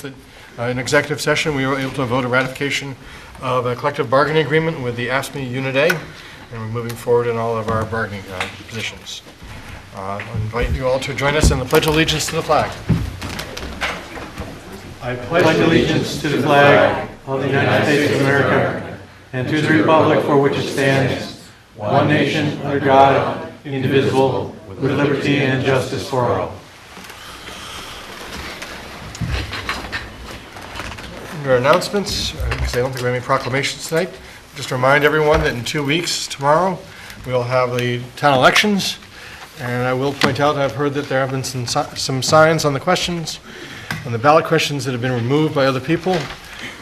announce that in executive session, we were able to vote a ratification of a collective bargaining agreement with the AFSCME Unit A, and we're moving forward in all of our bargaining positions. I invite you all to join us in the Pledge of Allegiance to the flag. I pledge allegiance to the flag of the United States of America and to the republic for which it stands, one nation under God, indivisible, with liberty and justice for all. Under announcements, because I don't think we have any proclamations tonight, just remind everyone that in 2 weeks, tomorrow, we'll have the town elections. And I will point out, I've heard that there have been some signs on the questions, on the ballot questions that have been removed by other people.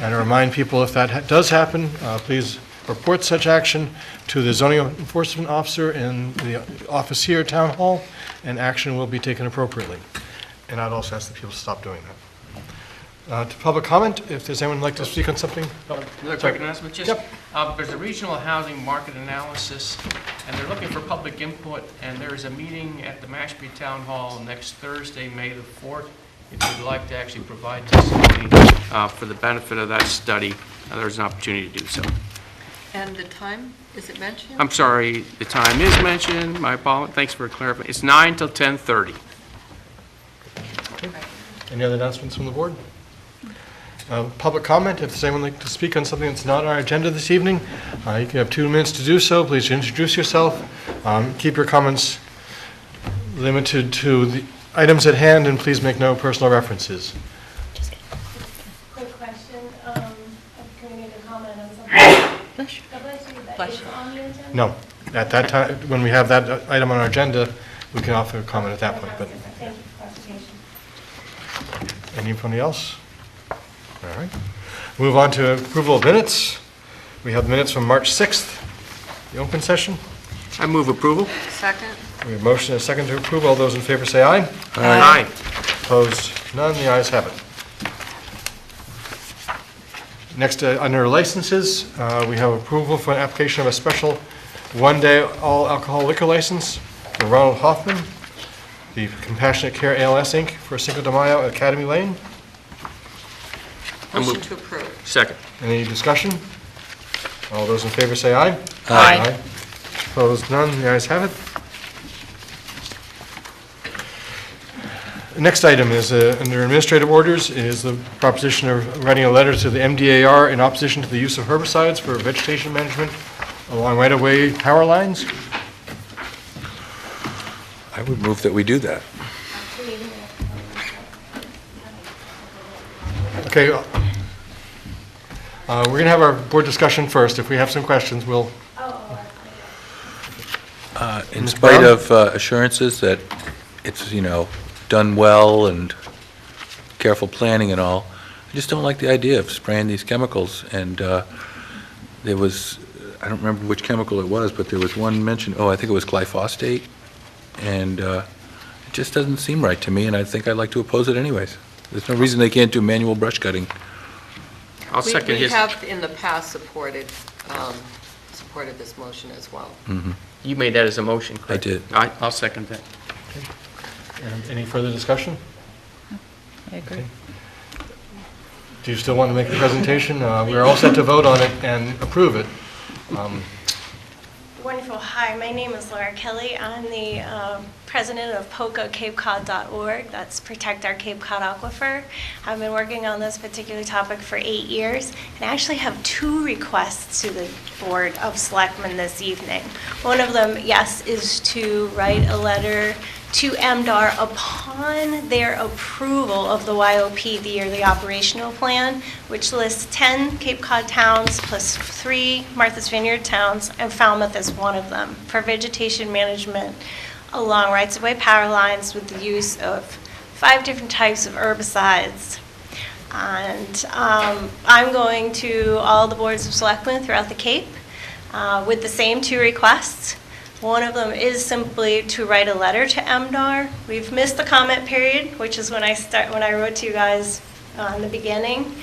And I remind people, if that does happen, please report such action to the zoning enforcement officer in the office here at Town Hall, and action will be taken appropriately. And I'd also ask the people to stop doing that. To public comment, if there's anyone who'd like to speak on something. Another quick announcement. Just, there's a regional housing market analysis, and they're looking for public input, and there is a meeting at the Mashpee Town Hall next Thursday, May the 4th. If you'd like to actually provide testimony for the benefit of that study, there's an opportunity to do so. And the time, is it mentioned? I'm sorry, the time is mentioned. My apologies. Thanks for clarifying. It's 9 till 10:30. Okay. Any other announcements from the board? Public comment, if there's anyone like to speak on something that's not on our agenda this evening, you can have 2 minutes to do so. Please introduce yourself. Keep your comments limited to the items at hand, and please make no personal references. Quick question. Can we make a comment on something? Bless you. On the agenda? No, at that time, when we have that item on our agenda, we can offer a comment at that point. But Thank you for clarification. anybody else? All right. Move on to approval of minutes. We have minutes from March 6th, the open session. I move approval. Second? We have a motion and a second to approve. All those in favor say aye. Aye. Opposed? None. The ayes have it. Next, under licenses, we have approval for an application of a special one-day all-alcohol liquor license for Ronald Hoffman, the Compassionate Care ALS, Inc., for Cinco de Mayo at Academy Lane. Motion to approve. Second. Any discussion? All those in favor say aye. Aye. Opposed? None. The ayes have it. The next item is, under administrative orders, is the proposition of writing a letter to the MDAR in opposition to the use of herbicides for vegetation management along right-of-way power lines. I would move that we do that. Okay. We're going to have our board discussion first. If we have some questions, we'll... In spite of assurances that it's, done well and careful planning and all, I just don't like the idea of spraying these chemicals. And there was, I don't remember which chemical it was, but there was one mentioned, I think it was glyphosate. And it just doesn't seem right to me, and I think I'd like to oppose it anyways. There's no reason they can't do manual brush cutting. I'll second We his. have in the past supported this motion as well. Mm-hmm. You made that as a motion, correct? I did. I'll second that. And any further discussion? I agree. Okay. Do you still want to make the presentation? We're all set to vote on it and approve it. Wonderful. Hi, my name is Laura Kelly. I'm the president of POCA-CapeCod.org. That's Protect Our Cape Cod Aquifer. I've been working on this particular topic for 8 years, and I actually have 2 requests to the Board of Selectmen this evening. One of them, yes, is to write a letter to MDAR upon their approval of the YOP, the yearly operational plan, which lists 10 Cape Cod towns plus 3 Martha's Vineyard towns, and Falmouth is one of them, for vegetation management along rights-of-way power lines with the use of 5 different types of herbicides. And I'm going to all the boards of selectmen throughout the Cape with the same 2 requests. One of them is simply to write a letter to MDAR. We've missed the comment period, which is when I wrote to you guys in the beginning.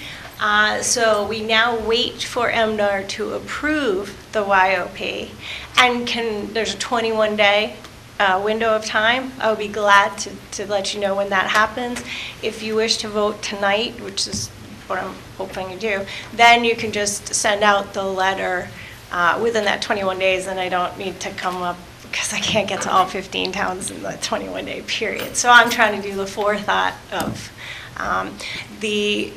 So we now wait for MDAR to approve the YOP, and there's a 21-day window of time, I would be glad to let you know when that happens. If you wish to vote tonight, which is what I'm hoping you do, then you can just send out the letter within that 21 days, and I don't need to come up because I can't get to all 15 towns in the 21-day period. So I'm trying to do the forethought of the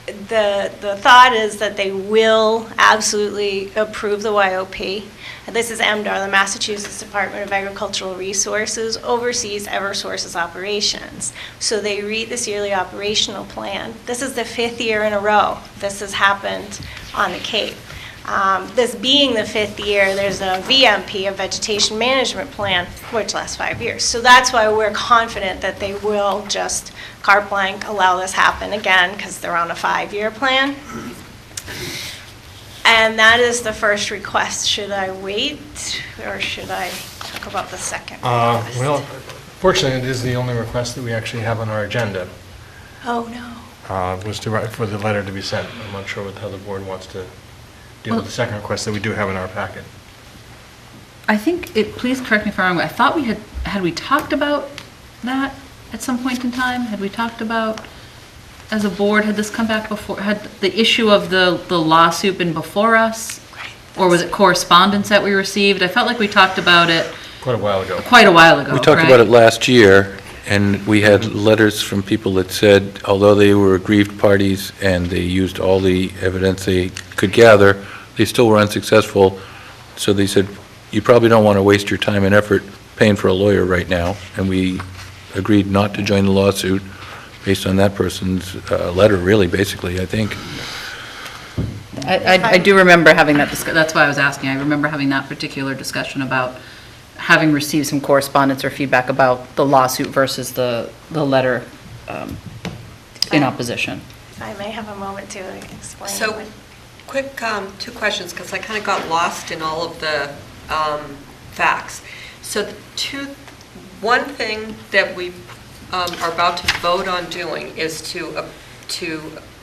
thought is that they will absolutely approve the YOP. And this is MDR, the Massachusetts Department of Agricultural Resources, oversees Eversource's operations. So they read this yearly operational plan. This is the 5th year in a row this has happened on the Cape. This being the 5th year, there's a VMP, a Vegetation Management Plan, which lasts 5 years. So that's why we're confident that they will just carte blanche allow this happen again, because they're on a 5-year plan. And that is the first request. Should I wait, or should I talk about the second request? Well, fortunately, it is the only request that we actually have on our agenda, Oh, no. was for the letter to be sent. I'm not sure how the board wants to deal with the second request that we do have in our packet. I think please correct me if I'm wrong, I thought we had we talked about that at some point in time? Had we talked about, as a board, had this come back before, had the issue of the lawsuit been before us? Or was it correspondence that we received? I felt like we talked about it Quite a while ago. quite a while ago, We talked right? about it last year, and we had letters from people that said, although they were aggrieved parties and they used all the evidence they could gather, they still were unsuccessful. So they said, you probably don't want to waste your time and effort paying for a lawyer right now. And we agreed not to join the lawsuit based on that person's letter, really, basically, I think. I do remember having that discussion. That's why I was asking. I remember having that particular discussion about having received some correspondence or feedback about the lawsuit versus the letter in opposition. If I may have a moment to explain. So, what- quick 2 questions, because I kind of got lost in all of the facts. So one thing that we are about to vote on doing is to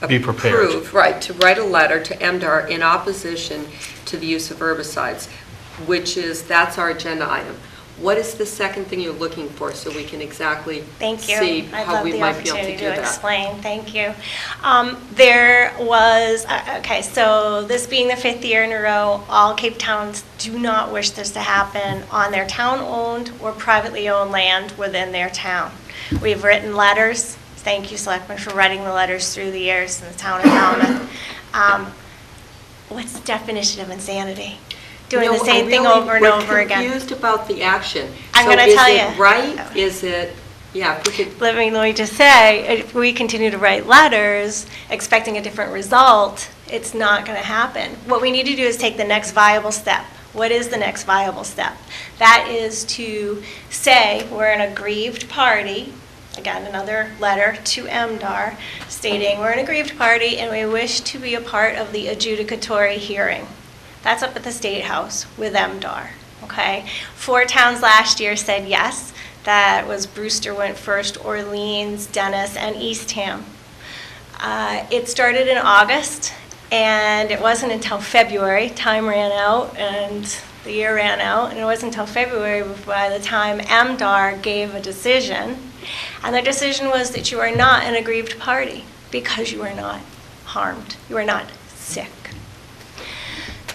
Be prepared. approve, right, to write a letter to MDR in opposition to the use of herbicides, that's our agenda item. What is the second thing you're looking for, so we can exactly Thank you. see I'd how love we the might be able to opportunity do to that? explain. Thank you. There was, okay, so this being the 5th year in a row, all Cape Towns do not wish this to happen on their town-owned or privately owned land within their town. We've written letters. Thank you, Selectmen, for writing the letters through the years in the town of Falmouth. What's the definition of insanity? Doing the same thing over and over We're again. confused about the action. I'm gonna tell So you. is it right? Is it, yeah, if we could, Let me just say, if we continue to write letters expecting a different result, it's not going to happen. What we need to do is take the next viable step. What is the next viable step? That is to say we're an aggrieved party, again, another letter to MDR stating we're an aggrieved party and we wish to be a part of the adjudicatory hearing. That's up at the State House with MDR, okay? 4 towns last year said yes. That was Brewster went first, Orleans, Dennis, and Eastham. It started in August, and it wasn't until February, time ran out, and the year ran out, and it wasn't until February by the time MDR gave a decision, and the decision was that you are not an aggrieved party because you are not harmed, you are not sick.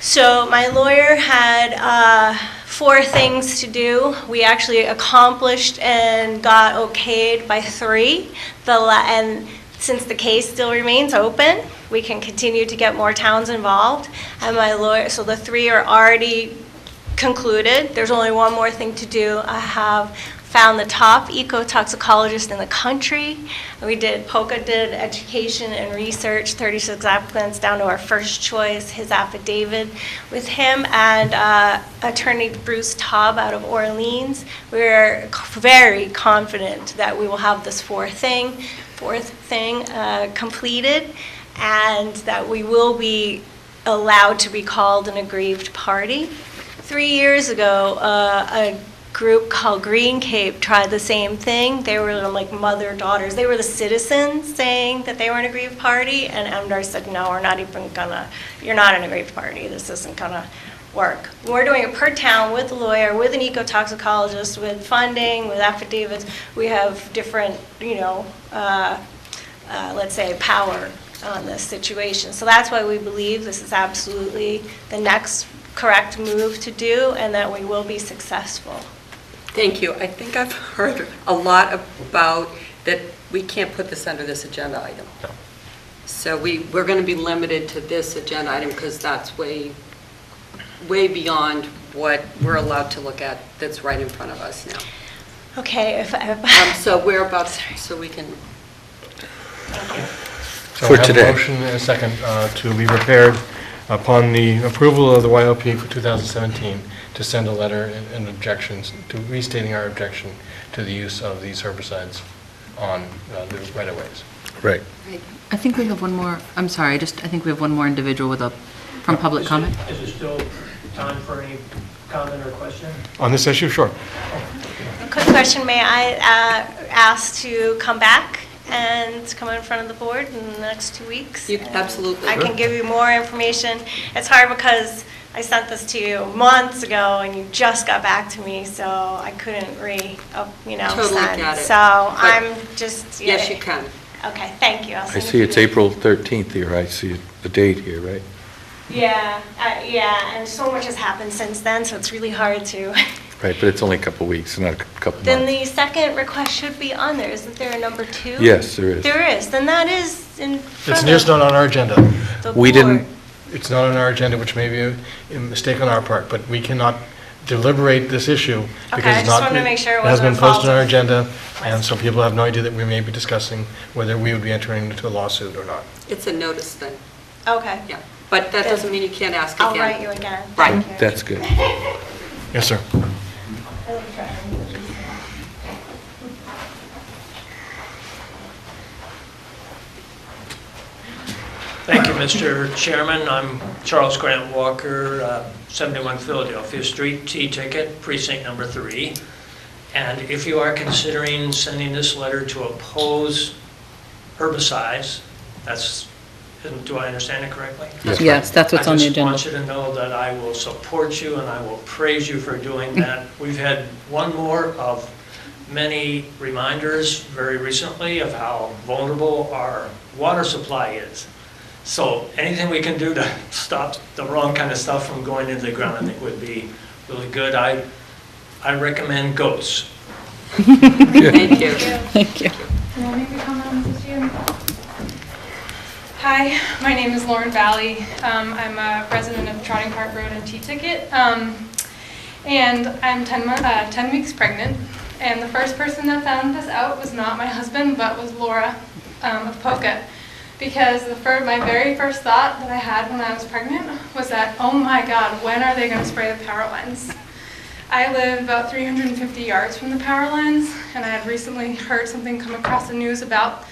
So my lawyer had 4 things to do. We actually accomplished and got okayed by 3. And since the case still remains open, we can continue to get more towns involved. And my lawyer, so the 3 are already concluded. There's only one more thing to do. I have found the top ecotoxicologist in the country. POCA did education and research, 36 applicants down to our first choice, his affidavit with him, and attorney Bruce Taub out of Orleans. We're very confident that we will have this fourth thing completed, and that we will be allowed to be called an aggrieved party. 3 years ago, a group called Green Cape tried the same thing. They were like mother-daughters. They were the citizens saying that they were an aggrieved party, and MDR said, no, we're not even gonna, you're not an aggrieved party. This isn't gonna work. We're doing it per town with a lawyer, with an ecotoxicologist, with funding, with affidavits. We have different, let's say, power on this situation. So that's why we believe this is absolutely the next correct move to do and that we will be successful. Thank you. I think I've heard a lot about that we can't put this under this agenda item. No. So we're going to be limited to this agenda item because that's way beyond what we're allowed to look at that's right in front of us now. Okay, So we're about, so we can, So For I have today. a motion and a second to be prepared upon the approval of the YOP for 2017 to send a letter and objections, to restating our objection to the use of these herbicides on the right-of-ways. Right. I think we have one more, I'm sorry, I think we have one more individual from public comment. Is there still time for any comment or question? On this issue, sure. a quick question, may I ask to come back and come in front of the board in the next 2 weeks? You absolutely. I can give you more information. It's hard because I sent this to you months ago and you just got back to me, so I couldn't Totally send. get it. So I'm just. Yes, you can. Okay, thank you. I'll I send it see to it's you. April 13th here, I see the date here, right? Yeah, and so much has happened since then, so it's really hard to. Right, but it's only a couple weeks, not a couple Then months. the second request should be on there. Isn't there a number 2? Yes, there is. There is. Then that is in It's front just of not on our agenda. the We board. didn't- It's not on our agenda, which may be a mistake on our part, but we cannot deliberate this issue because Okay, I it's just not. wanted to make sure it It hasn't wasn't been a posted on our fault. agenda, and so people have no idea that we may be discussing whether we would be entering into a lawsuit or not. It's a notice thing, Okay. yeah. But that doesn't mean you can't ask again. I'll write you again. Right. Thank you. That's good. Yes, sir. Thank you, Mr. Chairman. I'm Charles Grant Walker, 71 Philadelphia Street, T-ticket, precinct number 3. And if you are considering sending this letter to oppose herbicides, do I understand it correctly? Yes, that's what's on the I agenda. just want you to know that I will support you and I will praise you for doing that. We've had one more of many reminders very recently of how vulnerable our water supply is. So anything we can do to stop the wrong kind of stuff from going into the ground, I think would be really good. I recommend goats. Thank you. Thank you. You want me to comment on this issue? Hi, my name is Lauren Valley. I'm a resident of Trotting Park Road and T-Ticket. And I'm 10 weeks pregnant. And the first person that found this out was not my husband, but was Laura of Poca. Because my very first thought that I had when I was pregnant was that, oh my God, when are they going to spray the power lines? I live about 350 yards from the power lines, and I had recently heard something come across the news about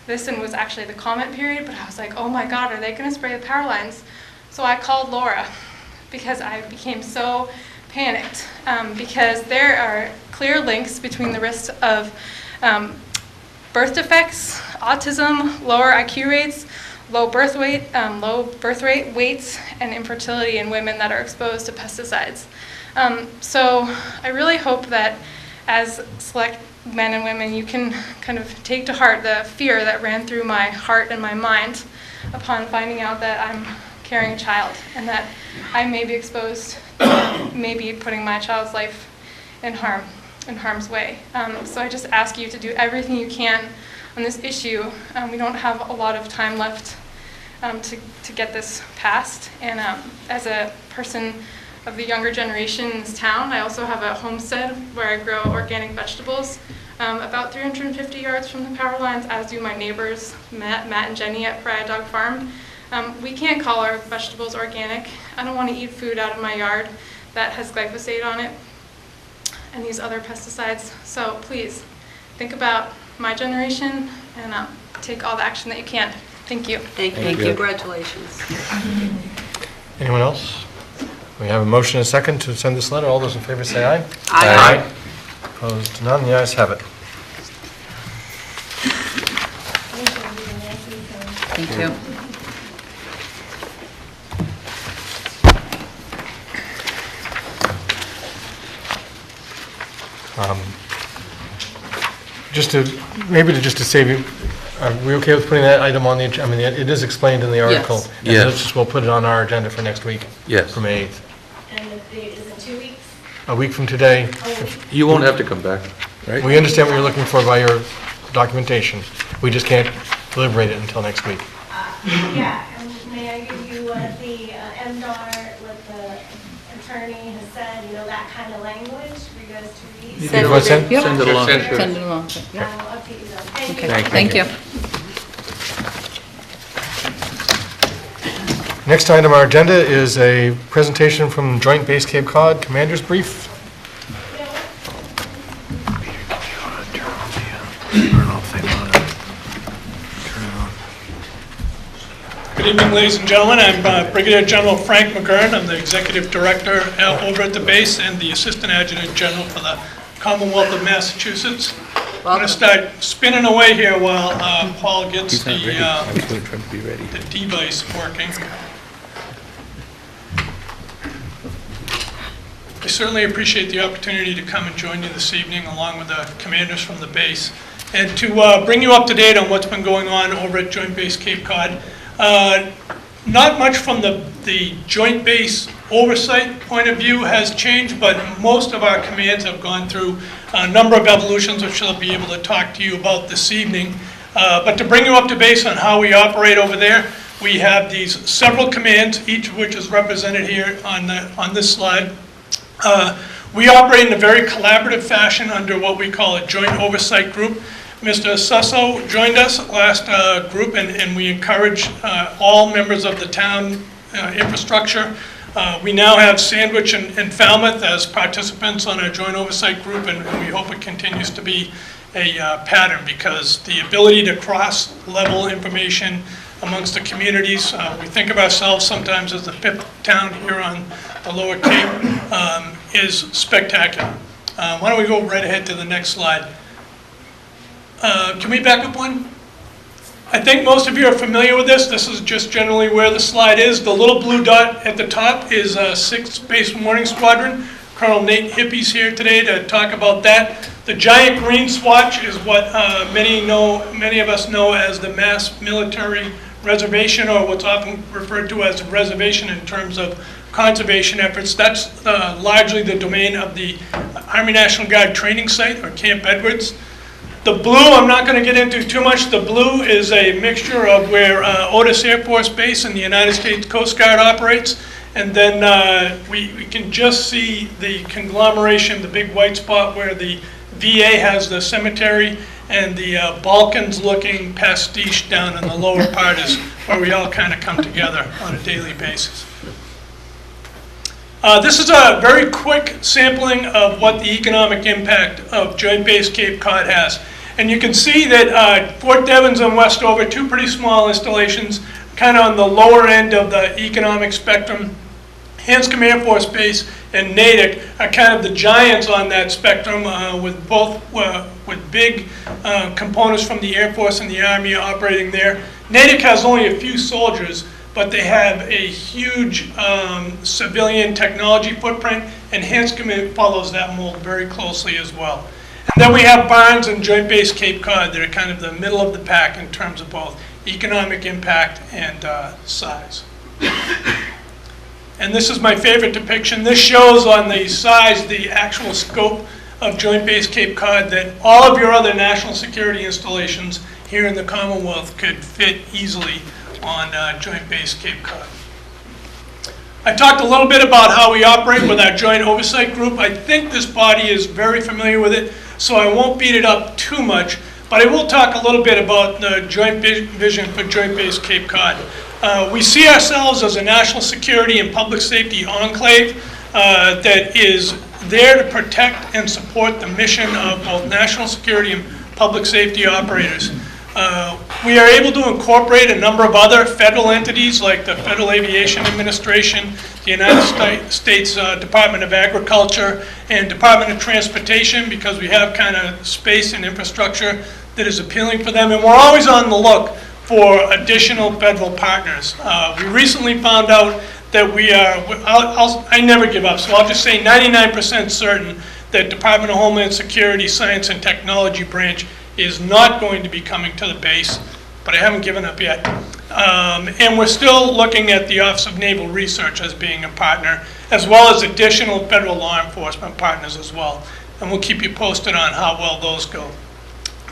this, and it was actually the comment period, but I was like, oh my God, are they going to spray the power lines? So I called Laura because I became so panicked because there are clear links between the risks of birth defects, autism, lower IQ rates, low birth rate weights, and infertility in women that are exposed to pesticides. So I really hope that as select men and women, you can kind of take to heart the fear that ran through my heart and my mind upon finding out that I'm carrying a child and that I may be exposed, maybe putting my child's life in harm's way. So I just ask you to do everything you can on this issue. We don't have a lot of time left to get this passed. And as a person of the younger generation in this town, I also have a homestead where I grow organic vegetables about 350 yards from the power lines, as do my neighbors, Matt and Jenny at Pariah Dog Farm. We can't call our vegetables organic. I don't want to eat food out of my yard that has glyphosate on it and these other pesticides. So please, think about my generation and take all the action that you can. Thank you. Thank you. Thank you. Congratulations. Anyone else? We have a motion and a second to send this letter. All those in favor say aye. Aye. Opposed, none. The ayes have it. Thank you. Just to, just to save you, are we okay with putting that item on the, I mean, it is explained in the article. Yes. And Yes. let's just, we'll put it on our agenda for next week. Yes. For May 8th. And the date is in 2 weeks? A week from today. You won't have to come back, right? We understand what you're looking for by your documentation. We just can't deliberate it until next week. Yeah, and may I give you what the MDR, what the attorney has said, that kind of language for you guys to read? You want to send? Yep. Send it along. Send it along. I will update you then. Thank you. Okay, thank you. Next item on our agenda is a presentation from Joint Base Cape Cod Commander's Brief. Good evening, ladies and gentlemen. I'm Brigadier General Frank McGurn. I'm the Executive Director over at the base and the Assistant Adjutant General for the Commonwealth of Massachusetts. I'm going to start spinning away here while Paul gets He's not ready. I was the going to try to be ready. device working. I certainly appreciate the opportunity to come and join you this evening along with the commanders from the base and to bring you up to date on what's been going on over at Joint Base Cape Cod. Not much from the Joint Base oversight point of view has changed, but most of our commands have gone through a number of evolutions, which I'll be able to talk to you about this evening. But to bring you up to base on how we operate over there, we have these several commands, each of which is represented here on this slide. We operate in a very collaborative fashion under what we call a joint oversight group. Mr. Susso joined us last group, and we encourage all members of the town infrastructure. We now have Sandwich and Falmouth as participants on our joint oversight group, and we hope it continues to be a pattern, because the ability to cross-level information amongst the communities, we think of ourselves sometimes as the fifth town here on the Lower Cape, is spectacular. Why don't we go right ahead to the next slide? Can we back up one? I think most of you are familiar with this. This is just generally where the slide is. The little blue dot at the top is 6th Base Morning Squadron. Colonel Nate Hippie's here today to talk about that. The giant green swatch is what many of us know as the Mass Military Reservation, or what's often referred to as a reservation in terms of conservation efforts. That's largely the domain of the Army National Guard training site, or Camp Edwards. The blue, I'm not going to get into too much. The blue is a mixture of where Otis Air Force Base and the United States Coast Guard operates. And then we can just see the conglomeration, the big white spot where the VA has the cemetery, and the Balkans-looking pastiche down in the lower part is where we all kind of come together on a daily basis. This is a very quick sampling of what the economic impact of Joint Base Cape Cod has. And you can see that Fort Devens and Westover, two pretty small installations, kind of on the lower end of the economic spectrum. Hanscom Air Force Base and Natick are kind of the giants on that spectrum, with big components from the Air Force and the Army operating there. Natick has only a few soldiers, but they have a huge civilian technology footprint, and Hanscom follows that mold very closely as well. And then we have Barnes and Joint Base Cape Cod that are kind of the middle of the pack in terms of both economic impact and size. And this is my favorite depiction. This shows on the size, the actual scope of Joint Base Cape Cod, that all of your other national security installations here in the Commonwealth could fit easily on Joint Base Cape Cod. I talked a little bit about how we operate with our Joint Oversight Group. I think this body is very familiar with it, so I won't beat it up too much, but I will talk a little bit about the joint vision for Joint Base Cape Cod. We see ourselves as a national security and public safety enclave that is there to protect and support the mission of both national security and public safety operators. We are able to incorporate a number of other federal entities like the Federal Aviation Administration, the United States Department of Agriculture, and Department of Transportation, because we have kind of space and infrastructure that is appealing for them. And we're always on the look for additional federal partners. We recently found out that we are, I never give up, so I'll just say 99% certain that Department of Homeland Security Science and Technology branch is not going to be coming to the base, but I haven't given up yet. And we're still looking at the Office of Naval Research as being a partner, as well as additional federal law enforcement partners as well. And we'll keep you posted on how well those go.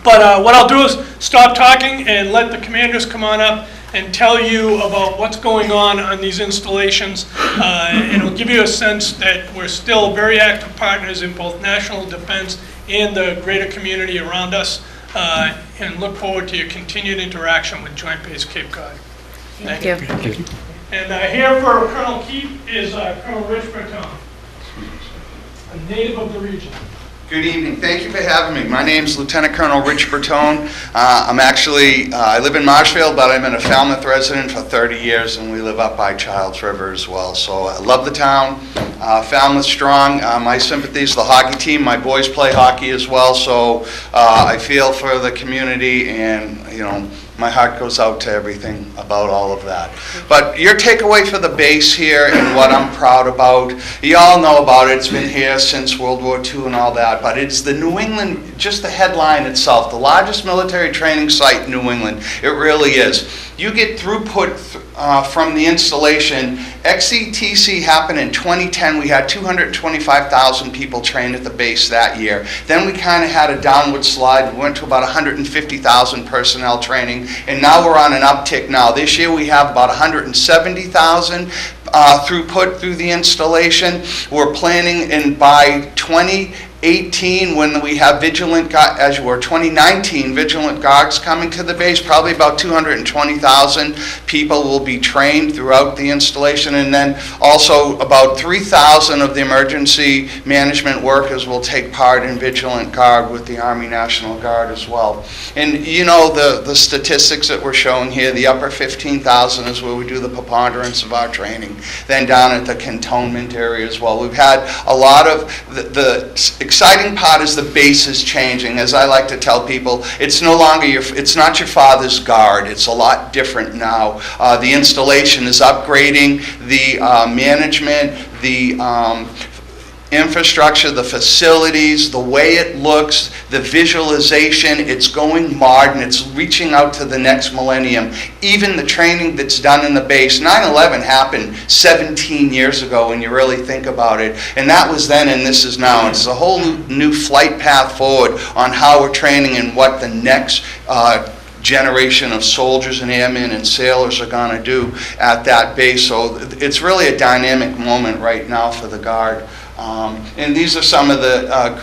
But what I'll do is stop talking and let the commanders come on up and tell you about what's going on these installations. And it'll give you a sense that we're still very active partners in both national defense and the greater community around us, and look forward to your continued interaction with Joint Base Cape Cod. Thank you. And here for Colonel Keith is Colonel Rich Bertone, a native of the region. Good evening. Thank you for having me. My name is Lieutenant Colonel Rich Bertone. I live in Marshfield, but I've been a Falmouth resident for 30 years, and we live up by Childs River as well. So I love the town. Falmouth strong. My sympathies, the hockey team. My boys play hockey as well, so I feel for the community, and my heart goes out to everything about all of that. But your takeaway for the base here and what I'm proud about, you all know about it. It's been here since World War II and all that, but it's the New England, just the headline itself, the largest military training site in New England. It really is. You get throughput from the installation. XCTC happened in 2010. We had 225,000 people trained at the base that year. Then we kind of had a downward slide. We went to about 150,000 personnel training, and now we're on an uptick now. This year we have about 170,000 throughput through the installation. We're planning, and by 2018, when we have vigilant, as you were, 2019 vigilant guards coming to the base, probably about 220,000 people will be trained throughout the installation, and then also about 3,000 of the emergency management workers will take part in vigilant guard with the Army National Guard as well. And the statistics that we're showing here, the upper 15,000 is where we do the preponderance of our training. Then down at the cantonment area as well. We've had a lot of the exciting part is the base is changing. As I like to tell people, it's no longer it's not your father's guard. It's a lot different now. The installation is upgrading the management, the infrastructure, the facilities, the way it looks, the visualization. It's going modern. It's reaching out to the next millennium. Even the training that's done in the base. 9/11 happened 17 years ago when you really think about it. And that was then and this is now. It's a whole new flight path forward on how we're training and what the next generation of soldiers and airmen and sailors are going to do at that base. So it's really a dynamic moment right now for the Guard. And these are some of the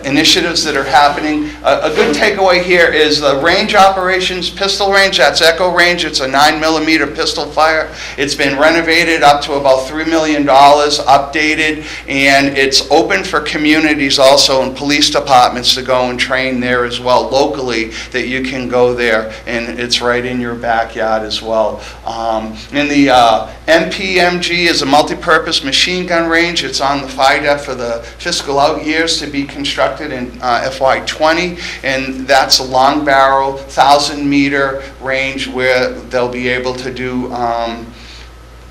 initiatives that are happening. A good takeaway here is the range operations, pistol range, that's Echo Range. It's a 9mm pistol fire. It's been renovated up to about $3 million, updated, and it's open for communities also and police departments to go and train there as well locally, that you can go there, and it's right in your backyard as well. And the MPMG is a multi-purpose machine gun range. It's on the FIDA for the fiscal out years to be constructed in FY20, and that's a long barrel, 1,000-meter range where they'll be able to do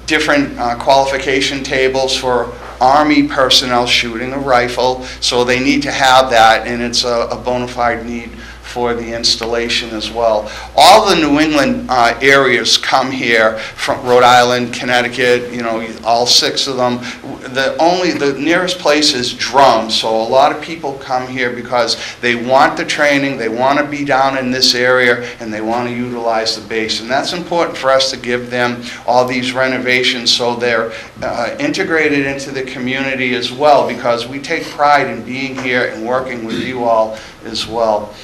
different qualification tables for Army personnel shooting a rifle, so they need to have that, and it's a bona fide need for the installation as well. All the New England areas come here from Rhode Island, Connecticut, all 6 of them. The nearest place is Drum, so a lot of people come here because they want the training, they want to be down in this area, and they want to utilize the base. And that's important for us to give them all these renovations so they're integrated into the community as well, because we take pride in being here and working with you all as well.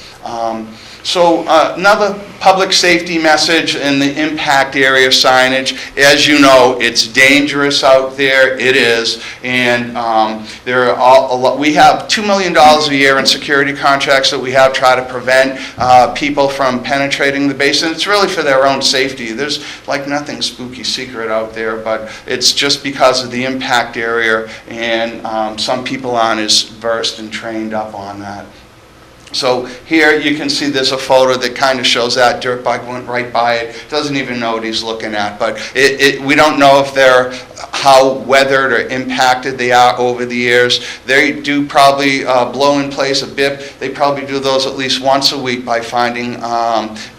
So another public safety message in the impact area signage. As you know, it's dangerous out there. It is, and there are we have $2 million a year in security contracts that we have try to prevent people from penetrating the base, and it's really for their own safety. There's like nothing spooky secret out there, but it's just because of the impact area, and some people aren't as versed and trained up on that. So here you can see there's a photo that kind of shows that dirt bike went right by it. Doesn't even know what he's looking at. But we don't know if they're how weathered or impacted they are over the years. They do probably blow in place a BIP. They probably do those at least once a week by finding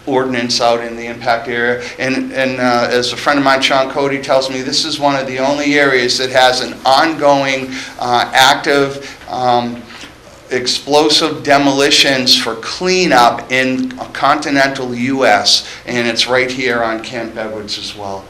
ordnance out in the impact area. And as a friend of mine, Sean Cody, tells me, this is one of the only areas that has an ongoing active explosive demolitions for cleanup in continental U.S., and it's right here on Camp Edwards as well.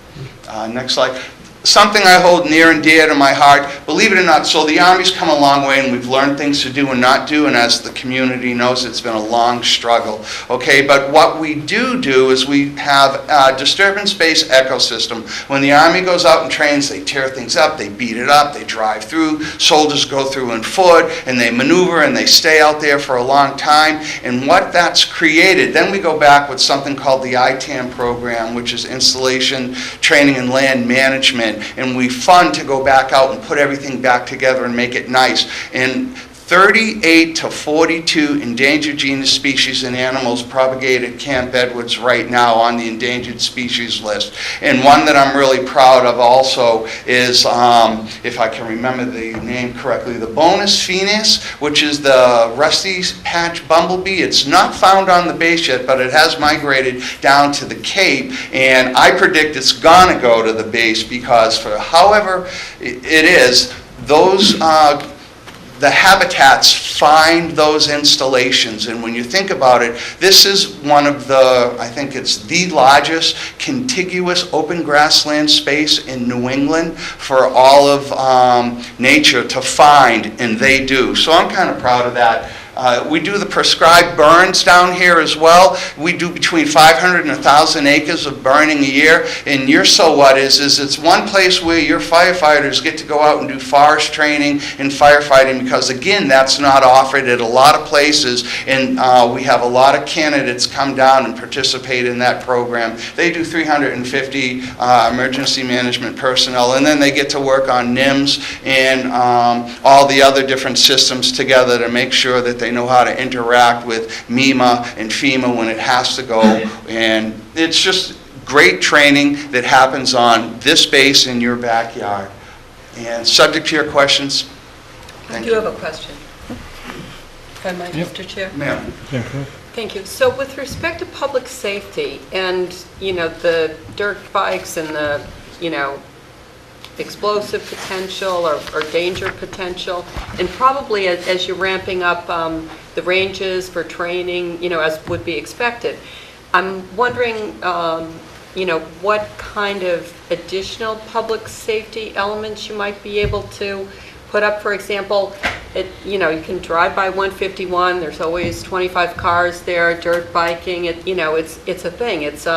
Next slide. Something I hold near and dear to my heart, believe it or not. So the Army's come a long way, and we've learned things to do and not do, and as the community knows, it's been a long struggle. Okay, but what we do is we have a disturbance-based ecosystem. When the Army goes out and trains, they tear things up, they beat it up, they drive through, soldiers go through on foot, and they maneuver, and they stay out there for a long time. And what that's created, then we go back with something called the ITAM program, which is Installation, Training, and Land Management. And we fund to go back out and put everything back together and make it nice. And 38 to 42 endangered genus species and animals propagate at Camp Edwards right now on the endangered species list. And one that I'm really proud of also is, if I can remember the name correctly, the Bonus Phoenix, which is the rusty patch bumblebee. It's not found on the base yet, but it has migrated down to the Cape, and I predict it's gonna go to the base because for however it is, those the habitats find those installations, and when you think about it, this is one of the, I think it's the largest contiguous open grassland space in New England for all of nature to find, and they do. So I'm kind of proud of that. We do the prescribed burns down here as well. We do between 500 and 1,000 acres of burning a year. And your so what is it's one place where your firefighters get to go out and do forest training and firefighting, because again, that's not offered at a lot of places. And we have a lot of candidates come down and participate in that program. They do 350 emergency management personnel, and then they get to work on NIMS and all the other different systems together to make sure that they know how to interact with MEMA and FEMA when it has to go. And it's just great training that happens on this base in your backyard. And subject to your questions, I do have a question. If I might, Mr. Chair? ma'am. Thank you. So with respect to public safety and, the dirt bikes and the, explosive potential or danger potential, and probably as you're ramping up the ranges for training, as would be expected, I'm wondering, what kind of additional public safety elements you might be able to put up. For example, you can drive by 151, there's always 25 cars there, dirt biking, it's a thing. It's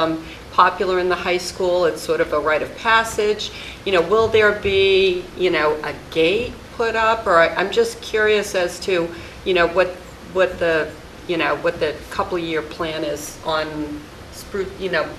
popular in the high school. It's sort of a rite of passage. Will there be, a gate put up? Or I'm just curious as to, what the couple-year plan is on,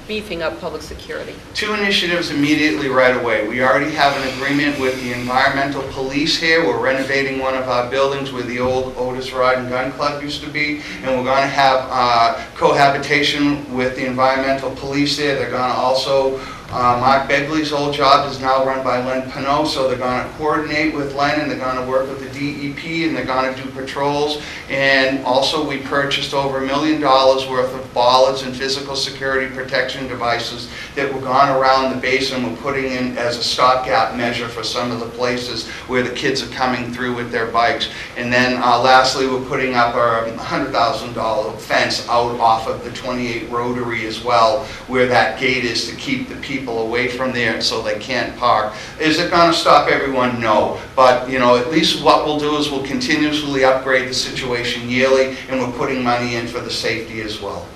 beefing up public security. Two initiatives immediately right away. We already have an agreement with the environmental police here. We're renovating one of our buildings where the old Otis Rod and Gun Club used to be, and we're going to have cohabitation with the environmental police there. They're going to also, Mark Begley's old job is now run by Len Pinot, so they're going to coordinate with Len, and they're going to work with the DEP, and they're going to do patrols. And also we purchased over $1 million worth of bollards and physical security protection devices that were gone around the base, and we're putting in as a stopgap measure for some of the places where the kids are coming through with their bikes. And then lastly, we're putting up our $100,000 fence out off of the 28 Rotary as well, where that gate is to keep the people away from there so they can't park. Is it going to stop everyone? No. But, at least what we'll do is we'll continuously upgrade the situation yearly, and we're putting money in for the safety as well.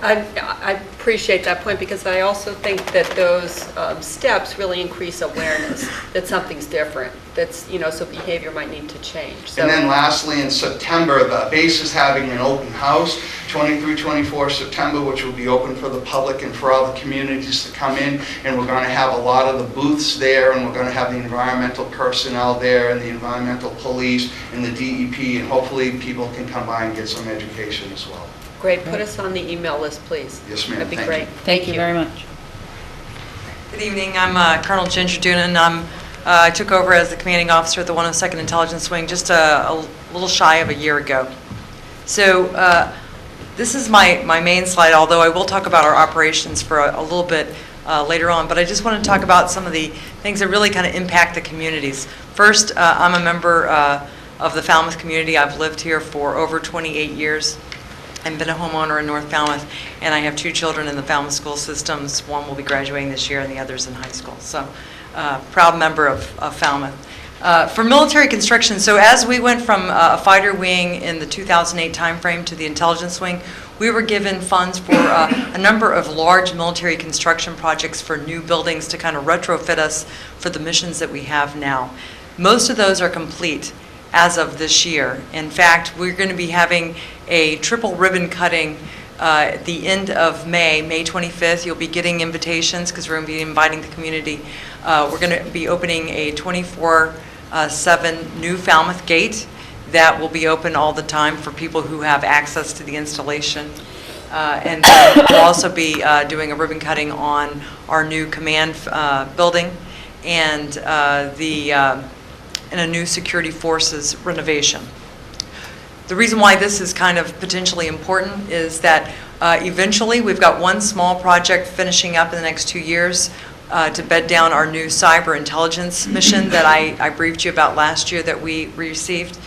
I appreciate that point, because I also think that those steps really increase awareness that something's different, that's, so behavior might need to change. So, And then lastly, in September, the base is having an open house, 23-24 September, which will be open for the public and for all the communities to come in. And we're going to have a lot of the booths there, and we're going to have the environmental personnel there, and the environmental police, and the DEP, and hopefully people can come by and get some education as well. great, put us on the email list, please. Yes, ma'am. That'd be Thank great. you. Thank you very much. Good evening. I'm Colonel Ginger Doonan. I took over as the commanding officer at the 102nd Intelligence Wing just a little shy of a year ago. So this is my main slide, although I will talk about our operations for a little bit later on. But I just want to talk about some of the things that really kind of impact the communities. First, I'm a member of the Falmouth community. I've lived here for over 28 years. I've been a homeowner in North Falmouth, and I have 2 children in the Falmouth school systems. One will be graduating this year, and the other's in high school. So, proud member of Falmouth. For military construction, so as we went from a fighter wing in the 2008 timeframe to the intelligence wing, we were given funds for a number of large military construction projects for new buildings to kind of retrofit us for the missions that we have now. Most of those are complete as of this year. In fact, we're going to be having a triple ribbon cutting at the end of May 25th. You'll be getting invitations because we're going to be inviting the community. We're going to be opening a 24/7 new Falmouth gate that will be open all the time for people who have access to the installation. And then we'll also be doing a ribbon cutting on our new command building and a new security forces renovation. The reason why this is kind of potentially important is that eventually we've got one small project finishing up in the next 2 years to bed down our new cyber intelligence mission that I briefed you about last year that we received.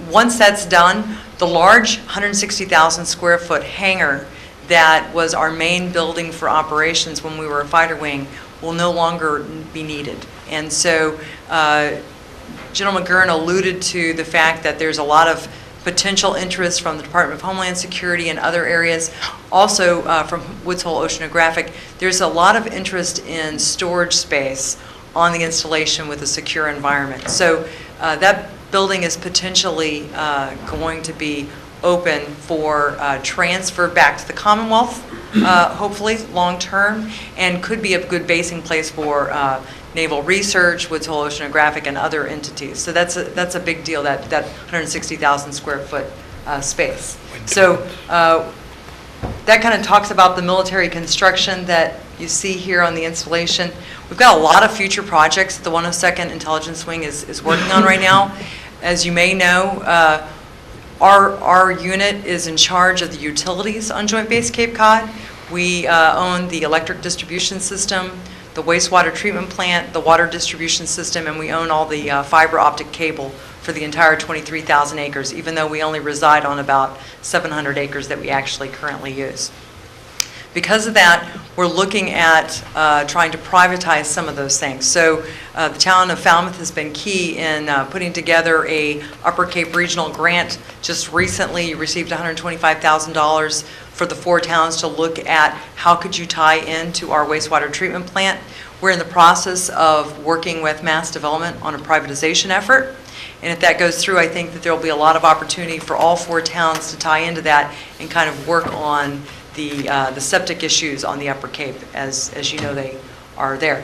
Once that's done, the large 160,000 square foot hangar that was our main building for operations when we were a fighter wing will no longer be needed. And so General McGurn alluded to the fact that there's a lot of potential interest from the Department of Homeland Security and other areas. Also from Woods Hole Oceanographic, there's a lot of interest in storage space on the installation with a secure environment. So that building is potentially going to be open for transfer back to the Commonwealth, hopefully long term, and could be a good basing place for naval research, Woods Hole Oceanographic, and other entities. So that's a big deal, that 160,000 square foot space. So that kind of talks about the military construction that you see here on the installation. We've got a lot of future projects that the 102nd Intelligence Wing is working on right now. As you may know, our unit is in charge of the utilities on Joint Base Cape Cod. We own the electric distribution system, the wastewater treatment plant, the water distribution system, and we own all the fiber optic cable for the entire 23,000 acres, even though we only reside on about 700 acres that we actually currently use. Because of that, we're looking at trying to privatize some of those things. So the town of Falmouth has been key in putting together a Upper Cape Regional grant. Just recently received $125,000 for the 4 towns to look at how could you tie into our wastewater treatment plant. We're in the process of working with Mass Development on a privatization effort. And if that goes through, I think that there will be a lot of opportunity for all 4 towns to tie into that and kind of work on the septic issues on the Upper Cape, as you know they are there.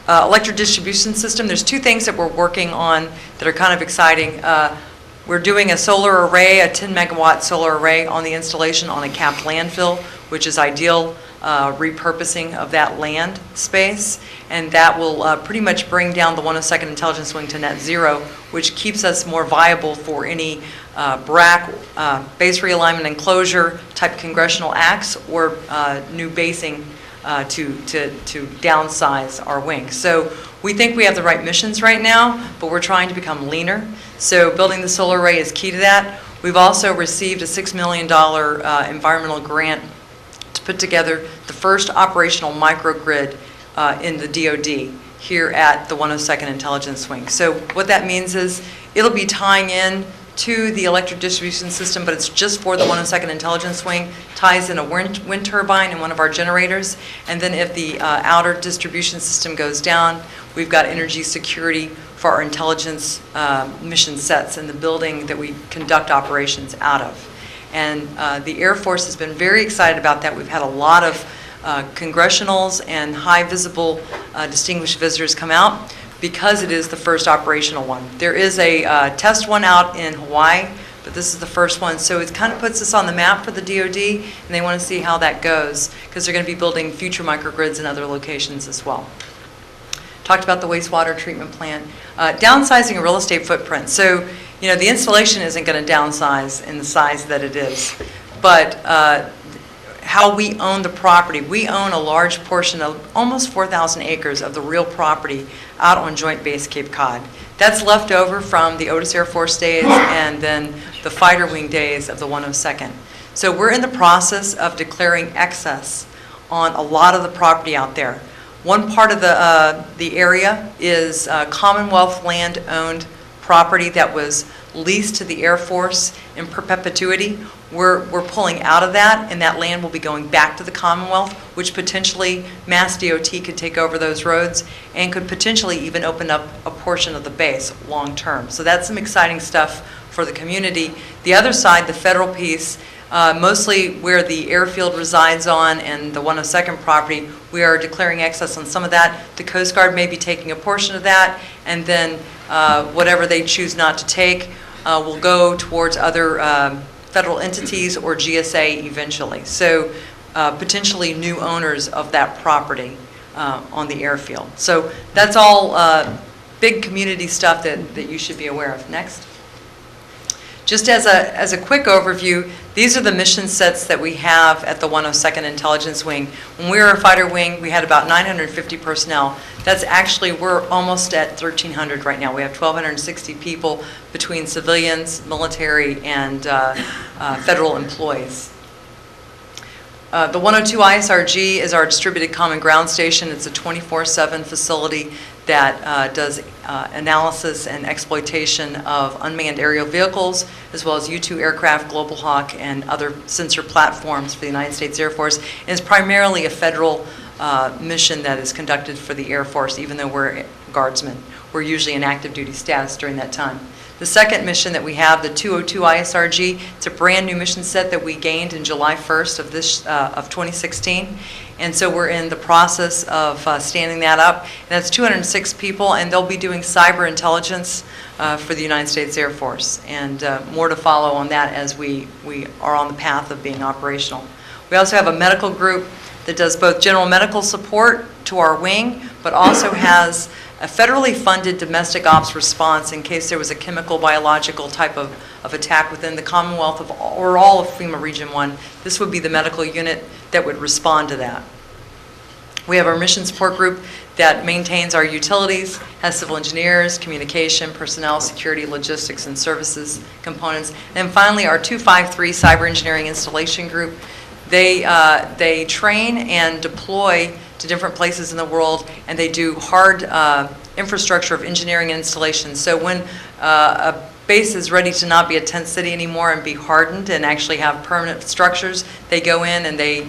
Electric distribution system, there's 2 things that we're working on that are kind of exciting. We're doing a solar array, a 10 megawatt solar array on the installation on a capped landfill, which is ideal repurposing of that land space. And that will pretty much bring down the 102nd Intelligence Wing to net zero, which keeps us more viable for any BRAC, base realignment and closure type congressional acts or new basing to downsize our wing. So we think we have the right missions right now, but we're trying to become leaner. So building the solar array is key to that. We've also received a $6 million environmental grant to put together the first operational microgrid in the DoD here at the 102nd Intelligence Wing. So what that means is it'll be tying in to the electric distribution system, but it's just for the 102nd Intelligence Wing, ties in a wind turbine in one of our generators, and then if the outer distribution system goes down, we've got energy security for our intelligence mission sets in the building that we conduct operations out of. And the Air Force has been very excited about that. We've had a lot of congressionals and high visible distinguished visitors come out because it is the first operational one. There is a test one out in Hawaii, but this is the first one. So it kind of puts us on the map for the DoD, and they want to see how that goes because they're going to be building future microgrids in other locations as well. Talked about the wastewater treatment plant. Downsizing a real estate footprint. So, you know, the installation isn't going to downsize in the size that it is, but how we own the property. We own a large portion of almost 4,000 acres of the real property out on Joint Base Cape Cod. That's left over from the Otis Air Force days and then the fighter wing days of the 102nd. So we're in the process of declaring excess on a lot of the property out there. One part of the area is Commonwealth land-owned property that was leased to the Air Force in perpetuity. We're pulling out of that, and that land will be going back to the Commonwealth, which potentially Mass DOT could take over those roads and could potentially even open up a portion of the base long term. So that's some exciting stuff for the community. The other side, the federal piece, mostly where the airfield resides on and the 102nd property, we are declaring excess on some of that. The Coast Guard may be taking a portion of that, and then whatever they choose not to take will go towards other federal entities or GSA eventually. So potentially new owners of that property on the airfield. So that's all big community stuff that you should be aware of. Next. Just as a quick overview, these are the mission sets that we have at the 102nd Intelligence Wing. When we were a fighter wing, we had about 950 personnel. That's actually, we're almost at 1,300 right now. We have 1,260 people between civilians, military, and federal employees. The 102 ISRG is our distributed common ground station. It's a 24/7 facility that does analysis and exploitation of unmanned aerial vehicles, as well as U-2 aircraft, Global Hawk, and other sensor platforms for the United States Air Force. And it's primarily a federal mission that is conducted for the Air Force, even though we're guardsmen. We're usually in active duty status during that time. The second mission that we have, the 202 ISRG, it's a brand new mission set that we gained in July 1st of 2016. And so we're in the process of standing that up. And that's 206 people, and they'll be doing cyber intelligence for the United States Air Force. And more to follow on that as we are on the path of being operational. We also have a medical group that does both general medical support to our wing, but also has a federally funded domestic ops response in case there was a chemical, biological type of attack within the Commonwealth or all of FEMA Region 1. This would be the medical unit that would respond to that. We have our mission support group that maintains our utilities, has civil engineers, communication, personnel, security, logistics, and services components. And finally, our 253 cyber engineering installation group. They train and deploy to different places in the world, and they do hard infrastructure of engineering and installation. So when a base is ready to not be a tent city anymore and be hardened and actually have permanent structures, they go in and they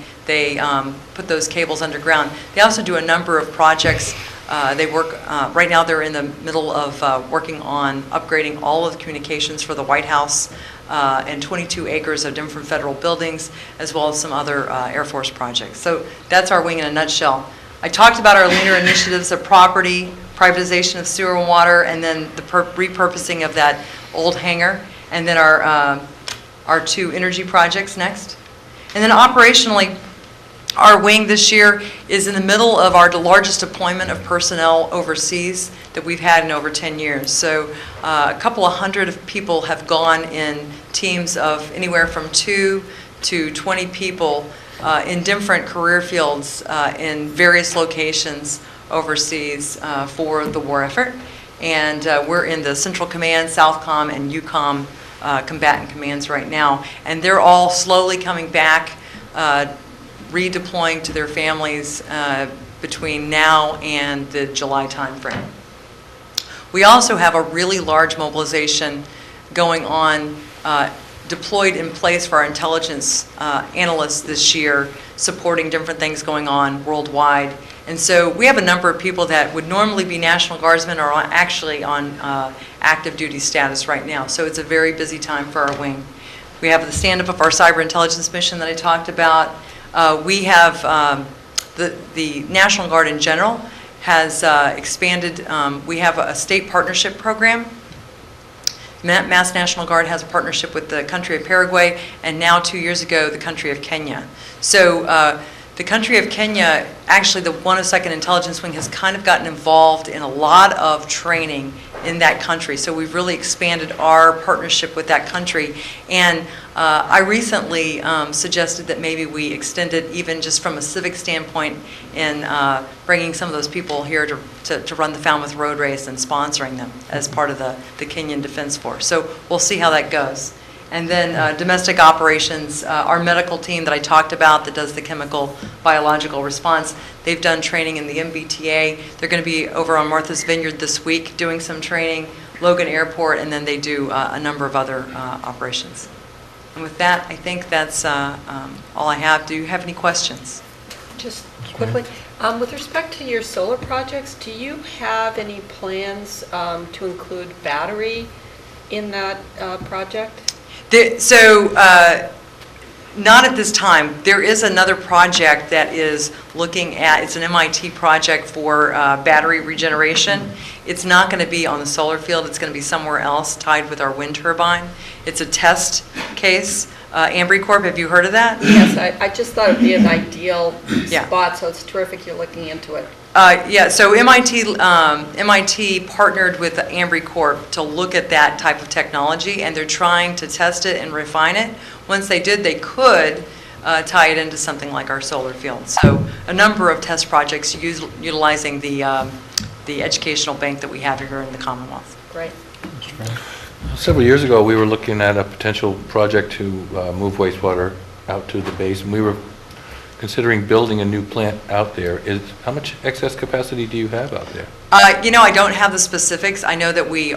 put those cables underground. They also do a number of projects. They work, right now they're in the middle of working on upgrading all of the communications for the White House and 22 acres of different federal buildings, as well as some other Air Force projects. So that's our wing in a nutshell. I talked about our leaner initiatives of property, privatization of sewer and water, and then the repurposing of that old hangar, and then our two energy projects next. And then operationally, our wing this year is in the middle of our largest deployment of personnel overseas that we've had in over 10 years. So a couple of hundred of people have gone in teams of anywhere from 2 to 20 people in different career fields in various locations overseas for the war effort. And we're in the Central Command, Southcom, and EUCOM combatant commands right now. And they're all slowly coming back, redeploying to their families between now and the July timeframe. We also have a really large mobilization going on, deployed in place for our intelligence analysts this year, supporting different things going on worldwide. And so we have a number of people that would normally be National Guardsmen are actually on active duty status right now. So it's a very busy time for our wing. We have the stand-up of our cyber intelligence mission that I talked about. We have the National Guard in general has expanded. We have a state partnership program. Mass National Guard has a partnership with the country of Paraguay, and now 2 years ago, the country of Kenya. So the country of Kenya, actually the 102nd Intelligence Wing has kind of gotten involved in a lot of training in that country. So we've really expanded our partnership with that country. And I recently suggested that maybe we extend it even just from a civic standpoint in bringing some of those people here to run the Falmouth Road Race and sponsoring them as part of the Kenyan Defense Force. So we'll see how that goes. And then domestic operations, our medical team that I talked about that does the chemical biological response, they've done training in the MBTA. They're going to be over on Martha's Vineyard this week doing some training, Logan Airport, and then they do a number of other operations. And with that, I think that's all I have. Do you have any questions? Just quickly, with respect to your solar projects, do you have any plans to include battery in that project? Not at this time. There is another project that is looking at, it's an MIT project for battery regeneration. It's not going to be on the solar field. It's going to be somewhere else tied with our wind turbine. It's a test case. Ambry Corp, have you heard of that? Yes, I just thought it would be an ideal Yeah. spot, so it's terrific you're looking into it. Yeah, so MIT partnered with Ambry Corp to look at that type of technology, and they're trying to test it and refine it. Once they did, they could tie it into something like our solar field. So a number of test projects utilizing the educational bank that we have here in the Commonwealth. Great. Several years ago, we were looking at a potential project to move wastewater out to the base, and we were considering building a new plant out there. How much excess capacity do you have out there? I don't have the specifics. I know that we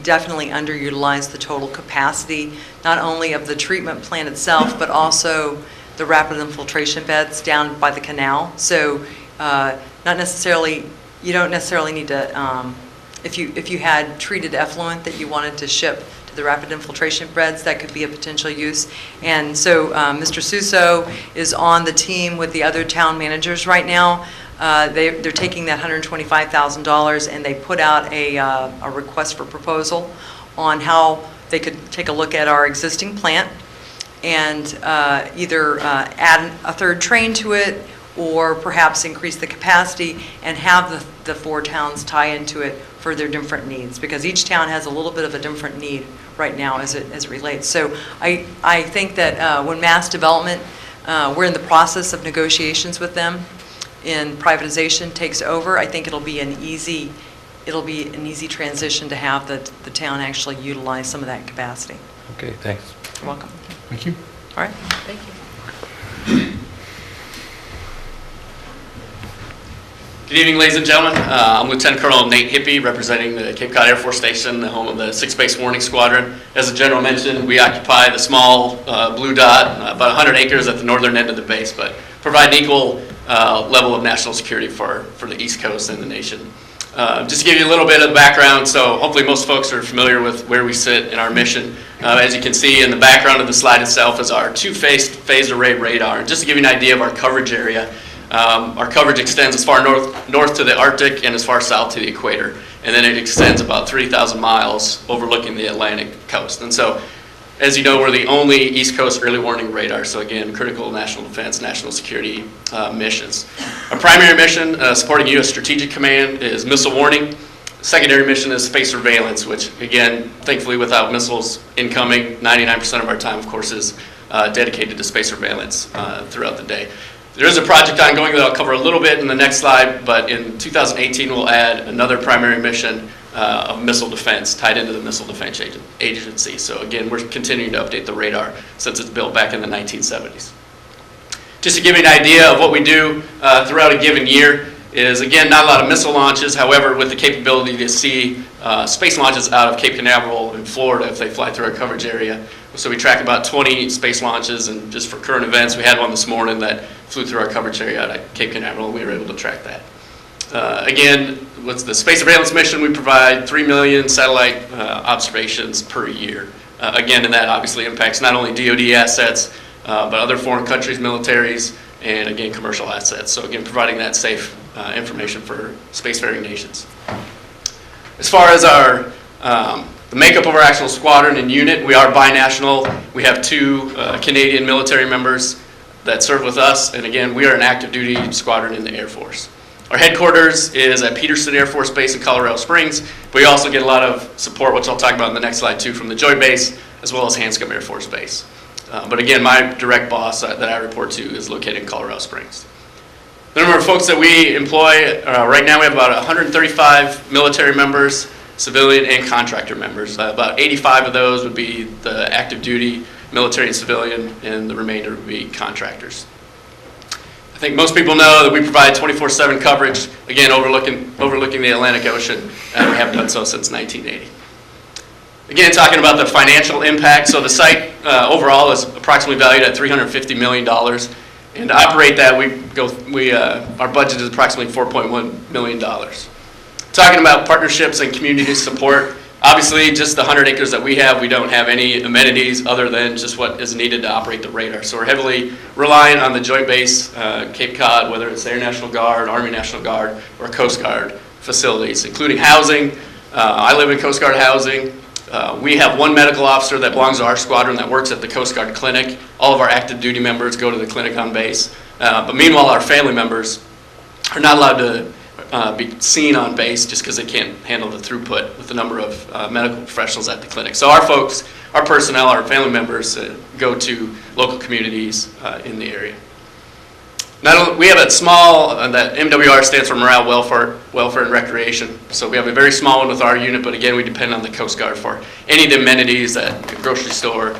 definitely underutilize the total capacity, not only of the treatment plant itself, but also the rapid infiltration beds down by the canal. So you don't necessarily need to, if you had treated effluent that you wanted to ship to the rapid infiltration beds, that could be a potential use. And so Mr. Suso is on the team with the other town managers right now. They're taking that $125,000 and they put out a request for proposal on how they could take a look at our existing plant and either add a third train to it or perhaps increase the capacity and have the four towns tie into it for their different needs, because each town has a little bit of a different need right now as it relates. So I think that when mass development, we're in the process of negotiations with them, and privatization takes over, I think it'll be an easy transition to have the town actually utilize some of that capacity. Okay, thanks. You're welcome. Thank you. All right. Thank you. Good evening, ladies and gentlemen. I'm Lieutenant Colonel Nate Hippie, representing the Cape Cod Air Force Station, the home of the 6th Base Warning Squadron. As the General mentioned, we occupy the small blue dot, about 100 acres at the northern end of the base, but provide an equal level of national security for the East Coast and the nation. Just to give you a little bit of background, so hopefully most folks are familiar with where we sit in our mission. As you can see in the background of the slide itself is our two-phased array radar. And just to give you an idea of our coverage area, our coverage extends as far north to the Arctic and as far south to the equator. And then it extends about 3,000 miles overlooking the Atlantic coast. And so, as you know, we're the only East Coast early warning radar. So again, critical national defense, national security missions. Our primary mission supporting U.S. Strategic Command is missile warning. Secondary mission is space surveillance, which again, thankfully without missiles incoming, 99% of our time, of course, is dedicated to space surveillance throughout the day. There is a project ongoing that I'll cover a little bit in the next slide, but in 2018 we'll add another primary mission of missile defense tied into the Missile Defense Agency. So again, we're continuing to update the radar since it's built back in the 1970s. Just to give you an idea of what we do throughout a given year, is, again, not a lot of missile launches, however, with the capability to see space launches out of Cape Canaveral in Florida if they fly through our coverage area. So we track about 20 space launches, and just for current events, we had one this morning that flew through our coverage area out at Cape Canaveral, and we were able to track that. Again, with the space surveillance mission, we provide 3 million satellite observations per year. Again, and that obviously impacts not only DoD assets, but other foreign countries, militaries, and again, commercial assets. So again, providing that safe information for spacefaring nations. As far as our the makeup of our actual squadron and unit, we are binational. We have 2 Canadian military members that serve with us, and again, we are an active duty squadron in the Air Force. Our headquarters is at Peterson Air Force Base in Colorado Springs, but we also get a lot of support, which I'll talk about in the next slide too, from the Joint Base, as well as Hanscom Air Force Base. But again, my direct boss that I report to is located in Colorado Springs. The number of folks that we employ, right now we have about 135 military members, civilian and contractor members. About 85 of those would be the active duty, military and civilian, and the remainder would be contractors. I think most people know that we provide 24/7 coverage, again, overlooking the Atlantic Ocean, and we have done so since 1980. Again, talking about the financial impact, so the site overall is approximately valued at $350 million, and to operate that, our budget is approximately $4.1 million. Talking about partnerships and community support, obviously just the 100 acres that we have, we don't have any amenities other than just what is needed to operate the radar. So we're heavily reliant on the Joint Base Cape Cod, whether it's Air National Guard, Army National Guard, or Coast Guard facilities, including housing. I live in Coast Guard housing. We have 1 medical officer that belongs to our squadron that works at the Coast Guard clinic. All of our active duty members go to the clinic on base. But meanwhile, our family members are not allowed to be seen on base just because they can't handle the throughput with the number of medical professionals at the clinic. So our folks, our personnel, our family members go to local communities in the area. Not only, we have a small, that MWR stands for Morale, Welfare and Recreation. So we have a very small one with our unit, but again, we depend on the Coast Guard for any of the amenities at the grocery store,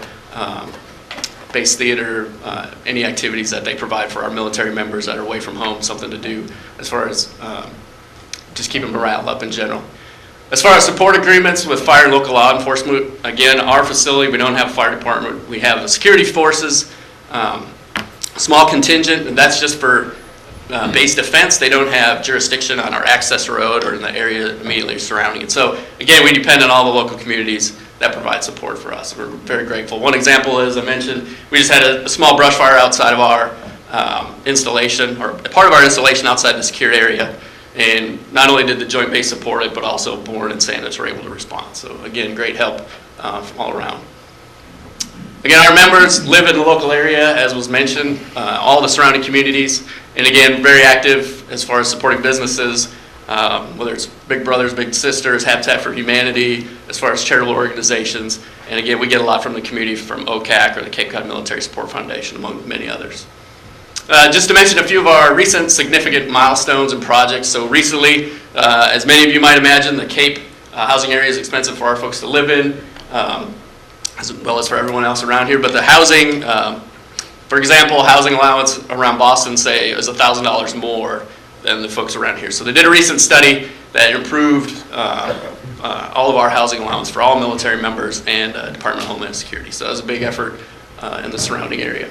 base theater, any activities that they provide for our military members that are away from home, something to do as far as just keeping morale up in general. As far as support agreements with fire and local law enforcement, again, our facility, we don't have a fire department. We have the security forces, small contingent, and that's just for base defense. They don't have jurisdiction on our access road or in the area immediately surrounding it. So again, we depend on all the local communities that provide support for us. We're very grateful. One example is, I mentioned, we just had a small brush fire outside of our installation, or part of our installation outside the secured area. And not only did the Joint Base support it, but also Bourne and Sandwich were able to respond. So again, great help from all around. Again, our members live in the local area, as was mentioned, all the surrounding communities, and again, very active as far as supporting businesses, whether it's Big Brothers, Big Sisters, Habitat for Humanity, as far as charitable organizations. And again, we get a lot from the community from OCAC or the Cape Cod Military Support Foundation, among many others. Just to mention a few of our recent significant milestones and projects. So recently, as many of you might imagine, the Cape housing area is expensive for our folks to live in, as well as for everyone else around here. But the housing, for example, housing allowance around Boston, say, is $1,000 more than the folks around here. So they did a recent study that improved all of our housing allowance for all military members and Department of Homeland Security. So that was a big effort in the surrounding area.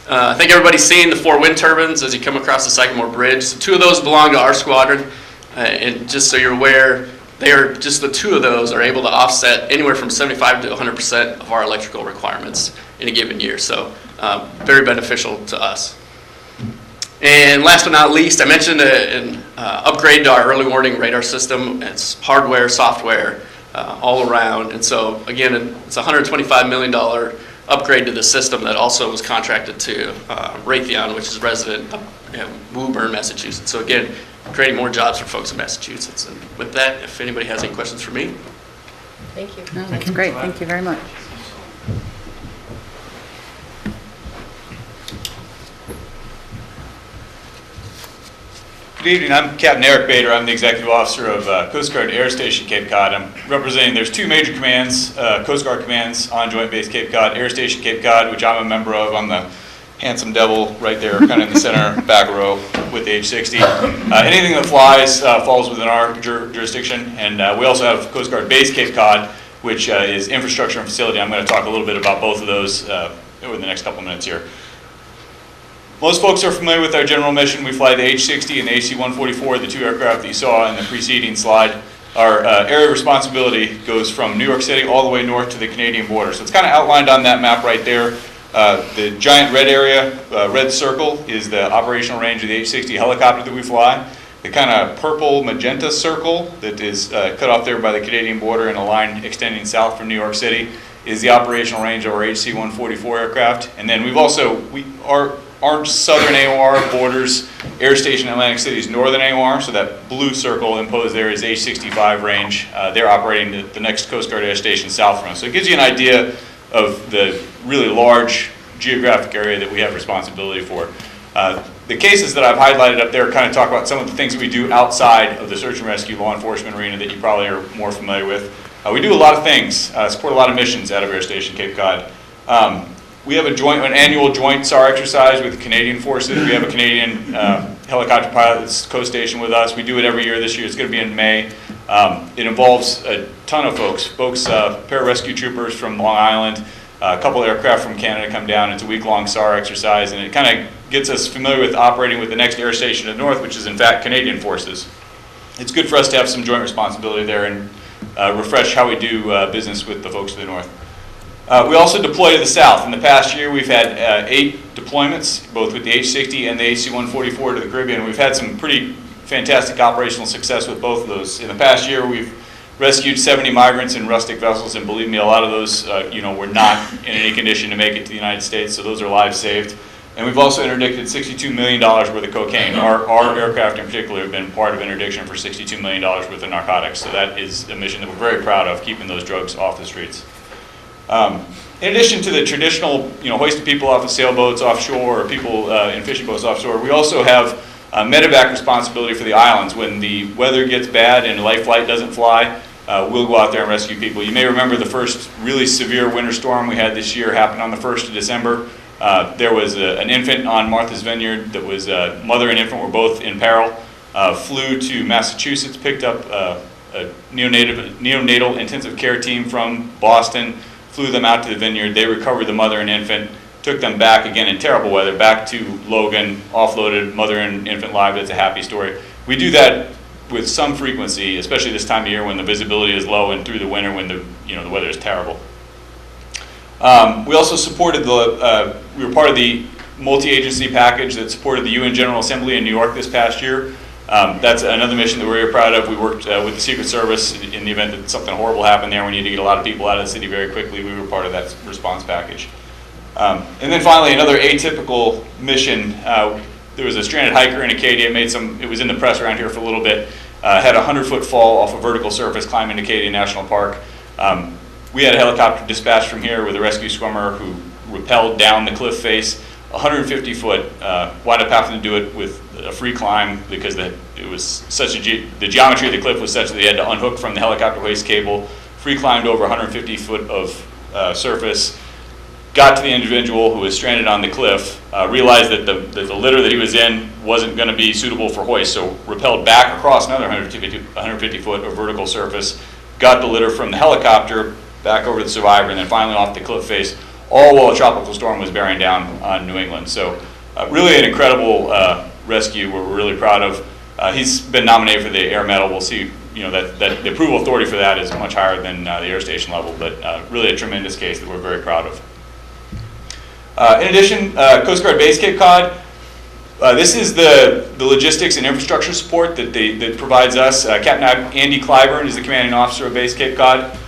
I think everybody's seen the 4 wind turbines as you come across the Sycamore Bridge. So 2 of those belong to our squadron, and just so you're aware, just the 2 of those are able to offset anywhere from 75 to 100% of our electrical requirements in a given year. So very beneficial to us. And last but not least, I mentioned an upgrade to our early warning radar system. It's hardware, software, all around. And so again, it's a $125 million upgrade to the system that also was contracted to Raytheon, which is resident of Woburn, Massachusetts. So again, creating more jobs for folks in Massachusetts. And with that, if anybody has any questions for me. Thank you. No, that's great. Thank you very much. Good evening. I'm Captain Eric Bader. I'm the Executive Officer of Coast Guard Air Station Cape Cod. I'm representing, there's 2 major commands, Coast Guard commands on Joint Base Cape Cod, Air Station Cape Cod, which I'm a member of. I'm the handsome devil right there, kind of in the center back row with the H-60. Anything that flies falls within our jurisdiction, and we also have Coast Guard Base Cape Cod, which is infrastructure and facility. I'm going to talk a little bit about both of those over the next couple minutes here. Most folks are familiar with our general mission. We fly the H-60 and the HC-144, the two aircraft that you saw in the preceding slide. Our area of responsibility goes from New York City all the way north to the Canadian border. So it's kind of outlined on that map right there. The giant red area, red circle, is the operational range of the H-60 helicopter that we fly. The kind of purple magenta circle that is cut off there by the Canadian border and a line extending south from New York City is the operational range of our HC-144 aircraft. And then we've also, our southern AOR borders Air Station Atlantic City's northern AOR, so that blue circle imposed there is H-65 range. They're operating the next Coast Guard Air Station south from us. So it gives you an idea of the really large geographic area that we have responsibility for. The cases that I've highlighted up there kind of talk about some of the things that we do outside of the search and rescue law enforcement arena that you probably are more familiar with. We do a lot of things, support a lot of missions out of Air Station Cape Cod. We have an annual joint SAR exercise with the Canadian forces. We have a Canadian helicopter pilot that's co-stationed with us. We do it every year. This year it's going to be in May. It involves a ton of folks, pararescue troopers from Long Island, a couple aircraft from Canada come down. It's a week-long SAR exercise, and it kind of gets us familiar with operating with the next air station to the north, which is in fact Canadian forces. It's good for us to have some joint responsibility there and refresh how we do business with the folks to the north. We also deploy to the south. In the past year, we've had 8 deployments, both with the H-60 and the HC-144 to the Caribbean. We've had some pretty fantastic operational success with both of those. In the past year, we've rescued 70 migrants in rustic vessels, and believe me, a lot of those were not in any condition to make it to the United States, so those are lives saved. And we've also interdicted $62 million worth of cocaine. Our aircraft in particular have been part of interdiction for $62 million worth of narcotics, so that is a mission that we're very proud of, keeping those drugs off the streets. In addition to the traditional, hoisting people off of sailboats offshore or people in fishing boats offshore, we also have medevac responsibility for the islands. When the weather gets bad and a life flight doesn't fly, we'll go out there and rescue people. You may remember the first really severe winter storm we had this year happened on the 1st of December. There was an infant on Martha's Vineyard that was mother and infant were both in peril. Flew to Massachusetts, picked up a neonatal intensive care team from Boston, flew them out to the vineyard. They recovered the mother and infant, took them back, again in terrible weather, back to Logan, offloaded mother and infant live. It's a happy story. We do that with some frequency, especially this time of year when the visibility is low and through the winter when the weather is terrible. We also supported we were part of the multi-agency package that supported the UN General Assembly in New York this past year. That's another mission that we're very proud of. We worked with the Secret Service in the event that something horrible happened there. We need to get a lot of people out of the city very quickly. We were part of that response package. And then finally, another atypical mission. There was a stranded hiker in Acadia. It was in the press around here for a little bit. Had a 100-foot fall off a vertical surface climbing Acadia National Park. We had a helicopter dispatched from here with a rescue swimmer who rappelled down the cliff face, 150 foot, wound up having to do it with a free climb because the geometry of the cliff was such that they had to unhook from the helicopter hoist cable, free climbed over 150 foot of surface, got to the individual who was stranded on the cliff, realized that the litter that he was in wasn't going to be suitable for hoist, so rappelled back across another 150 foot of vertical surface, got the litter from the helicopter back over to the survivor, and then finally off the cliff face, all while a tropical storm was bearing down on New England. So really an incredible rescue we're really proud of. He's been nominated for the Air Medal. We'll see, that the approval authority for that is much higher than the air station level, but really a tremendous case that we're very proud of. In addition, Coast Guard Base Cape Cod, this is the logistics and infrastructure support that provides us. Captain Andy Clyburn is the commanding officer of Base Cape Cod.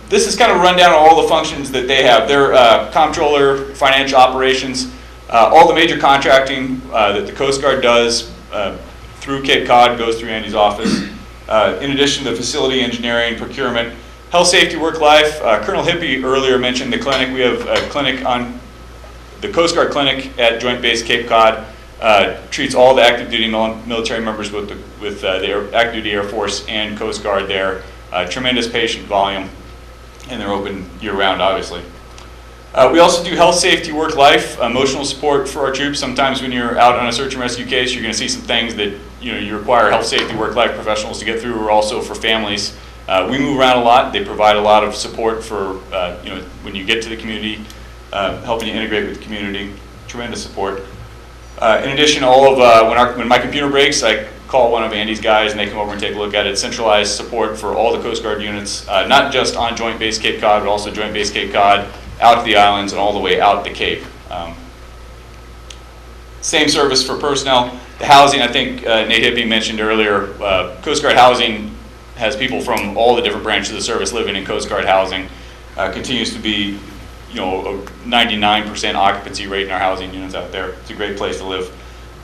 This is kind of a rundown of all the functions that they have. They're comptroller, financial operations, all the major contracting that the Coast Guard does through Cape Cod goes through Andy's office. In addition to facility engineering, procurement, health, safety, work, life. Colonel Hippie earlier mentioned the clinic. We have a clinic on the Coast Guard clinic at Joint Base Cape Cod. Treats all the active duty military members with the active duty Air Force and Coast Guard there. Tremendous patient volume, and they're open year round, obviously. We also do health, safety, work-life, emotional support for our troops. Sometimes when you're out on a search and rescue case, you're going to see some things that you require health, safety, work-life professionals to get through, or also for families. We move around a lot. They provide a lot of support for when you get to the community, helping you integrate with the community. Tremendous support. In addition, all of when my computer breaks, I call one of Andy's guys and they come over and take a look at it. Centralized support for all the Coast Guard units, not just on Joint Base Cape Cod, but also Joint Base Cape Cod, out to the islands and all the way out the Cape. Same service for personnel. The housing, I think Nate Hippie mentioned earlier, Coast Guard housing has people from all the different branches of the service living in Coast Guard housing. Continues to be, a 99% occupancy rate in our housing units out there. It's a great place to live.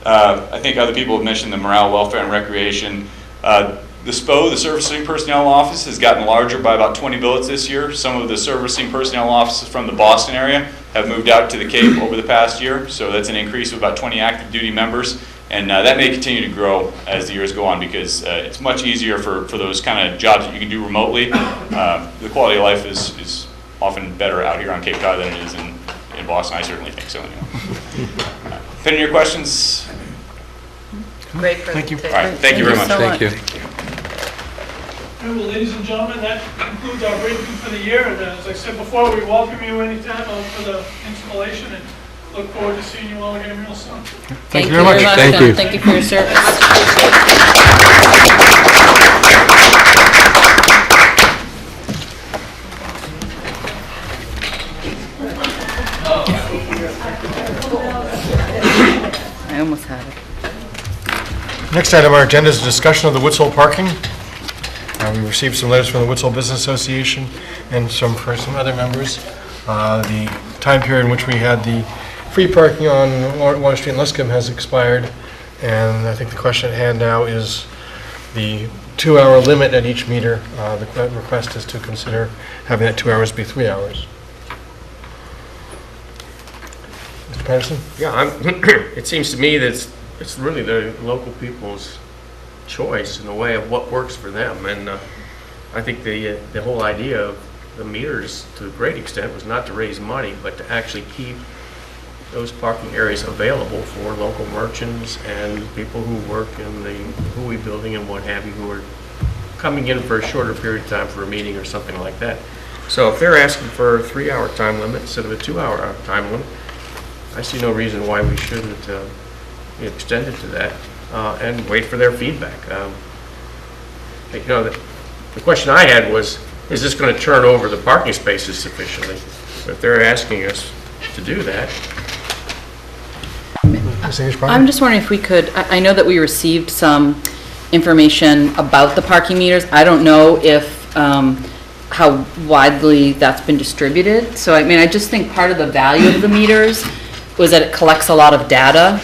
I think other people have mentioned the morale, welfare, and recreation. The SPO, the Servicing Personnel Office, has gotten larger by about 20 billets this year. Some of the servicing personnel offices from the Boston area have moved out to the Cape over the past year, so that's an increase of about 20 active duty members, and that may continue to grow as the years go on because it's much easier for those kind of jobs that you can do remotely. The quality of life is often better out here on Cape Cod than it is in Boston. I certainly think so. If any of your questions? Great Thank you. presentation. All right, thank you very much. Thank you. Well, ladies and gentlemen, that concludes our briefing for the year. And as I said before, we welcome you anytime for the installation and look forward to seeing you all again real soon. Thank you very much. Thank Thank you. Thank you for your service. I almost had it. Next item on our agenda is a discussion of the Woods Hole parking. We received some letters from the Woods Hole Business Association and for some other members. The time period in which we had the free parking on Water Street in Luscombe has expired, and I think the question at hand now is the 2-hour limit at each meter. The request is to consider having that 2 hours be 3 hours. Mr. Patterson? Yeah, it seems to me that it's really the local people's choice in a way of what works for them. And I think the whole idea of the meters, to a great extent, was not to raise money, but to actually keep those parking areas available for local merchants and people who work in the Hui building and what have you, who are coming in for a shorter period of time for a meeting or something like that. So if they're asking for a 3-hour time limit instead of a 2-hour time limit, I see no reason why we shouldn't extend it to that and wait for their feedback. The question I had was, is this going to turn over the parking spaces sufficiently? But if they're asking us to do that. I'm just wondering if we could, I know that we received some information about the parking meters. I don't know if, how widely that's been distributed. So, I just think part of the value of the meters was that it collects a lot of data.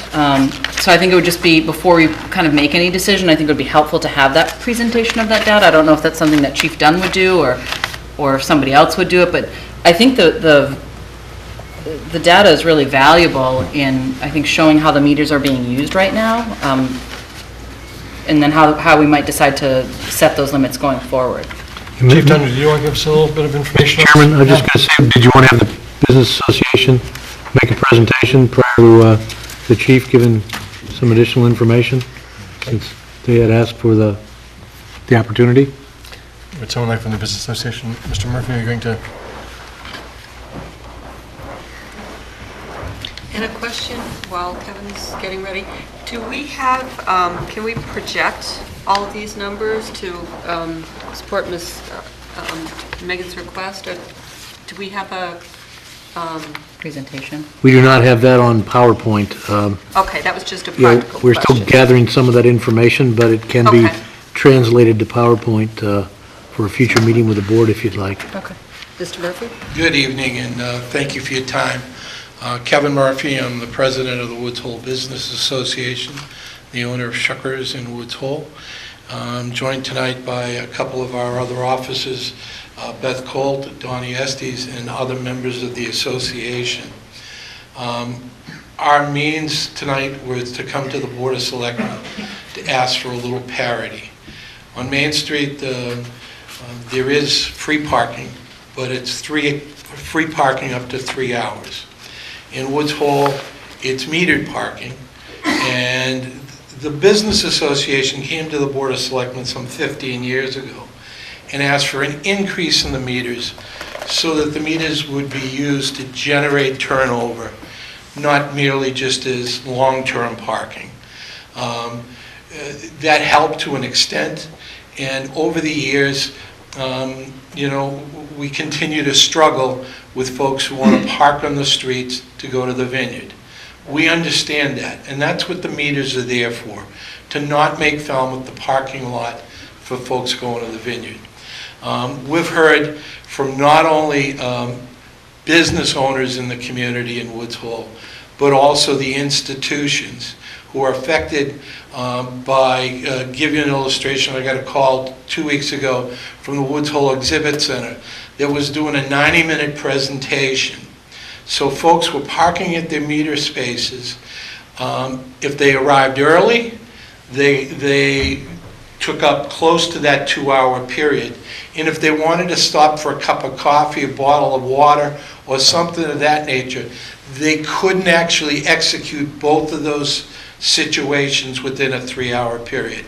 So I think it would just be, before we kind of make any decision, I think it would be helpful to have that presentation of that data. I don't know if that's something that Chief Dunn would do or if somebody else would do it, but I think the data is really valuable in, I think, showing how the meters are being used right now, and then how we might decide to set those limits going forward. Chief Dunn, do you want to give us a little bit of information? Chairman, I was just going to say, did you want to have the Business Association make a presentation prior to the chief giving some additional information, since they had asked for the opportunity? Would someone like from the Business Association? Mr. Murphy, are you going to? And a question while Kevin's getting ready. Do we have, can we project all of these numbers to support Ms. Megan's request? Or do we have a Presentation. We do not have that on PowerPoint. Okay, that was just a practical We're question. still gathering some of that information, but it can be translated to PowerPoint for a future meeting with the board if you'd like. Okay. Mr. Murphy? Good evening, and thank you for your time. Kevin Murphy, I'm the president of the Woods Hole Business Association, the owner of Shuckers in Woods Hole. I'm joined tonight by a couple of our other officers, Beth Colt, Donnie Estes, and other members of the association. Our means tonight was to come to the Board of Selectmen to ask for a little parity. On Main Street, there is free parking, but it's 3 free parking up to 3 hours. In Woods Hole, it's metered parking, and the Business Association came to the Board of Selectmen some 15 years ago and asked for an increase in the meters so that the meters would be used to generate turnover, not merely just as long-term parking. That helped to an extent, and over the years, we continue to struggle with folks who want to park on the streets to go to the vineyard. We understand that, and that's what the meters are there for, to not make Falmouth the parking lot for folks going to the vineyard. We've heard from not only business owners in the community in Woods Hole, but also the institutions who are affected by, give you an illustration, I got a call 2 weeks ago from the Woods Hole Exhibit Center that was doing a 90-minute presentation. So folks were parking at their meter spaces. If they arrived early, they took up close to that 2-hour period. And if they wanted to stop for a cup of coffee, a bottle of water, or something of that nature, they couldn't actually execute both of those situations within a 3-hour period.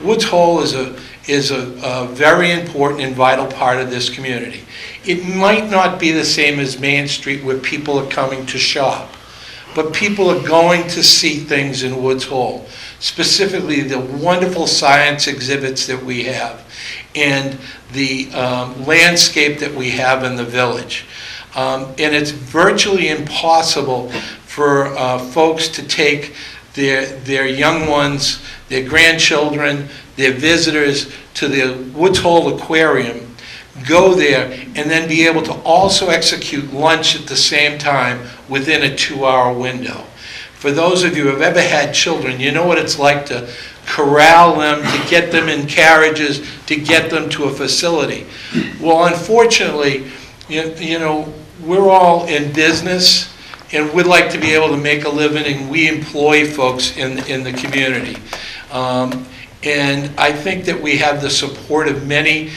Woods Hole is a very important and vital part of this community. It might not be the same as Main Street where people are coming to shop, but people are going to see things in Woods Hole, specifically the wonderful science exhibits that we have and the landscape that we have in the village. And it's virtually impossible for folks to take their young ones, their grandchildren, their visitors to the Woods Hole Aquarium, go there, and then be able to also execute lunch at the same time within a 2-hour window. For those of you who have ever had children, you know what it's like to corral them, to get them in carriages, to get them to a facility. Well, unfortunately, we're all in business, and we'd like to be able to make a living, and we employ folks in the community. And I think that we have the support of many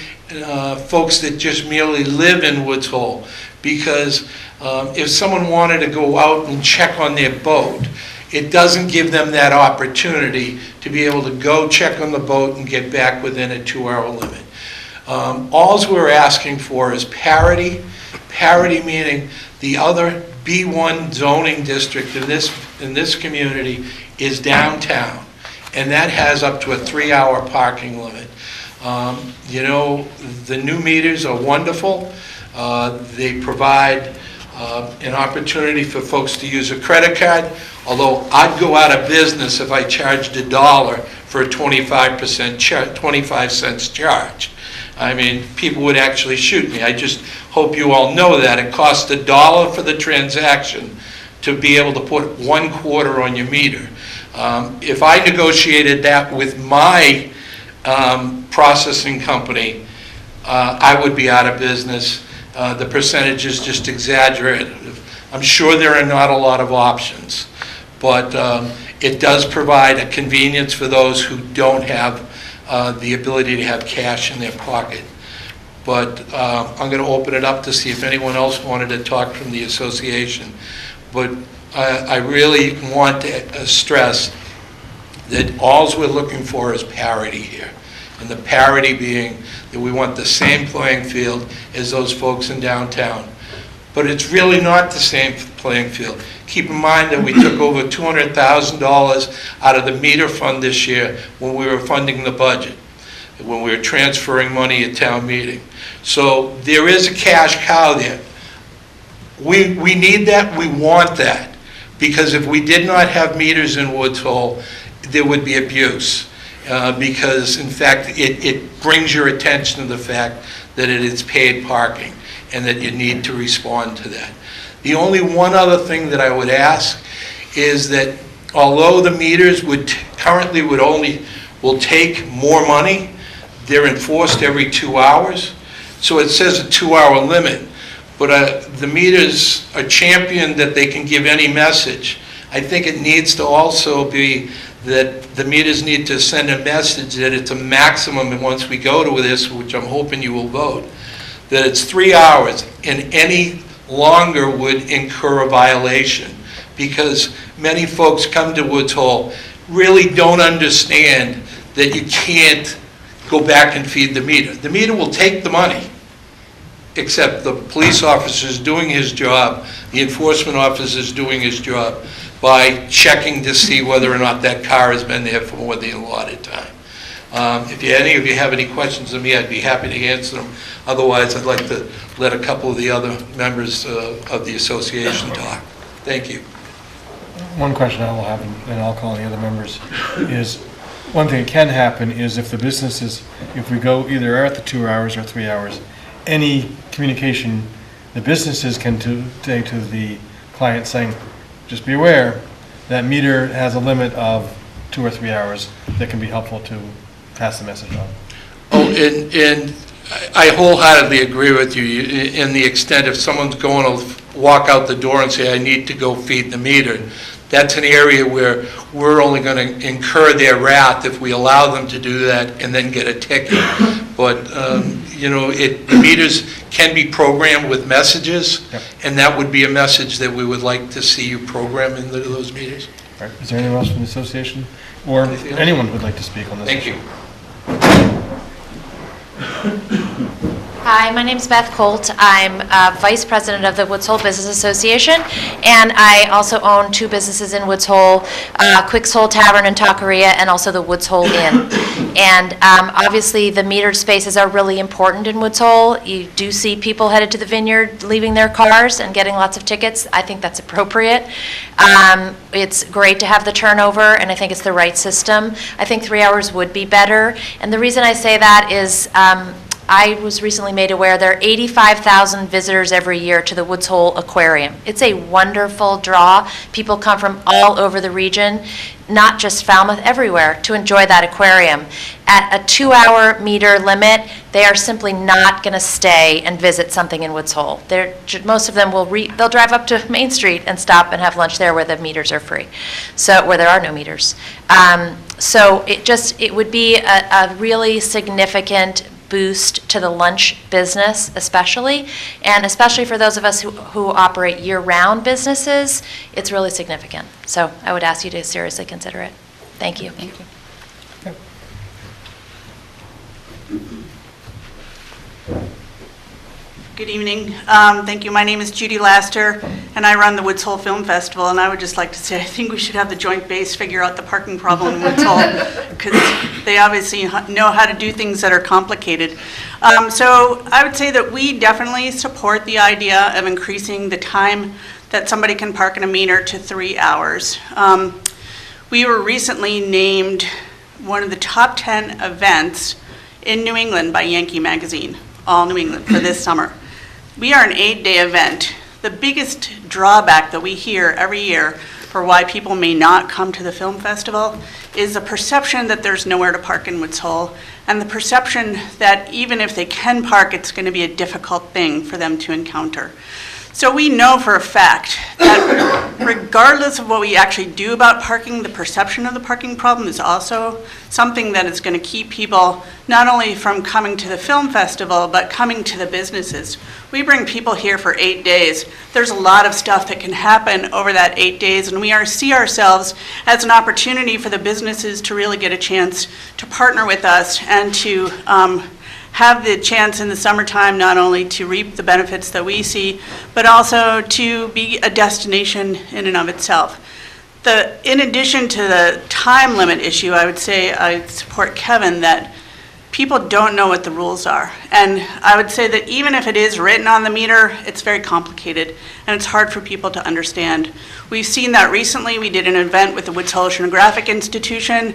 folks that just merely live in Woods Hole, because if someone wanted to go out and check on their boat, it doesn't give them that opportunity to be able to go check on the boat and get back within a 2-hour limit. All we're asking for is parity. Parity meaning the other B1 zoning district in this community is downtown, and that has up to a 3-hour parking limit. The new meters are wonderful. They provide an opportunity for folks to use a credit card, although I'd go out of business if I charged $1 for a 25 cents charge. I mean, people would actually shoot me. I just hope you all know that. It costs $1 for the transaction to be able to put 1 quarter on your meter. If I negotiated that with my processing company, I would be out of business. The percentage is just exaggerated. I'm sure there are not a lot of options, but it does provide a convenience for those who don't have the ability to have cash in their pocket. But I'm going to open it up to see if anyone else wanted to talk from the association. But I really want to stress that all we're looking for is parity here. And the parity being that we want the same playing field as those folks in downtown. But it's really not the same playing field. Keep in mind that we took over $200,000 out of the meter fund this year when we were funding the budget, when we were transferring money at town meeting. So there is a cash cow there. We need that, we want that, because if we did not have meters in Woods Hole, there would be abuse. Because in fact, it brings your attention to the fact that it is paid parking and that you need to respond to that. The only one other thing that I would ask is that although the meters currently will take more money, they're enforced every 2 hours. So it says a 2-hour limit, but the meters are championed that they can give any message. I think it needs to also be that the meters need to send a message that it's a maximum, and once we go to this, which I'm hoping you will vote, that it's 3 hours, and any longer would incur a violation, because many folks come to Woods Hole, really don't understand that you can't go back and feed the meter. The meter will take the money, except the police officer is doing his job, the enforcement officer is doing his job by checking to see whether or not that car has been there for more than the allotted time. If any of you have any questions of me, I'd be happy to answer them. Otherwise, I'd like to let a couple of the other members of the association talk. Thank you. One question I will have, and I'll call the other members, is one thing that can happen is if the businesses, if we go either at the 2 hours or 3 hours, any communication the businesses can say to the client saying, just be aware, that meter has a limit of 2 or 3 hours that can be helpful to pass the message on. Oh, and I wholeheartedly agree with you in the extent if someone's going to walk out the door and say, I need to go feed the meter, that's an area where we're only going to incur their wrath if we allow them to do that and then get a ticket. But, you know, the meters can be programmed with messages, yep. And that would be a message that we would like to see you program into those meters. All right. Is there anyone else from the association or anyone who would like to speak on this? Thank you. Hi, my name is Beth Colt. I'm Vice President of the Woods Hole Business Association, and I also own 2 businesses in Woods Hole, Quick's Hole Tavern and Taqueria, and also the Woods Hole Inn. And obviously, the metered spaces are really important in Woods Hole. You do see people headed to the vineyard, leaving their cars and getting lots of tickets. I think that's appropriate. It's great to have the turnover, and I think it's the right system. I think 3 hours would be better. And the reason I say that is I was recently made aware there are 85,000 visitors every year to the Woods Hole Aquarium. It's a wonderful draw. People come from all over the region, not just Falmouth, everywhere, to enjoy that aquarium. At a 2-hour meter limit, they are simply not going to stay and visit something in Woods Hole. Most of them they'll drive up to Main Street and stop and have lunch there where the meters are free, so where there are no meters. So it would be a really significant boost to the lunch business especially, and especially for those of us who operate year-round businesses, it's really significant. So I would ask you to seriously consider it. Thank you. Thank you. Good evening. Thank you. My name is Judy Laster, and I run the Woods Hole Film Festival, and I would just like to say I think we should have the joint base figure out the parking problem in Woods Hole, because they obviously know how to do things that are complicated. So I would say that we definitely support the idea of increasing the time that somebody can park in a meter to 3 hours. We were recently named one of the top 10 events in New England by Yankee Magazine, All New England, for this summer. We are an 8-day event. The biggest drawback that we hear every year for why people may not come to the film festival is the perception that there's nowhere to park in Woods Hole, and the perception that even if they can park, it's going to be a difficult thing for them to encounter. So we know for a fact that regardless of what we actually do about parking, the perception of the parking problem is also something that is going to keep people not only from coming to the film festival, but coming to the businesses. We bring people here for 8 days. There's a lot of stuff that can happen over that 8 days, and we see ourselves as an opportunity for the businesses to really get a chance to partner with us and to have the chance in the summertime not only to reap the benefits that we see, but also to be a destination in and of itself. In addition to the time limit issue, I would say I support Kevin that people don't know what the rules are. And I would say that even if it is written on the meter, it's very complicated and it's hard for people to understand. We've seen that recently. We did an event with the Woods Hole Oceanographic Institution,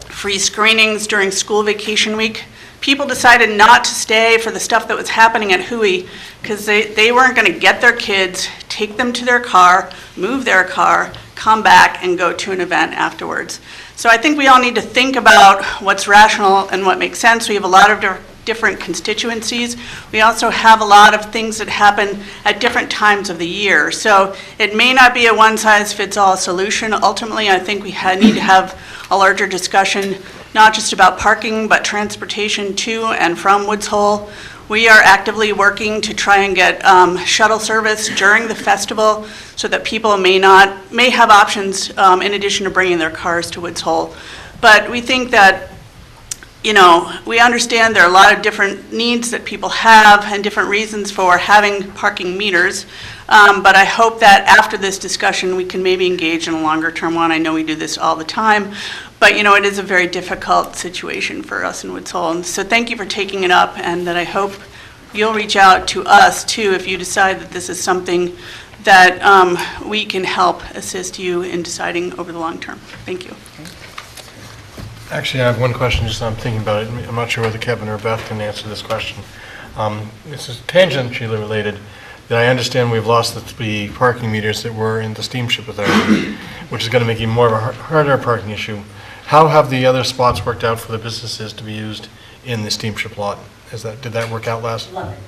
free screenings during school vacation week. People decided not to stay for the stuff that was happening at Hui because they weren't going to get their kids, take them to their car, move their car, come back and go to an event afterwards. So I think we all need to think about what's rational and what makes sense. We have a lot of different constituencies. We also have a lot of things that happen at different times of the year. So it may not be a one-size-fits-all solution. Ultimately, I think we need to have a larger discussion, not just about parking, but transportation to and from Woods Hole. We are actively working to try and get shuttle service during the festival so that people may have options in addition to bringing their cars to Woods Hole. But we think that, we understand there are a lot of different needs that people have and different reasons for having parking meters. But I hope that after this discussion, we can maybe engage in a longer term one. I know we do this all the time, but it is a very difficult situation for us in Woods Hole. And so thank you for taking it up, and that I hope you'll reach out to us too if you decide that this is something that we can help assist you in deciding over the long term. Thank you. Actually, I have one question, just I'm thinking about it. I'm not sure whether Kevin or Beth can answer this question. This is tangentially related. That I understand we've lost the parking meters that were in the steamship authority, which is going to make even more of a harder parking issue. How have the other spots worked out for the businesses to be used in the steamship lot? Did that work out last? Love it.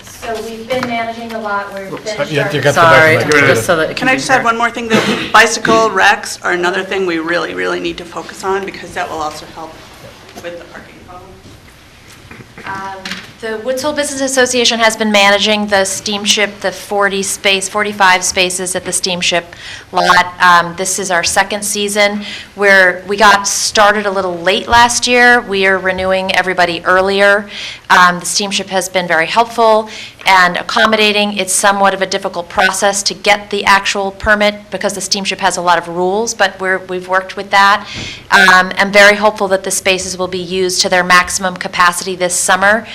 So we've been managing the lot, we're finished You our... got the Sorry, back mic. just so that it Can I just add one more thing? The bicycle racks are another thing we really, really need to focus on, because that will also help with the parking problem. The Woods Hole Business Association has been managing the steamship, the 45 spaces at the steamship lot. This is our second season, where we got started a little late last year. We are renewing everybody earlier. The steamship has been very helpful and accommodating. It's somewhat of a difficult process to get the actual permit because the steamship has a lot of rules, but we've worked with that. I'm very hopeful that the spaces will be used to their maximum capacity this summer.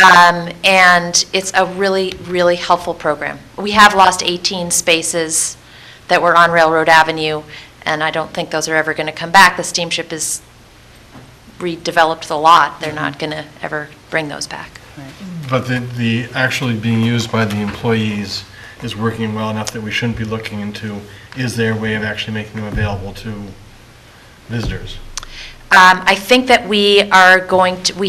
And it's a really, really helpful program. We have lost 18 spaces that were on Railroad Avenue, and I don't think those are ever going to come back. The steamship has redeveloped the lot. They're not going to ever bring those back. But the actually being used by the employees is working well enough that we shouldn't be looking into, is there a way of actually making them available to visitors? I think that we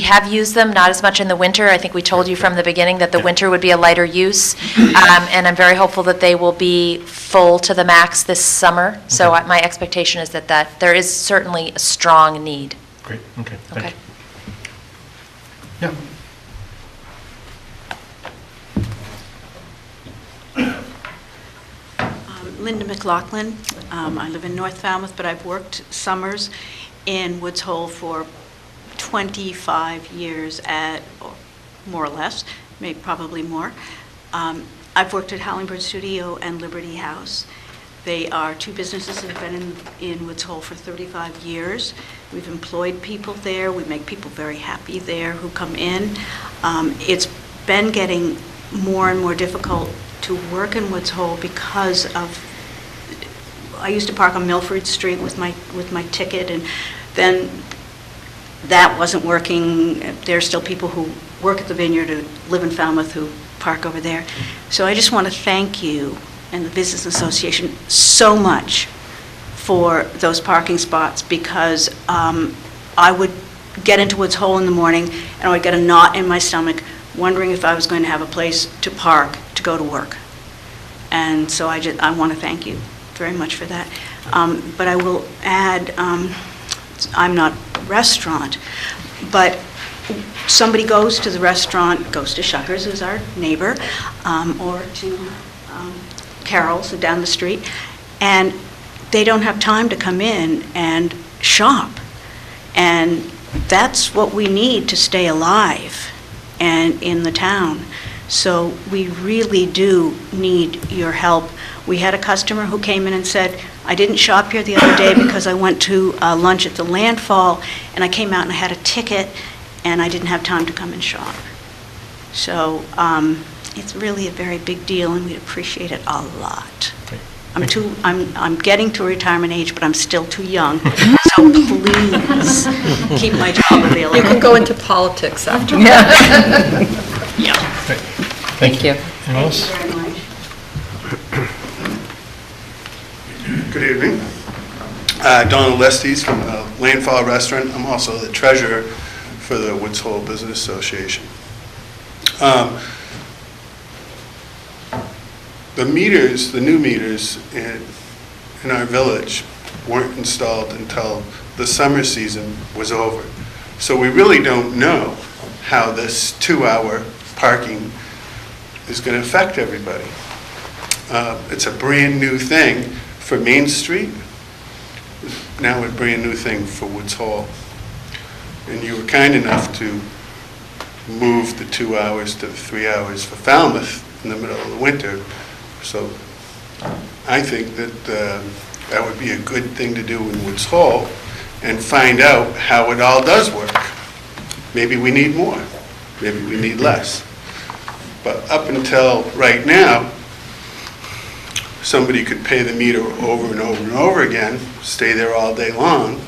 have used them, not as much in the winter. I think we told you from the beginning that the winter would be a lighter use. And I'm very hopeful that they will be full to the max this summer. Okay. So my expectation is that there is certainly a strong need. Great, okay. Okay. Yeah. Linda McLaughlin. I live in North Falmouth, but I've worked summers in Woods Hole for 25 years or more or less, maybe probably more. I've worked at Hollingbird Studio and Liberty House. They are two businesses that have been in Woods Hole for 35 years. We've employed people there. We make people very happy there who come in. It's been getting more and more difficult to work in Woods Hole because of, I used to park on Milford Street with my ticket, and then that wasn't working. There's still people who work at the Vineyard who live in Falmouth who park over there. So I just want to thank you and the Business Association so much for those parking spots, because I would get into Woods Hole in the morning and I would get a knot in my stomach wondering if I was going to have a place to park to go to work. And so I want to thank you very much for that. But I will add, I'm not a restaurant, but somebody goes to the restaurant, goes to Shuckers, who's our neighbor, or to Carol's down the street, and they don't have time to come in and shop. And that's what we need to stay alive and in the town. So we really do need your help. We had a customer who came in and said, I didn't shop here the other day because I went to lunch at the landfall, and I came out and I had a ticket, and I didn't have time to come and shop. So it's really a very big deal, and we appreciate it a lot. I'm getting to retirement age, but I'm still too young. So please keep my job available. You can go into politics after. Yeah. Thank you. Anyone else? Thank you very much. Good evening. Donald Lesties from the Landfall Restaurant. I'm also the treasurer for the Woods Hole Business Association. The meters, the new meters in our village weren't installed until the summer season was over. So we really don't know how this 2-hour parking is going to affect everybody. It's a brand-new thing for Main Street, now a brand-new thing for Woods Hole. And you were kind enough to move the 2 hours to 3 hours for Falmouth in the middle of the winter. So I think that that would be a good thing to do in Woods Hole and find out how it all does work. Maybe we need more, maybe we need less. But up until right now, somebody could pay the meter over and over and over again, stay there all day long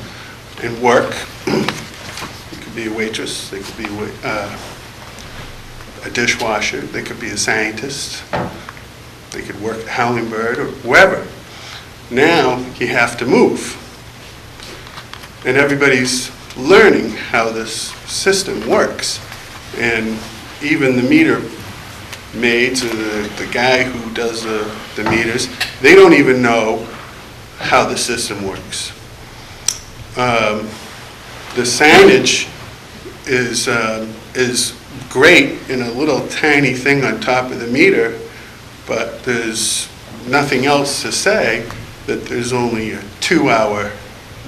and work. They could be a waitress, they could be a dishwasher, they could be a scientist, they could work at Howling Bird or wherever. Now you have to move. And everybody's learning how this system works. And even the meter maids or the guy who does the meters, they don't even know how the system works. The signage is great in a little tiny thing on top of the meter, but there's nothing else to say that there's only a 2-hour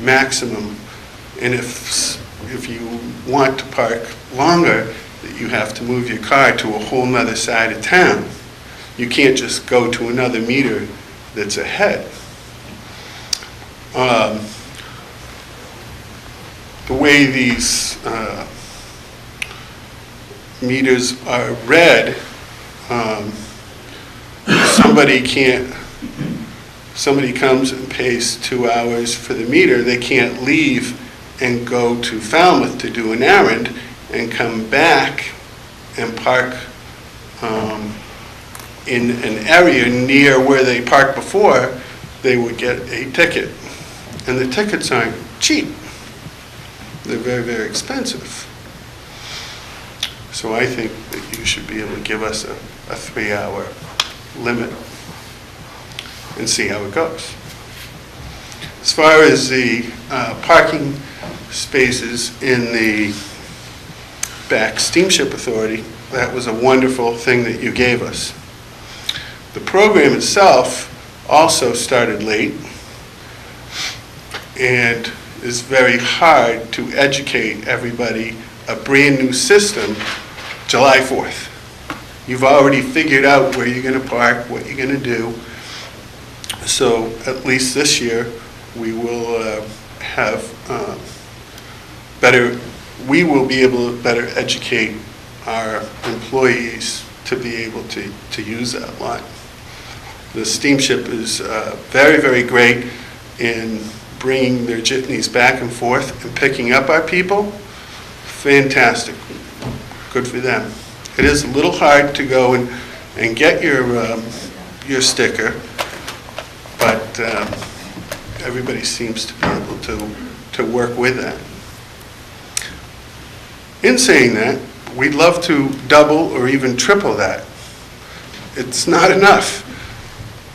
maximum, and if you want to park longer, that you have to move your car to a whole nother side of town. You can't just go to another meter that's ahead. The way these meters are read, somebody comes and pays 2 hours for the meter, they can't leave and go to Falmouth to do an errand and come back and park in an area near where they parked before. They would get a ticket. And the tickets aren't cheap. They're very, very expensive. So I think that you should be able to give us a 3-hour limit and see how it goes. As far as the parking spaces in the back Steamship Authority, that was a wonderful thing that you gave us. The program itself also started late and is very hard to educate everybody a brand new system July 4th. You've already figured out where you're going to park, what you're going to do. So at least this year, we will we will be able to better educate our employees to be able to use that lot. The steamship is very, very great in bringing their jitneys back and forth and picking up our people. Fantastic. Good for them. It is a little hard to go and get your sticker, but everybody seems to be able to work with that. In saying that, we'd love to double or even triple that. It's not enough.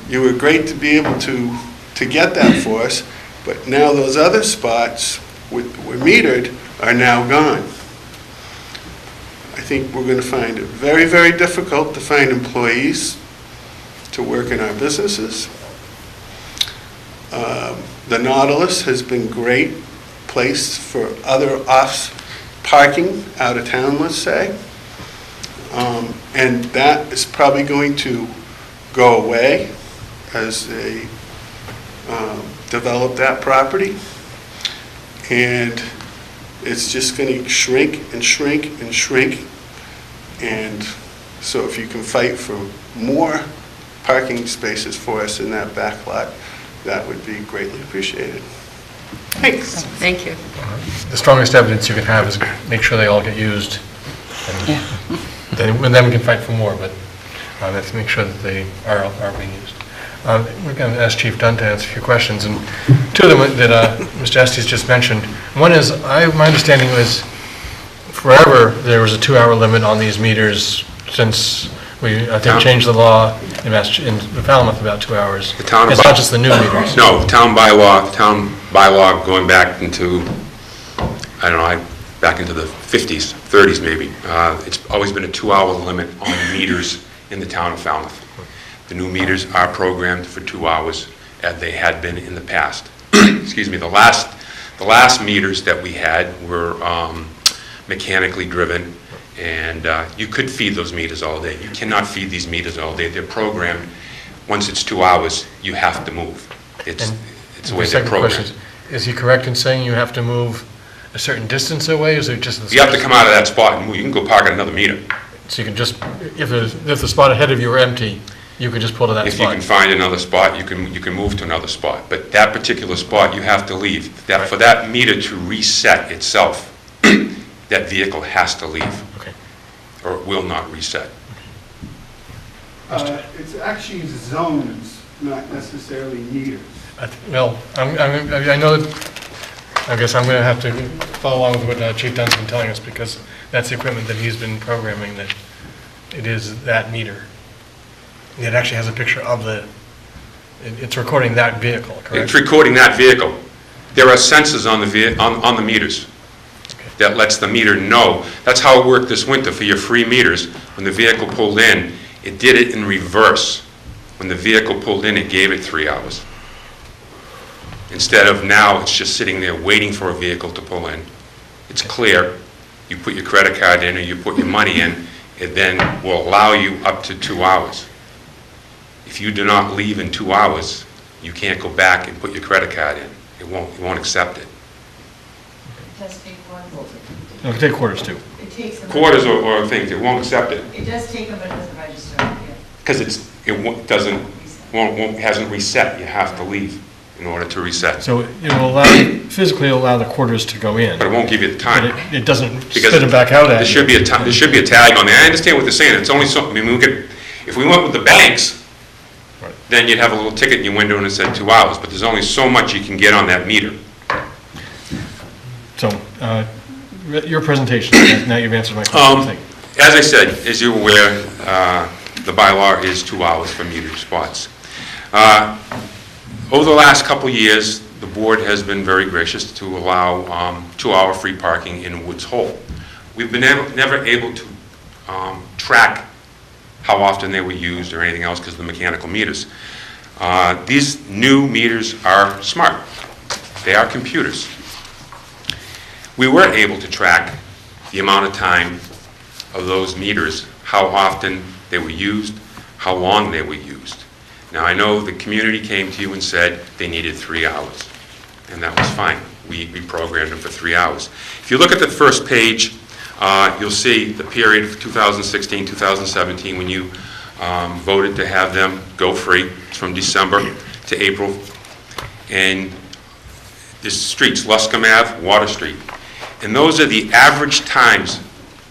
You were great to be able to get that for us, but now those other spots were metered are now gone. I think we're going to find it very, very difficult to find employees to work in our businesses. The Nautilus has been a great place for other parking out of town, let's say. And that is probably going to go away as they develop that property. And it's just going to shrink and shrink and shrink. And so if you can fight for more parking spaces for us in that back lot, that would be greatly appreciated. Thanks. Thank you. The strongest evidence you can have is make sure they all get used. And then we can fight for more, but let's make sure that they are being used. We're going to ask Chief Dunn to answer a few questions, and two of them that Mr. Estes just mentioned. One is, my understanding was forever there was a 2-hour limit on these meters since we, I think, changed the law in Falmouth about 2 hours. It's not just the new meters. No, the town bylaw going back into, I don't know, back into the 50s, 30s maybe. It's always been a 2-hour limit on meters in the town of Falmouth. The new meters are programmed for 2 hours, as they had been in the past. Excuse me, the last meters that we had were mechanically driven, and you could feed those meters all day. You cannot feed these meters all day. They're programmed. Once it's 2 hours, you have to move. It's the way they're programmed. Is he correct in saying you have to move a certain distance away, or is it just... You have to come out of that spot and move. You can go park at another meter. So you can just, if the spot ahead of you were empty, you could just pull to that spot? If you can find another spot, you can move to another spot. But that particular spot, you have to leave. For that meter to reset itself, that vehicle has to leave. Okay. Or it will not reset. It's actually zones, not necessarily meters. Well, I know that, I guess I'm going to have to follow along with what Chief Dunn's been telling us, because that's the equipment that he's been programming, that it is that meter. It actually has a picture of it's recording that vehicle, correct? It's recording that vehicle. There are sensors on the meters that lets the meter know. That's how it worked this winter for your free meters. When the vehicle pulled in, it did it in reverse. When the vehicle pulled in, it gave it 3 hours. Instead of now, it's just sitting there waiting for a vehicle to pull in. It's clear. You put your credit card in or you put your money in, it then will allow you up to 2 hours. If you do not leave in 2 hours, you can't go back and put your credit card in. It won't accept it. It does take quarters. No, it can take quarters too. It takes them. Quarters or things, it won't accept it. It does take them, but it doesn't register. Because hasn't reset. You have to leave in order to reset. So it will physically allow the quarters to go in. But it won't give you the time. But it doesn't spit them back out at there should be a there should be a tag on there. I understand what they're saying. It's only so, I mean, if we went with the banks, then you'd have a little ticket in your window and it said 2 hours. But there's only so much you can get on that meter. So, your presentation, now you've answered my question. As I said, as you're aware, the bylaw is 2 hours for metered spots. Over the last couple of years, the board has been very gracious to allow 2-hour free parking in Woods Hole. We've been never able to track how often they were used or anything else because of the mechanical meters. These new meters are smart. They are computers. We were able to track the amount of time of those meters, how often they were used, how long they were used. Now, I know the community came to you and said they needed 3 hours, and that was fine. We programmed them for 3 hours. If you look at the first page, you'll see the period for 2016, 2017, when you voted to have them go free. It's from December to April. And there's streets, Luscombe Ave, Water Street. And those are the average times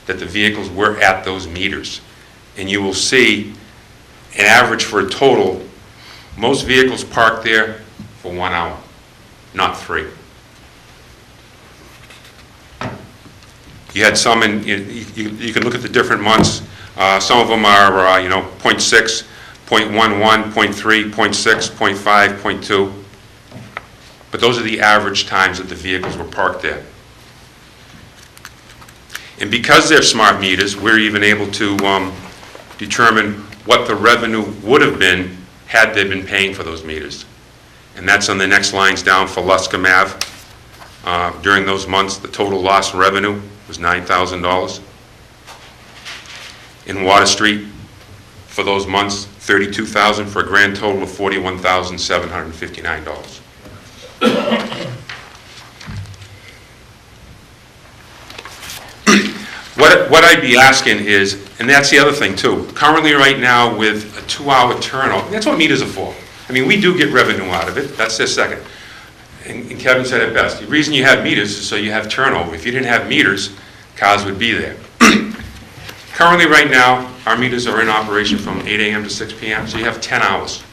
that the vehicles were at those meters. And you will see an average for a total. Most vehicles parked there for 1 hour, not 3. You had some in, you can look at the different months. Some of them are, 0.6, 0.11, 0.3, 0.6, 0.5, 0.2. But those are the average times that the vehicles were parked there. And because they're smart meters, we're even able to determine what the revenue would have been had they been paying for those meters. And that's on the next lines down for Luscombe Ave. During those months, the total lost revenue was $9,000. In Water Street, for those months, $32,000 for a grand total of $41,759. What I'd be asking is, and that's the other thing too, currently right now with a 2-hour turnover, that's what meters are for. I mean, we do get revenue out of it, that's their second. And Kevin said it best, the reason you have meters is so you have turnover. If you didn't have meters, cars would be there. Currently right now, our meters are in operation from 8 a.m. to 6 p.m., so you have 10 hours.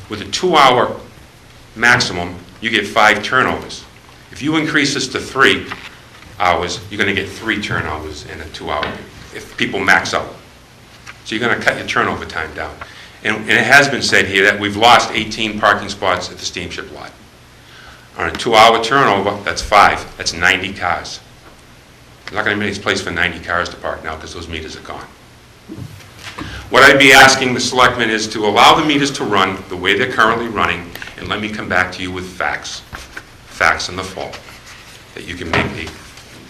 With a 2-hour maximum, you get 5 turnovers. If you increase this to 3 hours, you're going to get 3 turnovers in a 2-hour if people max out. So you're going to cut your turnover time down. And it has been said here that we've lost 18 parking spots at the steamship lot. On a 2-hour turnover, that's 5. That's 90 cars. There's not going to be any place for 90 cars to park now because those meters are gone. What I'd be asking the selectmen is to allow the meters to run the way they're currently running, and let me come back to you with facts in the fall, that you can make a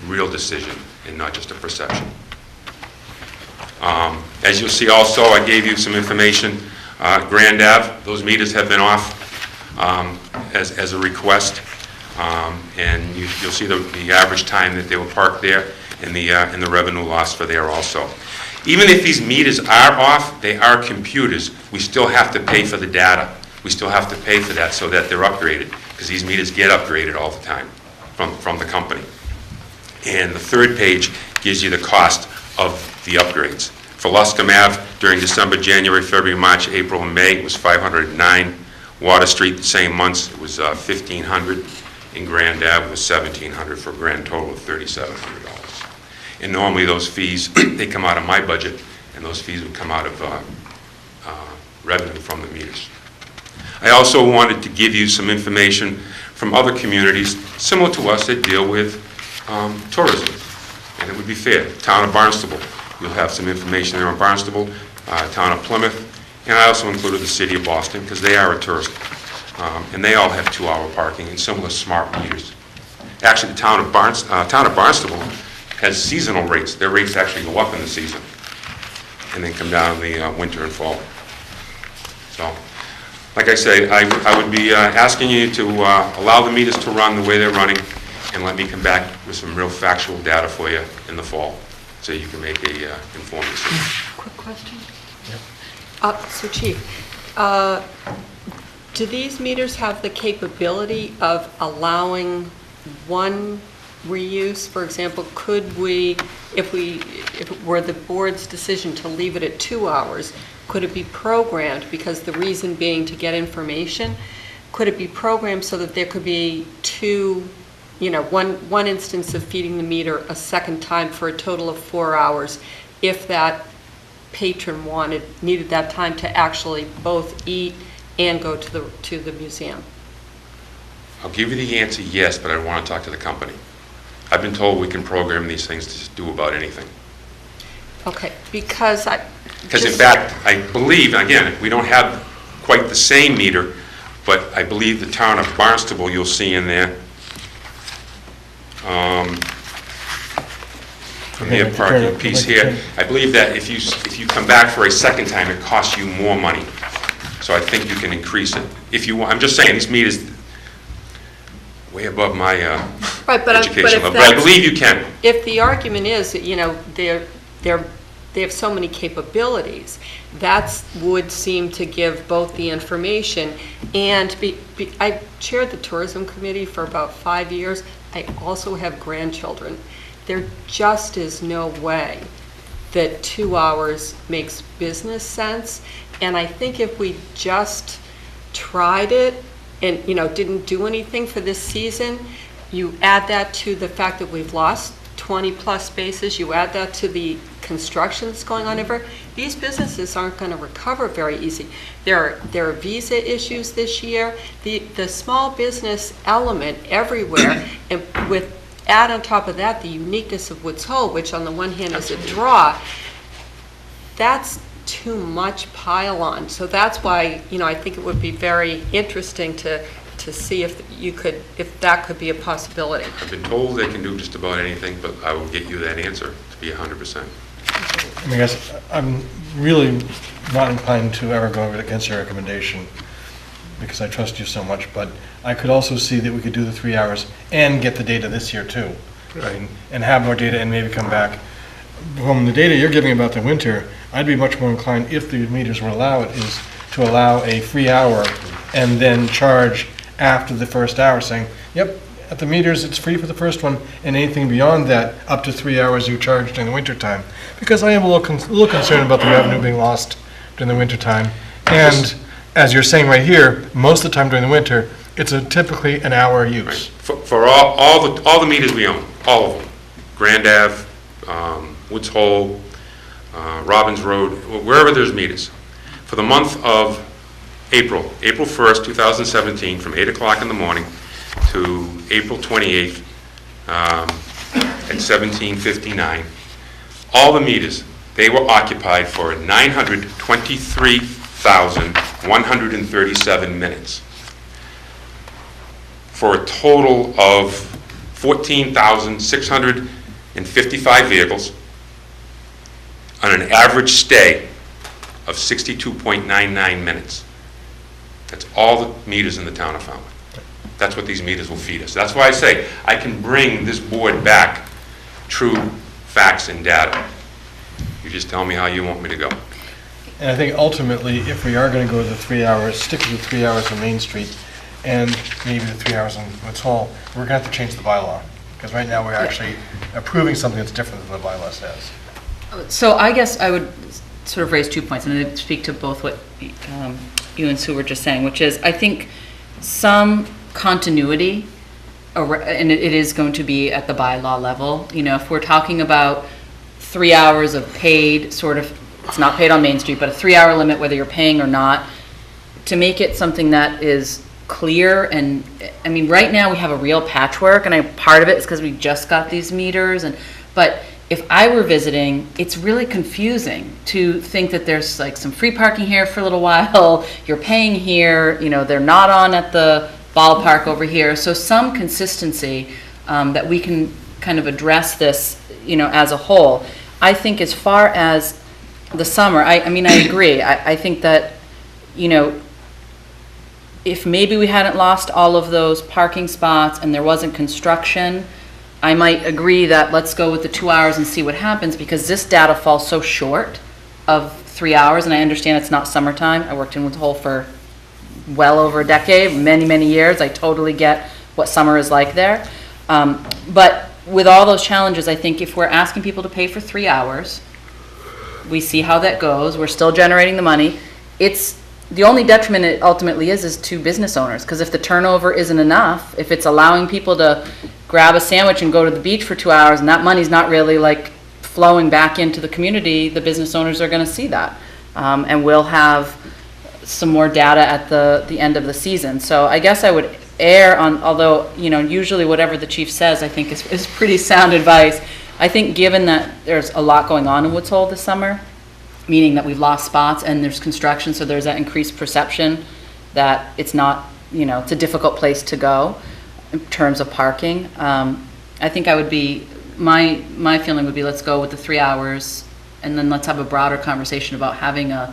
real decision and not just a perception. As you'll see also, I gave you some information. Grand Ave, those meters have been off as a request, and you'll see the average time that they were parked there and the revenue loss for there also. Even if these meters are off, they are computers. We still have to pay for the data. We still have to pay for that so that they're upgraded, because these meters get upgraded all the time from the company. And the third page gives you the cost of the upgrades. For Luscombe Ave, during December, January, February, March, April, and May, it was $509. Water Street, the same months, it was $1,500. In Grand Ave, it was $1,700 for a grand total of $3,700. And normally those fees, they come out of my budget, and those fees would come out of revenue from the meters. I also wanted to give you some information from other communities similar to us that deal with tourism, and it would be fair. Town of Barnstable, you'll have some information there on Barnstable, Town of Plymouth, and I also included the City of Boston because they are a tourist, and they all have 2-hour parking and similar smart meters. Actually, the Town of Barnstable has seasonal rates. Their rates actually go up in the season and then come down in the winter and fall. So, like I say, I would be asking you to allow the meters to run the way they're running, and let me come back with some real factual data for you in the fall so you can make a informed decision. Quick question? So Chief, do these meters have the capability of allowing one reuse? For example, could we, if it were the board's decision to leave it at 2 hours, could it be programmed, because the reason being to get information, could it be programmed so that there could be one instance of feeding the meter a second time for a total of 4 hours, if that patron needed that time to actually both eat and go to the museum? I'll give you the answer, yes, but I want to talk to the company. I've been told we can program these things to just do about anything. Okay, because in fact, I believe, again, we don't have quite the same meter, but I believe the Town of Barnstable, you'll see in there, from their parking piece here, I believe that if you come back for a second time, it costs you more money. So I think you can increase it. If you want, I'm just saying, these meters way above my education level, but I believe you can. If the argument is that, they have so many capabilities, that would seem to give both the information and I chaired the tourism committee for about 5 years. I also have grandchildren. There just is no way that 2 hours makes business sense. And I think if we just tried it and, didn't do anything for this season, you add that to the fact that we've lost 20 plus spaces, you add that to the construction that's going on everywhere, these businesses aren't going to recover very easy. There are visa issues this year. The small business element everywhere, and add on top of that the uniqueness of Woods Hole, which on the one hand is a draw, that's too much pile on. So that's why, I think it would be very interesting to see if that could be a possibility. I've been told they can do just about anything, but I will get you that answer to be 100%. I guess I'm really not inclined to ever go against your recommendation because I trust you so much, but I could also see that we could do the 3 hours and get the data this year too. Right. And have more data and maybe come back. From the data you're giving about the winter, I'd be much more inclined, if the meters were allowed, is to allow a free hour and then charge after the first hour, saying, yep, at the meters it's free for the first one, and anything beyond that, up to 3 hours you charge during the winter time. Because I am a little concerned about the revenue being lost during the winter time. And as you're saying right here, most of the time during the winter, it's typically an hour use. Right. For all the meters we own, all of them, Grand Ave, Woods Hole, Robbins Road, wherever there's meters, for the month of April 1st, 2017, from 8 o'clock in the morning to April 28th, at 1759, all the meters, they were occupied for 923,137 minutes, for a total of 14,655 vehicles on an average stay of 62.99 minutes. That's all the meters in the town of Falmouth. That's what these meters will feed us. That's why I say I can bring this board back true facts and data. You just tell me how you want me to go. And I think ultimately, if we are going to go to the 3 hours, stick to the 3 hours on Main Street and maybe the 3 hours on Woods Hole, we're going to have to change the bylaw. Because right now we're actually approving something that's different than the bylaw says. So I guess I would sort of raise 2 points, and I'd speak to both what you and Sue were just saying, which is I think some continuity, and it is going to be at the bylaw level. You know, if we're talking about 3 hours of paid, sort of, it's not paid on Main Street, but a 3 hour limit, whether you're paying or not, to make it something that is clear. And I mean, right now we have a real patchwork, and part of it is because we just got these meters, but if I were visiting, it's really confusing to think that there's like some free parking here for a little while, you're paying here, you know, they're not on at the ballpark over here. So some consistency that we can kind of address this, you know, as a whole. I think as far as the summer, I mean, I agree. I think that, you know, if maybe we hadn't lost all of those parking spots and there wasn't construction, I might agree that let's go with the 2 hours and see what happens, because this data falls so short of 3 hours, and I understand it's not summertime. I worked in Woods Hole for well over a decade, many, many years. I totally get what summer is like there. But with all those challenges, I think if we're asking people to pay for 3 hours, we see how that goes. We're still generating the money. It's the only detriment it ultimately is to business owners, because if the turnover isn't enough, if it's allowing people to grab a sandwich and go to the beach for 2 hours, and that money's not really like flowing back into the community, the business owners are going to see that. And we'll have some more data at the end of the season. So I guess I would err on, although, you know, usually whatever the chief says, I think is pretty sound advice. I think given that there's a lot going on in Woods Hole this summer, meaning that we've lost spots and there's construction, so there's that increased perception that it's not, you know, it's a difficult place to go in terms of parking. I think I would be, my feeling would be let's go with the 3 hours, and then let's have a broader conversation about having a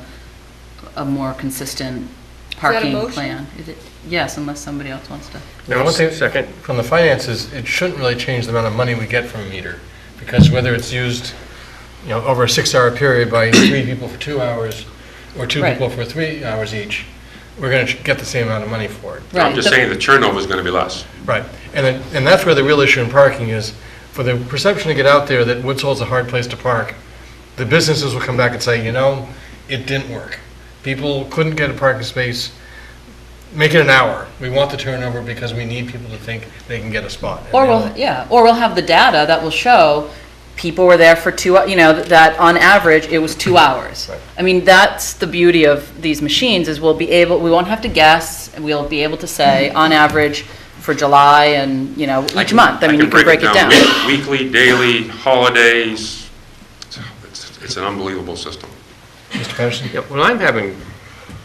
more consistent parking plan. Is it? Yes, unless somebody else wants to. Now, one thing, second, from the finances, it shouldn't really change the amount of money we get from a meter, because whether it's used, you know, over a 6 hour period by 3 people for 2 hours, or 2 people for 3 hours each, we're going to get the same amount of money for it. Right. I'm just saying the turnover is going to be less. Right, and that's where the real issue in parking is. For the perception to get out there that Woods Hole's a hard place to park, the businesses will come back and say, you know, it didn't work. People couldn't get a parking space. Make it an hour. We want the turnover because we need people to think they can get a spot. Or we'll have the data that will show people were there for 2 hours, you know, that on average it was 2 hours. Right. I mean, that's the beauty of these machines, is we won't have to guess, and we'll be able to say on average for July and, you know, each month. I mean, you can break it down. Weekly, daily, holidays. It's an unbelievable system. Mr. Patterson? Yeah, what I'm having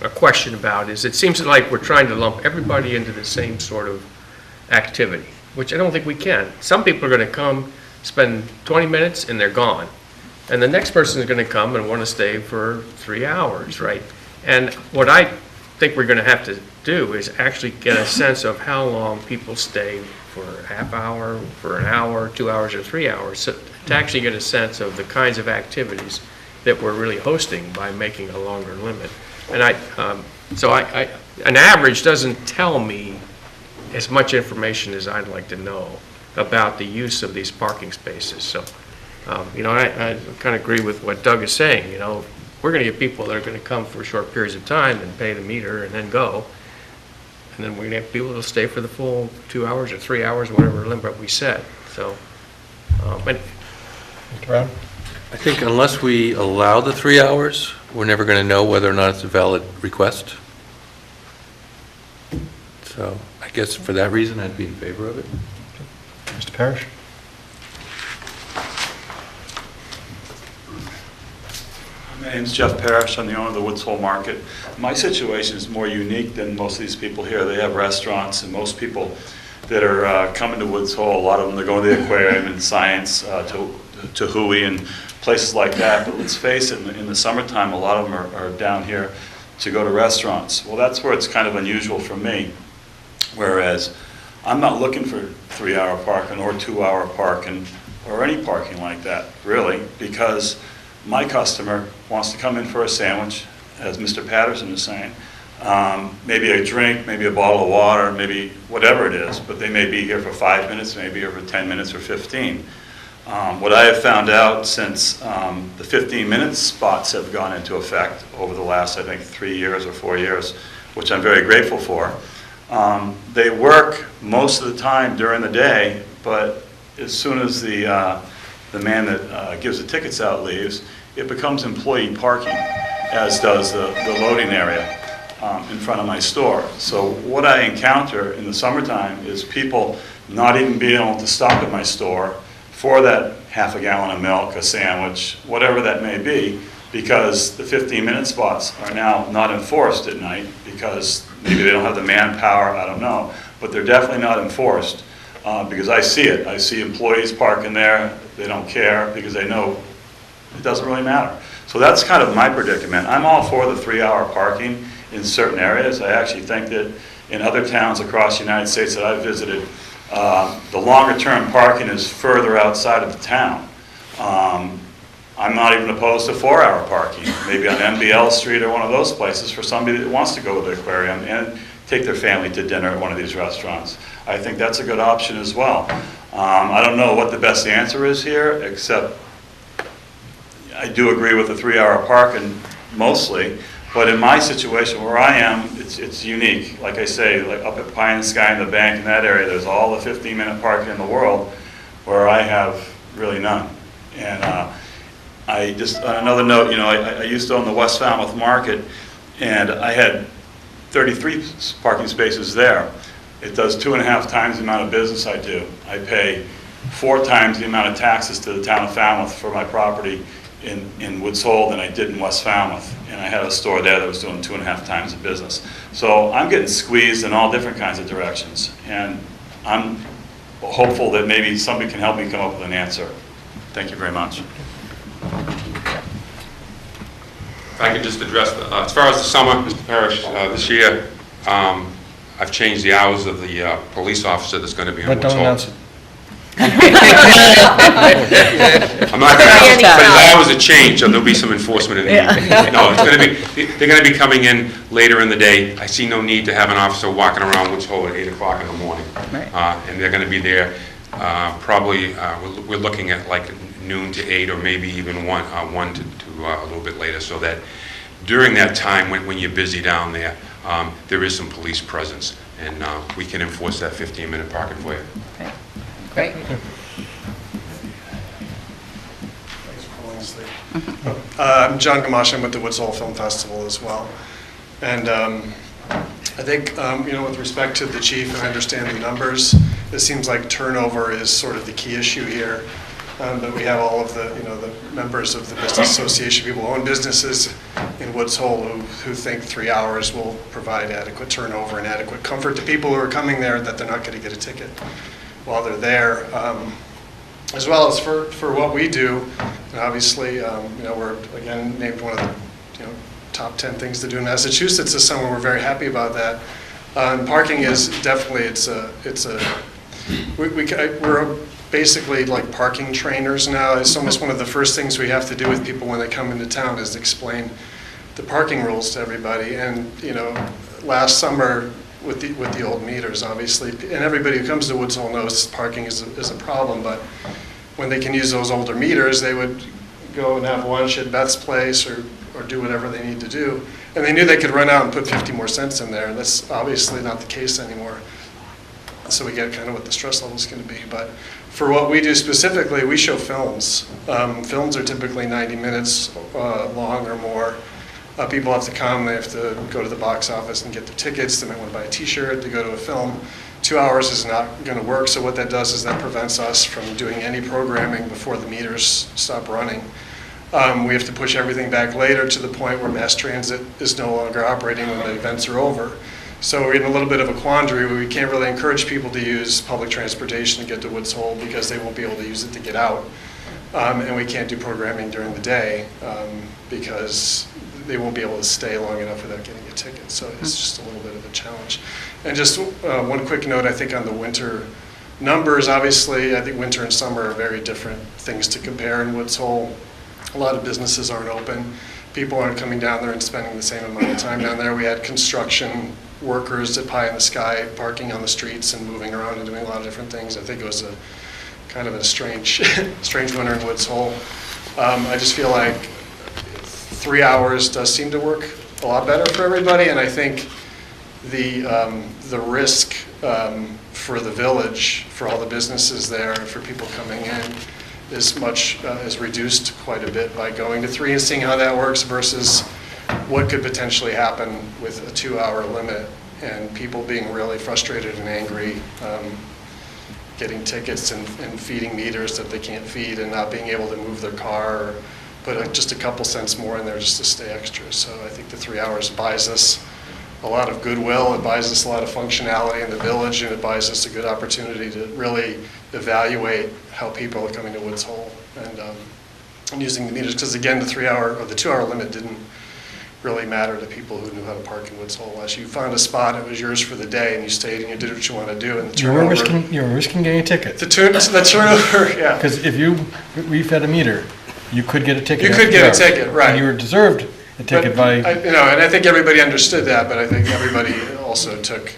a question about is it seems like we're trying to lump everybody into the same sort of activity, which I don't think we can. Some people are going to come, spend 20 minutes, and they're gone. And the next person is going to come and want to stay for 3 hours, right? And what I think we're going to have to do is actually get a sense of how long people stay for a half hour, for an hour, 2 hours, or 3 hours, so to actually get a sense of the kinds of activities that we're really hosting by making a longer limit. And an average doesn't tell me as much information as I'd like to know about the use of these parking spaces. So, you know, I kind of agree with what Doug is saying. You know, we're going to get people that are going to come for short periods of time and pay the meter and then go. And then we're going to have people that'll stay for the full 2 hours or 3 hours, whatever limit we set. So, but Mr. Brown? I think unless we allow the 3 hours, we're never going to know whether or not it's a valid request. So I guess for that reason, I'd be in favor of it. Mr. Parrish? My name's Jeff Parrish. I'm the owner of the Woods Hole Market. My situation is more unique than most of these people here. They have restaurants, and most people that are coming to Woods Hole, a lot of them, they're going to the aquarium and science, to Hui and places like that. But let's face it, in the summertime, a lot of them are down here to go to restaurants. Well, that's where it's kind of unusual for me. Whereas I'm not looking for 3-hour parking or 2-hour parking or any parking like that, really, because my customer wants to come in for a sandwich, as Mr. Patterson is saying, maybe a drink, maybe a bottle of water, maybe whatever it is, but they may be here for 5 minutes, maybe here for 10 minutes or 15. What I have found out since the 15-minute spots have gone into effect over the last, I think, 3 years or 4 years, which I'm very grateful for, they work most of the time during the day, but as soon as the man that gives the tickets out leaves, it becomes employee parking, as does the loading area in front of my store. So what I encounter in the summertime is people not even being able to stop at my store for that half a gallon of milk, a sandwich, whatever that may be, because the 15-minute spots are now not enforced at night because maybe they don't have the manpower, I don't know, but they're definitely not enforced. Because I see it. I see employees parking there. They don't care because they know it doesn't really matter. So that's kind of my predicament. I'm all for the 3-hour parking in certain areas. I actually think that in other towns across the United States that I've visited, the longer term parking is further outside of the town. I'm not even opposed to 4-hour parking, maybe on MBL Street or one of those places for somebody that wants to go to the aquarium and take their family to dinner at one of these restaurants. I think that's a good option as well. I don't know what the best answer is here, except I do agree with the 3-hour parking mostly, but in my situation where I am, it's unique. Like I say, like up at Pine and Sky in the bank in that area, there's all the 15-minute parking in the world where I have really none. And I just, on another note, you know, I used to own the West Falmouth Market, and I had 33 parking spaces there. It does 2.5 times the amount of business I do. I pay 4 times the amount of taxes to the town of Falmouth for my property in Woods Hole than I did in West Falmouth. And I had a store there that was doing 2.5 times the business. So I'm getting squeezed in all different kinds of directions. And I'm hopeful that maybe somebody can help me come up with an answer. Thank you very much. If I could just address, as far as the summer, Mr. Parrish, this year, I've changed the hours of the police officer that's going to be in Woods Hole. Don't announce it. I'm not going to announce it, but his hours have changed, so there'll be some enforcement in the evening. No, it's going to be, they're going to be coming in later in the day. I see no need to have an officer walking around Woods Hole at 8 o'clock in the morning. And they're going to be there probably, we're looking at like noon to 8 or maybe even 1 to a little bit later, so that during that time when you're busy down there, there is some police presence, and we can enforce that 15-minute parking for you. Okay. Great. I'm John Gamache. I'm with the Woods Hole Film Festival as well. And I think, you know, with respect to the chief, and I understand the numbers, it seems like turnover is sort of the key issue here. But we have all of the, you know, the members of the business association, people who own businesses in Woods Hole who think 3 hours will provide adequate turnover and adequate comfort to people who are coming there that they're not going to get a ticket while they're there. As well as for what we do, and obviously, you know, we're again named one of the, you know, top 10 things to do in Massachusetts this summer. We're very happy about that. And parking is definitely, we're basically like parking trainers now. It's almost one of the first things we have to do with people when they come into town is explain the parking rules to everybody. And, you know, last summer with the old meters, obviously, and everybody who comes to Woods Hole knows parking is a problem, but when they can use those older meters, they would go and have lunch at Beth's place or do whatever they need to do. And they knew they could run out and put 50 more cents in there. That's obviously not the case anymore. So we get kind of what the stress level is going to be. But for what we do specifically, we show films. Films are typically 90 minutes long or more. People have to come, they have to go to the box office and get their tickets, they might want to buy a t-shirt to go to a film. 2 hours is not going to work, so what that does is that prevents us from doing any programming before the meters stop running. We have to push everything back later to the point where mass transit is no longer operating when the events are over. So we're in a little bit of a quandary where we can't really encourage people to use public transportation to get to Woods Hole because they won't be able to use it to get out. And we can't do programming during the day because they won't be able to stay long enough without getting a ticket. So it's just a little bit of a challenge. And just one quick note, I think on the winter numbers, obviously, I think winter and summer are very different things to compare in Woods Hole. A lot of businesses aren't open. People aren't coming down there and spending the same amount of time down there. We had construction workers at pie in the sky parking on the streets and moving around and doing a lot of different things. I think it was a kind of a strange winter in Woods Hole. I just feel like 3 hours does seem to work a lot better for everybody, and I think the risk for the village, for all the businesses there, for people coming in, is reduced quite a bit by going to 3 and seeing how that works versus what could potentially happen with a 2-hour limit and people being really frustrated and angry, getting tickets and feeding meters that they can't feed and not being able to move their car or put just a couple cents more in there just to stay extra. So I think the 3 hours buys us a lot of goodwill, it buys us a lot of functionality in the village, and it buys us a good opportunity to really evaluate how people are coming to Woods Hole and using the meters. Because again, the 3-hour or the 2-hour limit didn't really matter to people who knew how to park in Woods Hole. Unless you found a spot, it was yours for the day, and you stayed and you did what you want to do. And the turnover, you were risking getting a ticket. The turnover, yeah. Because if you refed a meter, you could get a ticket. You could get a ticket, right. And you were deserved a ticket by... and I think everybody understood that, but I think everybody also took,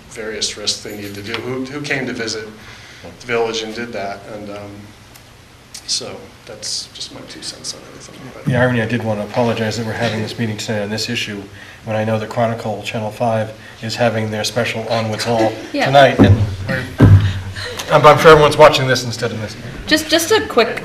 various risks they needed to do. Who came to visit the village and did that, and so that's just my 2 cents on everything. But The irony, I did want to apologize that we're having this meeting tonight on this issue, when I know the Chronicle Channel 5 is having their special on Woods Hole tonight, and I'm sure everyone's watching this instead of this. Just a quick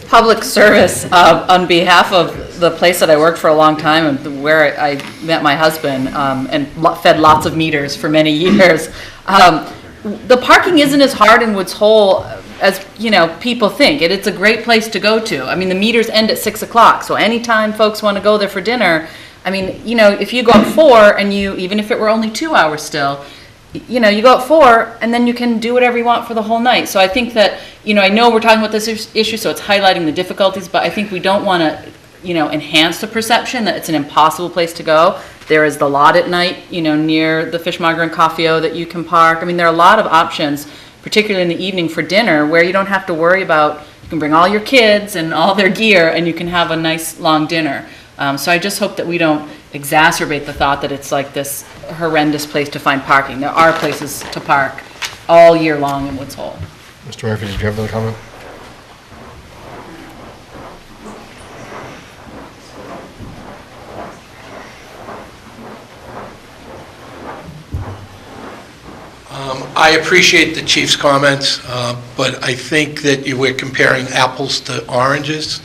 public service on behalf of the place that I worked for a long time and where I met my husband and fed lots of meters for many years. The parking isn't as hard in Woods Hole as people think. It's a great place to go to. I mean, the meters end at 6 o'clock, so anytime folks want to go there for dinner, I mean, if you go at 4 and even if it were only 2 hours still, you go at 4 and then you can do whatever you want for the whole night. So I think that, I know we're talking about this issue, so it's highlighting the difficulties, but I think we don't want to, enhance the perception that it's an impossible place to go. There is the lot at night, near the Fishmonger and Coffeo that you can park. I mean, there are a lot of options, particularly in the evening for dinner, where you don't have to worry about, you can bring all your kids and all their gear and you can have a nice long dinner. So I just hope that we don't exacerbate the thought that it's like this horrendous place to find parking. There are places to park all year long in Woods Hole. Mr. Murphy, did you have another comment? I appreciate the chief's comments, but I think that we're comparing apples to oranges.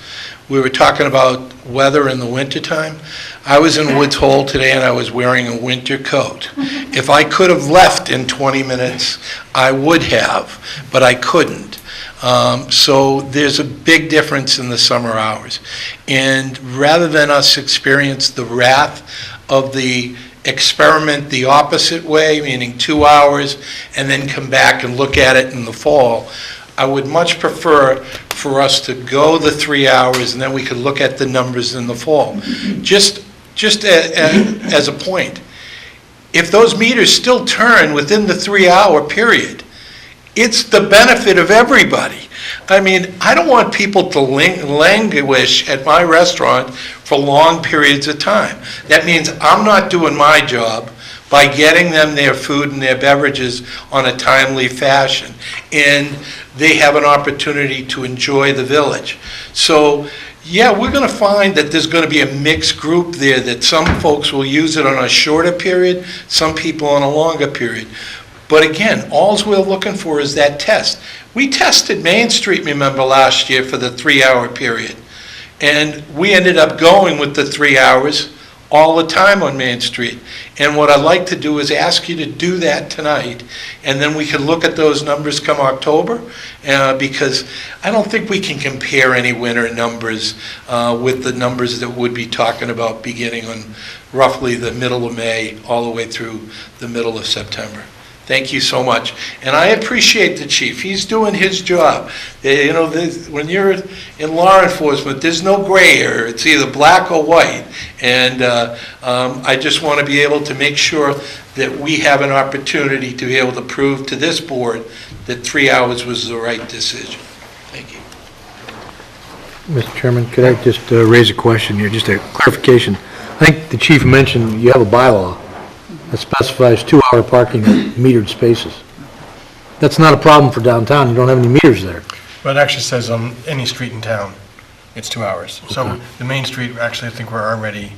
We were talking about weather in the wintertime. I was in Woods Hole today and I was wearing a winter coat. If I could have left in 20 minutes, I would have, but I couldn't. So there's a big difference in the summer hours. And rather than us experience the wrath of the experiment the opposite way, meaning 2 hours, and then come back and look at it in the fall, I would much prefer for us to go the 3 hours and then we could look at the numbers in the fall. Just as a point, if those meters still turn within the 3-hour period, it's the benefit of everybody. I mean, I don't want people to languish at my restaurant for long periods of time. That means I'm not doing my job by getting them their food and their beverages on a timely fashion. And they have an opportunity to enjoy the village. So, yeah, we're going to find that there's going to be a mixed group there, that some folks will use it on a shorter period, some people on a longer period. But again, all we're looking for is that test. We tested Main Street, remember, last year for the 3-hour period. And we ended up going with the 3 hours all the time on Main Street. And what I'd like to do is ask you to do that tonight, and then we can look at those numbers come October, because I don't think we can compare any winter numbers with the numbers that we'd be talking about beginning on roughly the middle of May, all the way through the middle of September. Thank you so much. And I appreciate the chief. He's doing his job. You know, when you're in law enforcement, there's no gray area. It's either black or white. And I just want to be able to make sure that we have an opportunity to be able to prove to this board that 3 hours was the right decision. Thank you. Mr. Chairman, could I just raise a question here, just a clarification? I think the chief mentioned you have a bylaw that specifies 2-hour parking at metered spaces. That's not a problem for downtown, you don't have any meters there. But it actually says on any street in town, it's 2 hours. So the Main Street, actually, I think we're already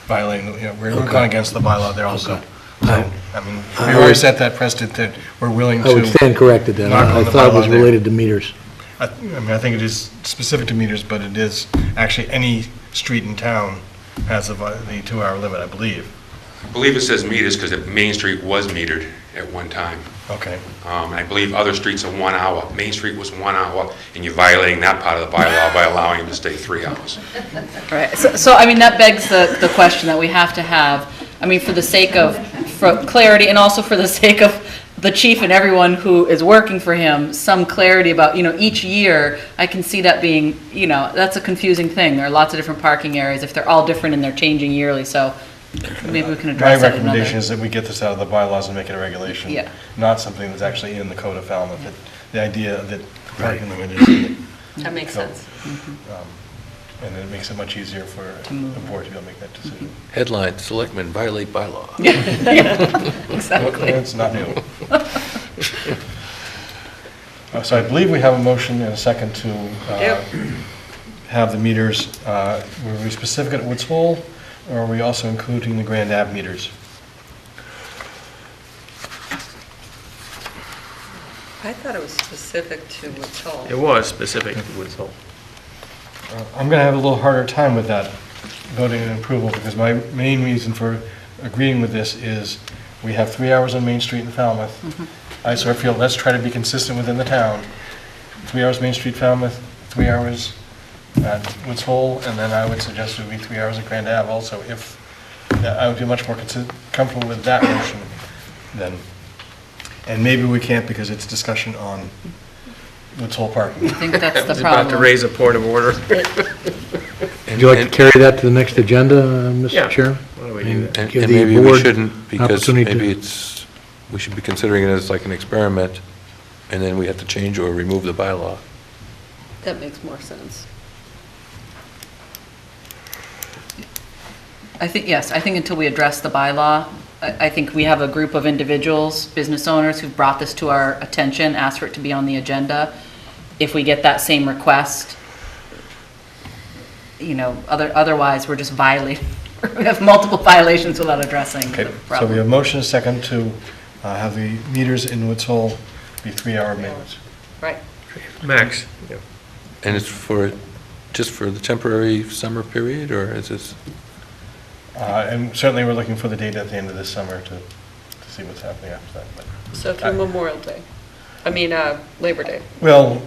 violating, we're going against the bylaw there also. So, I mean, we already set that precedent that we're willing to. I would stand corrected then. I thought it was related to meters. I mean, I think it is specific to meters, but it is actually any street in town has the 2-hour limit, I believe. I believe it says meters because Main Street was metered at one time. Okay. I believe other streets are 1 hour. Main Street was 1 hour, and you're violating that part of the bylaw by allowing them to stay 3 hours. Right, so I mean, that begs the question that we have to have, I mean, for the sake of clarity and also for the sake of the chief and everyone who is working for him, some clarity about, each year, I can see that being, that's a confusing thing. There are lots of different parking areas. If they're all different and they're changing yearly, so maybe we can address that. My recommendation is that we get this out of the bylaws and make it a regulation. Yeah. Not something that's actually in the code of Falmouth. The idea that the parking limit is in the That makes code. sense. And it makes it much easier for the board to be able to make that decision. Headline, Selectmen Violate Bylaw. Exactly. It's not new. So I believe we have a motion and a second to have the meters, were we specific at Woods Hole, or are we also including the Grand Ave meters? I thought it was specific to Woods Hole. It was specific to Woods Hole. I'm going to have a little harder time with that voting and approval, because my main reason for agreeing with this is we have 3 hours on Main Street in Falmouth. I sort of feel let's try to be consistent within the town. 3 hours Main Street, Falmouth, 3 hours at Woods Hole, and then I would suggest it would be 3 hours at Grand Ave also, if I would be much more comfortable with that motion than, and maybe we can't because it's discussion on Woods Hole parking. I think that's the I was about to problem. raise a point of order. Would you like to carry that to the next agenda, Yeah. Mr. Chairman? Why don't we do that? And Give the maybe we board shouldn't, because opportunity maybe to- we should be considering it as like an experiment, and then we have to change or remove the bylaw. That makes more sense. I think, yes, I think until we address the bylaw, I think we have a group of individuals, business owners who've brought this to our attention, asked for it to be on the agenda. If we get that same request, otherwise we're just violating, we have multiple violations without addressing Okay, the so we problem. have motion and second to have the meters in Woods Hole be 3-hour minutes. Right. Max. Yeah. And it's just for the temporary summer period, or is this? And certainly we're looking for the date at the end of this summer to see what's happening after that. But So through Memorial Day. Labor Day. well,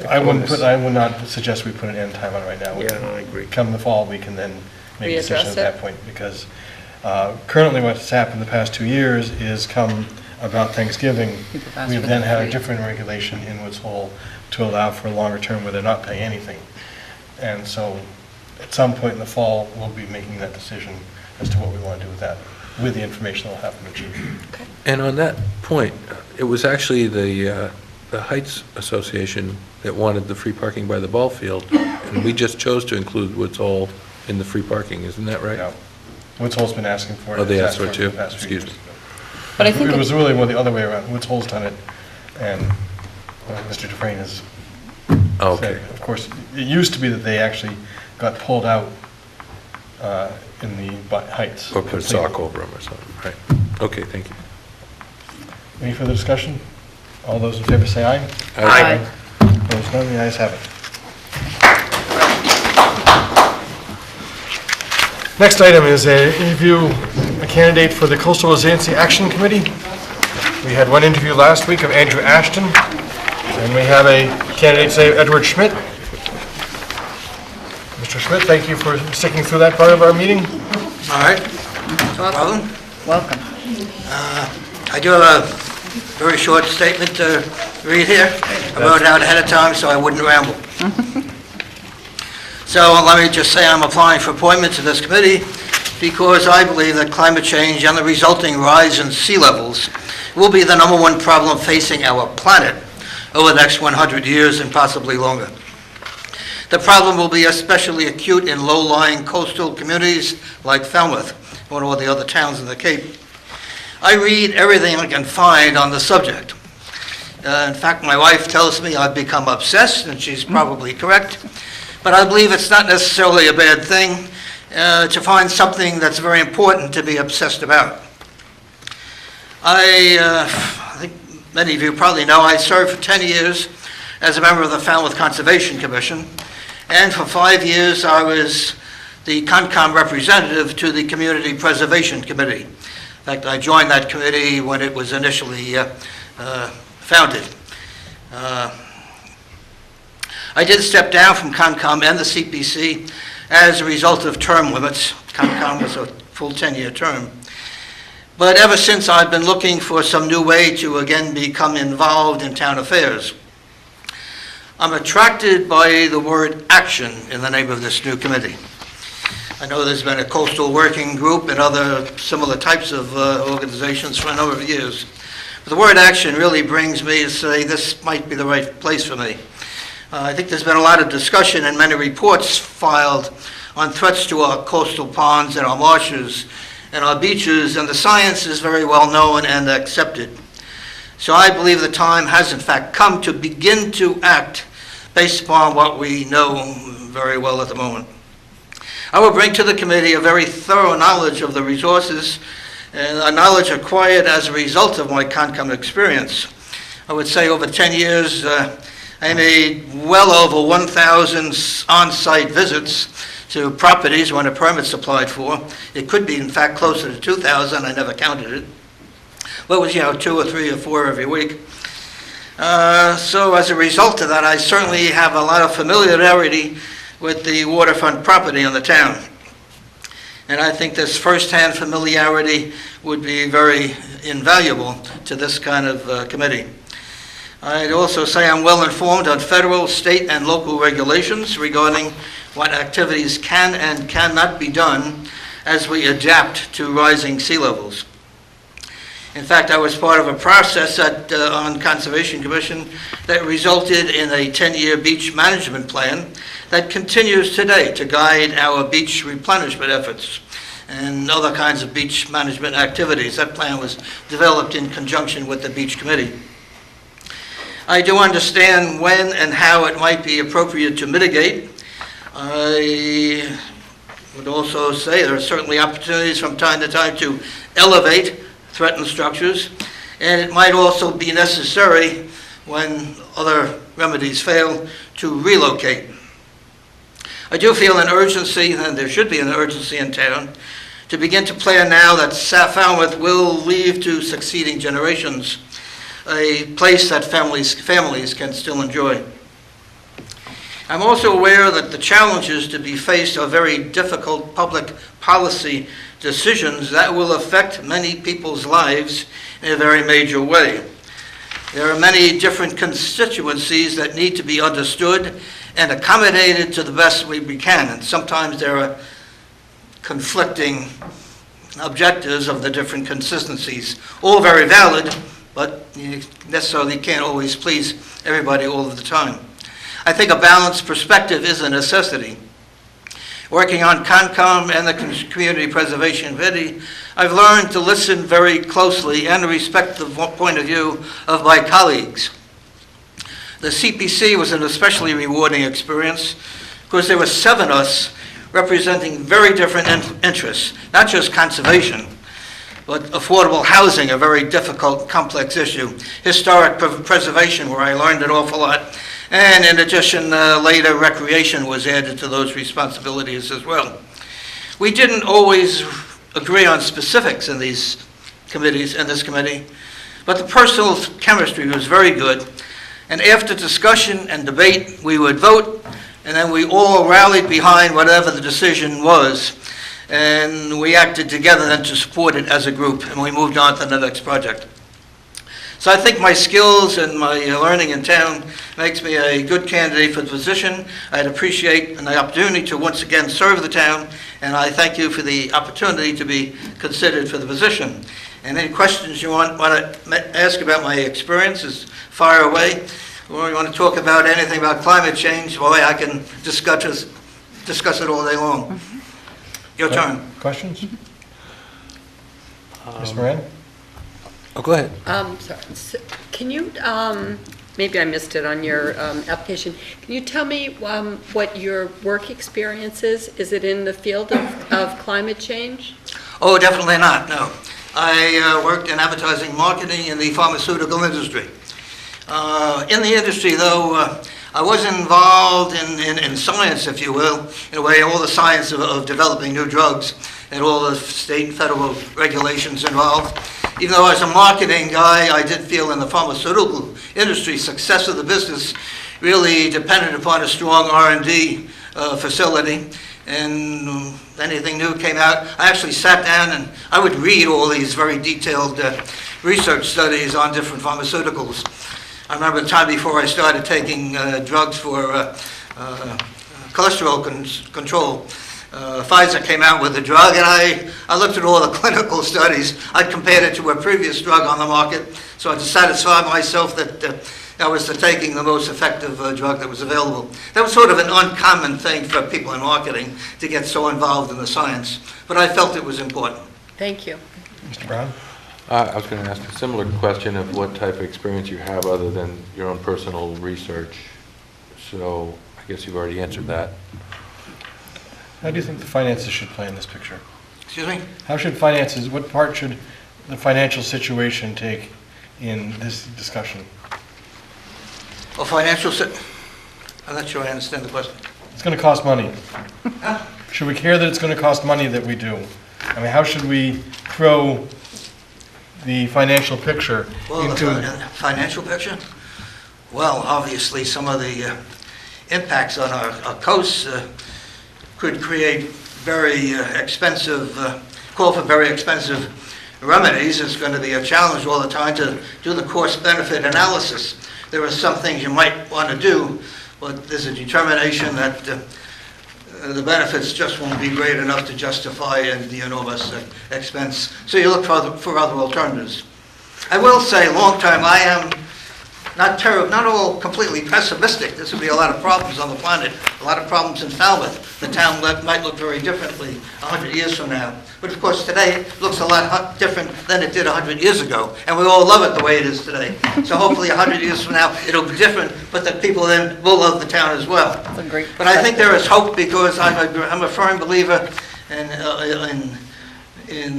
I would not suggest we put an end time on it right now. Yeah, no, I agree. Come the fall, we can then make a decision Readdress at that it? point, because currently what's happened the past 2 years is come about Thanksgiving, People ask we've for then the had a free. different regulation in Woods Hole to allow for a longer term where they're not paying anything. And so at some point in the fall, we'll be making that decision as to what we want to do with that, with the information that'll have from the chief. And on that point, it was actually the Heights Association that wanted the free parking by the ball field, and we just chose to include Woods Hole in the free parking, isn't that right? No. Woods Hole's been asking for it. Oh, they It's asked for it in the too? past few Excuse years. me. But I think It was really the other way around. Woods Hole's done it, and Mr. Dufresne has Oh, okay. said, of course, it used to be that they actually got pulled out in the Heights. Or put a sock over them or something, right? Okay, thank you. Any further discussion? All those in favor say aye. Aye. Opposed, none, the ayes have it. Next item is an interview, a candidate for the Coastal Resiliency Action Committee. We had one interview last week of Andrew Ashton, and we have a candidate today, Edward Schmidt. Mr. Schmidt, thank you for sticking through that part of our meeting. All right. Welcome. Welcome. I do have a very short statement to read here. I wrote it out ahead of time so I wouldn't ramble. So let me just say I'm applying for appointment to this committee because I believe that climate change and the resulting rise in sea levels will be the #1 problem facing our planet over the next 100 years and possibly longer. The problem will be especially acute in low-lying coastal communities like Falmouth or all the other towns in the Cape. I read everything I can find on the subject. In fact, my wife tells me I've become obsessed, and she's probably correct. But I believe it's not necessarily a bad thing to find something that's very important to be obsessed about. I think many of you probably know I served for 10 years as a member of the Falmouth Conservation Commission, and for 5 years I was the CONCOM representative to the Community Preservation Committee. In fact, I joined that committee when it was initially founded. I did step down from CONCOM and the CPC as a result of term limits. CONCOM was a full 10-year term. But ever since, I've been looking for some new way to again become involved in town affairs. I'm attracted by the word action in the name of this new committee. I know there's been a coastal working group and other similar types of organizations for a number of years. But the word action really brings me to say this might be the right place for me. I think there's been a lot of discussion and many reports filed on threats to our coastal ponds and our marshes and our beaches, and the science is very well known and accepted. So I believe the time has in fact come to begin to act based upon what we know very well at the moment. I will bring to the committee a very thorough knowledge of the resources and a knowledge acquired as a result of my CONCOM experience. I would say over 10 years, I made well over 1,000 on-site visits to properties when a permit's applied for. It could be, in fact, closer to 2,000. I never counted it. But it was, 2 or 3 or 4 every week. So as a result of that, I certainly have a lot of familiarity with the waterfront property in the town. And I think this first-hand familiarity would be very invaluable to this kind of committee. I'd also say I'm well informed on federal, state, and local regulations regarding what activities can and cannot be done as we adapt to rising sea levels. In fact, I was part of a process on Conservation Commission that resulted in a 10-year beach management plan that continues today to guide our beach replenishment efforts and other kinds of beach management activities. That plan was developed in conjunction with the Beach Committee. I do understand when and how it might be appropriate to mitigate. I would also say there are certainly opportunities from time to time to elevate threatened structures, and it might also be necessary when other remedies fail to relocate. I do feel an urgency, and there should be an urgency in town, to begin to plan now that Falmouth will leave to succeeding generations a place that families can still enjoy. I'm also aware that the challenges to be faced are very difficult public policy decisions that will affect many people's lives in a very major way. There are many different constituencies that need to be understood and accommodated to the best way we can, and sometimes there are conflicting objectives of the different consistencies, all very valid, but you necessarily can't always please everybody all of the time. I think a balanced perspective is a necessity. Working on CONCOM and the Community Preservation Committee, I've learned to listen very closely and respect the point of view of my colleagues. The CPC was an especially rewarding experience because there were 7 of us representing very different interests, not just conservation, but affordable housing, a very difficult, complex issue. Historic preservation, where I learned an awful lot. And in addition, later recreation was added to those responsibilities as well. We didn't always agree on specifics in these committees, in this committee, but the personal chemistry was very good. And after discussion and debate, we would vote, and then we all rallied behind whatever the decision was. And we acted together then to support it as a group, and we moved on to the next project. So I think my skills and my learning in town makes me a good candidate for the position. I'd appreciate the opportunity to once again serve the town, and I thank you for the opportunity to be considered for the position. And any questions you want to ask about my experiences, fire away. Or you want to talk about anything about climate change, boy, I can discuss it all day long. Your turn. Questions? Ms. Moran? Oh, go ahead. Sorry. So can you, maybe I missed it on your application, can you tell me what your work experience is? Is it in the field of climate change? Oh, definitely not, no. I worked in advertising marketing in the pharmaceutical industry. In the industry, though, I was involved in science, if you will, in a way, all the science of developing new drugs and all the state and federal regulations involved. Even though I was a marketing guy, I did feel in the pharmaceutical industry, success of the business really depended upon a strong R&D facility. And anything new came out, I actually sat down and I would read all these very detailed research studies on different pharmaceuticals. I remember the time before I started taking drugs for cholesterol control. Pfizer came out with a drug, and I looked at all the clinical studies. I compared it to a previous drug on the market, so I had to satisfy myself that I was taking the most effective drug that was available. That was sort of an uncommon thing for people in marketing to get so involved in the science, but I felt it was important. Thank you. Mr. Brown? I was going to ask a similar question of what type of experience you have other than your own personal research. So I guess you've already answered that. How do you think the finances should play in this picture? Excuse me? How should finances, what part should the financial situation take in this discussion? Well, I'm not sure I understand the question. It's going to cost money. Should we care that it's going to cost money that we do? I mean, how should we throw the financial picture into... The financial picture? Well, obviously, some of the impacts on our coasts could create very expensive, call for very expensive remedies. It's going to be a challenge all the time to do the cost-benefit analysis. There are some things you might want to do, but there's a determination that the benefits just won't be great enough to justify the enormous expense. So you look for other alternatives. I will say, long term, I am not all completely pessimistic. There's going to be a lot of problems on the planet, a lot of problems in Falmouth. The town might look very differently 100 years from now. But of course, today looks a lot different than it did 100 years ago. And we all love it the way it is today. So hopefully 100 years from now, it'll be different, but the people then will love the town as well. That's a great But I think there is hope because I'm a firm believer in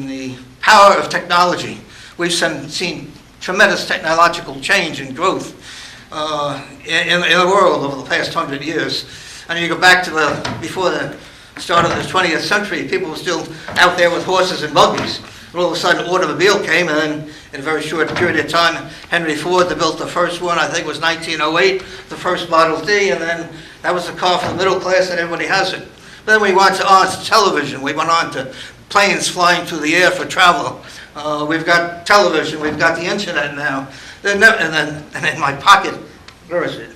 the power of technology. We've seen tremendous technological change and growth in the world over the past 100 years. And you go back to before the start of the 20th century, people were still out there with horses and buggies. And all of a sudden, an automobile came, and then in a very short period of time, Henry Ford built the first one, I think it was 1908, the first Model T, and then that was the car for the middle class, and everybody has it. But then we went on to television. We went on to planes flying through the air for travel. We've got television. We've got the internet now. And then in my pocket, where is it?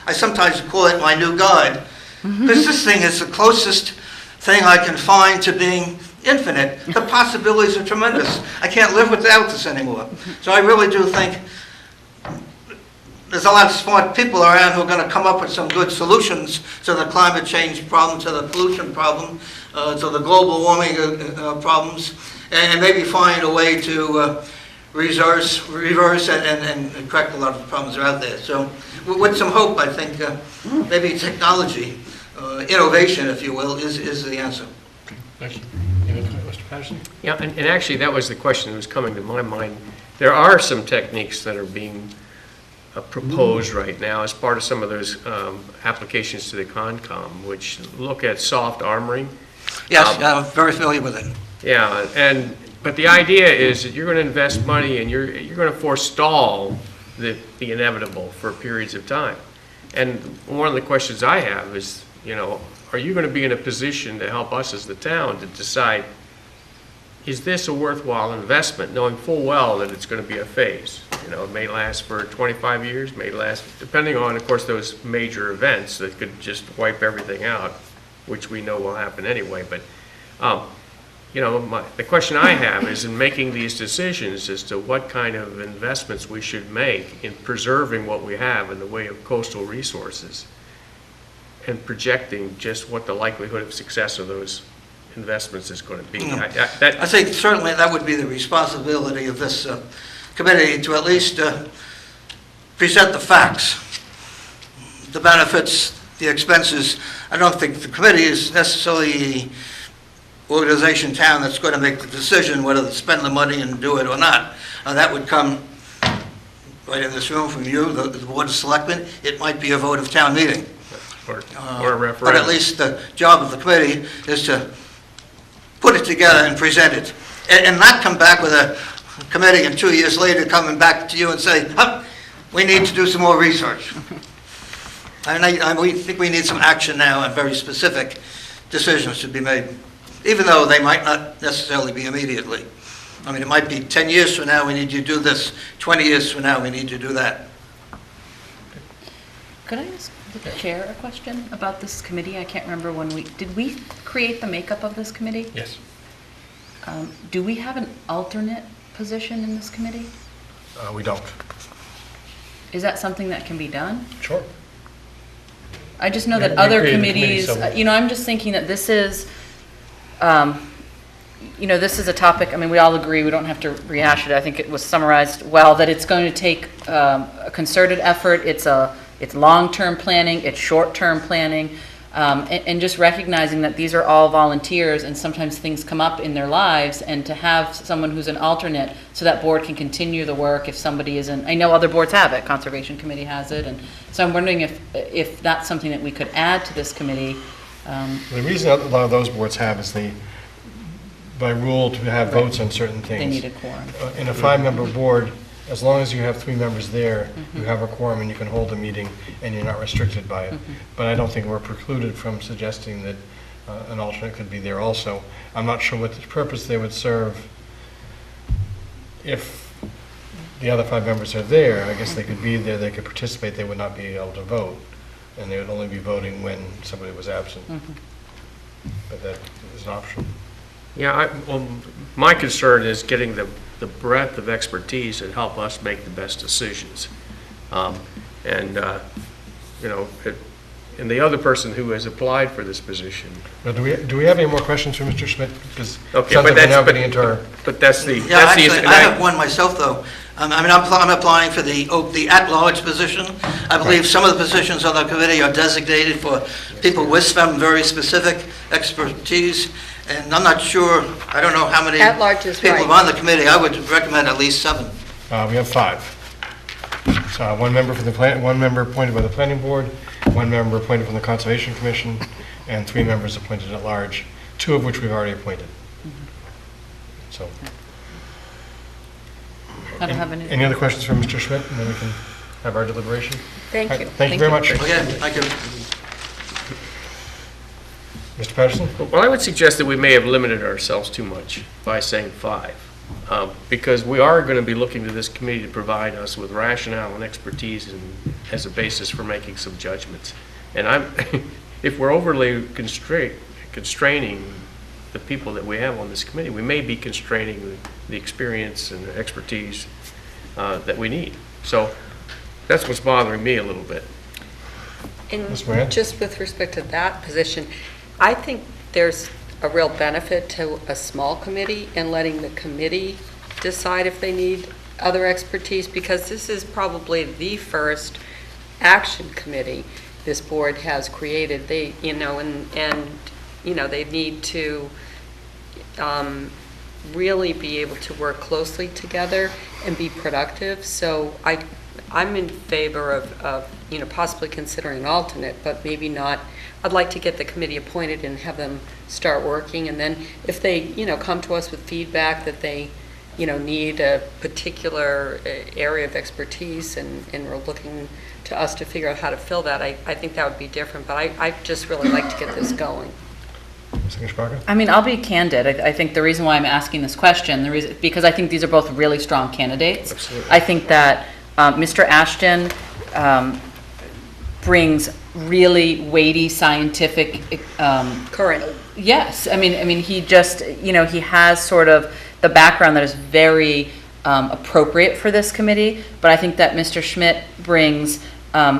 I sometimes call it my new guide, because this thing is the closest thing I can find to being infinite. The possibilities are tremendous. I can't live without this anymore. So I really do think there's a lot of smart people around who are going to come up with some good solutions to the climate change problem, to the pollution problem, to the global warming problems, and maybe find a way to reverse and correct a lot of the problems that are out there. So with some hope, I think maybe technology, innovation, if you will, is the answer. Thank you. Mr. Patterson? Yeah, and actually that was the question that was coming to my mind. There are some techniques that are being proposed right now as part of some of those applications to the Concom, which look at soft armoring. Yes, I'm very familiar with it. Yeah, but the idea is that you're going to invest money and you're going to forestall the inevitable for periods of time. And one of the questions I have is, are you going to be in a position to help us as the town to decide, is this a worthwhile investment, knowing full well that it's going to be a phase? It may last for 25 years, may last, depending on, of course, those major events that could just wipe everything out, which we know will happen anyway. But, the question I have is in making these decisions as to what kind of investments we should make in preserving what we have in the way of coastal resources and projecting just what the likelihood of success of those investments is going to be. I think certainly that would be the responsibility of this committee to at least present the facts, the benefits, the expenses. I don't think the committee is necessarily the organization town that's going to make the decision whether to spend the money and do it or not. That would come right in this room from you, the Board of Selectmen. It might be a vote of town meeting. Or a referendum. But at least the job of the committee is to put it together and present it. And not come back with a committee and 2 years later coming back to you and say, we need to do some more research. We think we need some action now and very specific decisions should be made, even though they might not necessarily be immediately. It might be 10 years from now we need to do this, 20 years from now we need to do that. Could I ask the chair a question about this committee? I can't remember did we create the makeup of this committee? Yes. Do we have an alternate position in this committee? We don't. Is that something that can be done? Sure. I just know We that other created the committee, committees, so- I'm just thinking that this is, this is a topic, we all agree, we don't have to rehash it. I think it was summarized well, that it's going to take a concerted effort. It's long-term planning, it's short-term planning, and just recognizing that these are all volunteers and sometimes things come up in their lives, and to have someone who's an alternate so that board can continue the work if somebody isn't. I know other boards have it, Conservation Committee has it, and so I'm wondering if that's something that we could add to this committee. The reason a lot of those boards have is by rule to have votes on certain things. They need a quorum. In a 5-member board, as long as you have 3 members there, you have a quorum and you can hold a meeting and you're not restricted by it. But I don't think we're precluded from suggesting that an alternate could be there also. I'm not sure what the purpose they would serve if the other 5 members are there. I guess they could be there, they could participate, they would not be able to vote. And they would only be voting when somebody was absent. But that is an option. Yeah, my concern is getting the breadth of expertise that help us make the best decisions. And the other person who has applied for this position. Now, do we have any more questions for Mr. Schmidt? Because Okay, sounds but like we're now that's, getting into our... but that's the, Yeah, that's the. actually, I have one myself, though. I'm applying for the at-large position. I believe some of the positions on the committee are designated for people with some very specific expertise, and I'm not sure, I don't know how many At-large is people right. are on the committee. I would recommend at least 7. We have 5. So 1 member for the 1 member appointed by the planning board, 1 member appointed from the Conservation Commission, and 3 members appointed at large, 2 of which we've already appointed. So. I don't have any. Any other questions for Mr. Schmidt, and then we can have our deliberation? Thank All right, you. Thank you very much. Okay, thank you. Mr. Patterson? Well, I would suggest that we may have limited ourselves too much by saying 5, because we are going to be looking to this committee to provide us with rationale and expertise as a basis for making some judgments. And if we're overly constraining the people that we have on this committee, we may be constraining the experience and the expertise that we need. So that's what's bothering me a little bit. Ms. Moran? And just with respect to that position, I think there's a real benefit to a small committee and letting the committee decide if they need other expertise, because this is probably the first action committee this board has created. They, they need to really be able to work closely together and be productive. So I'm in favor of possibly considering an alternate, but maybe not. I'd like to get the committee appointed and have them start working, and then if they, come to us with feedback that they, need a particular area of expertise and we're looking to us to figure out how to fill that, I think that would be different, but I just really like to get this going. I mean, I'll be candid. I think the reason why I'm asking this question, because I think these are both really strong candidates. Absolutely. I think that Mr. Ashton brings really weighty scientific current. Yes, I mean he just he has sort of the background that is very appropriate for this committee. But I think that Mr. Schmidt brings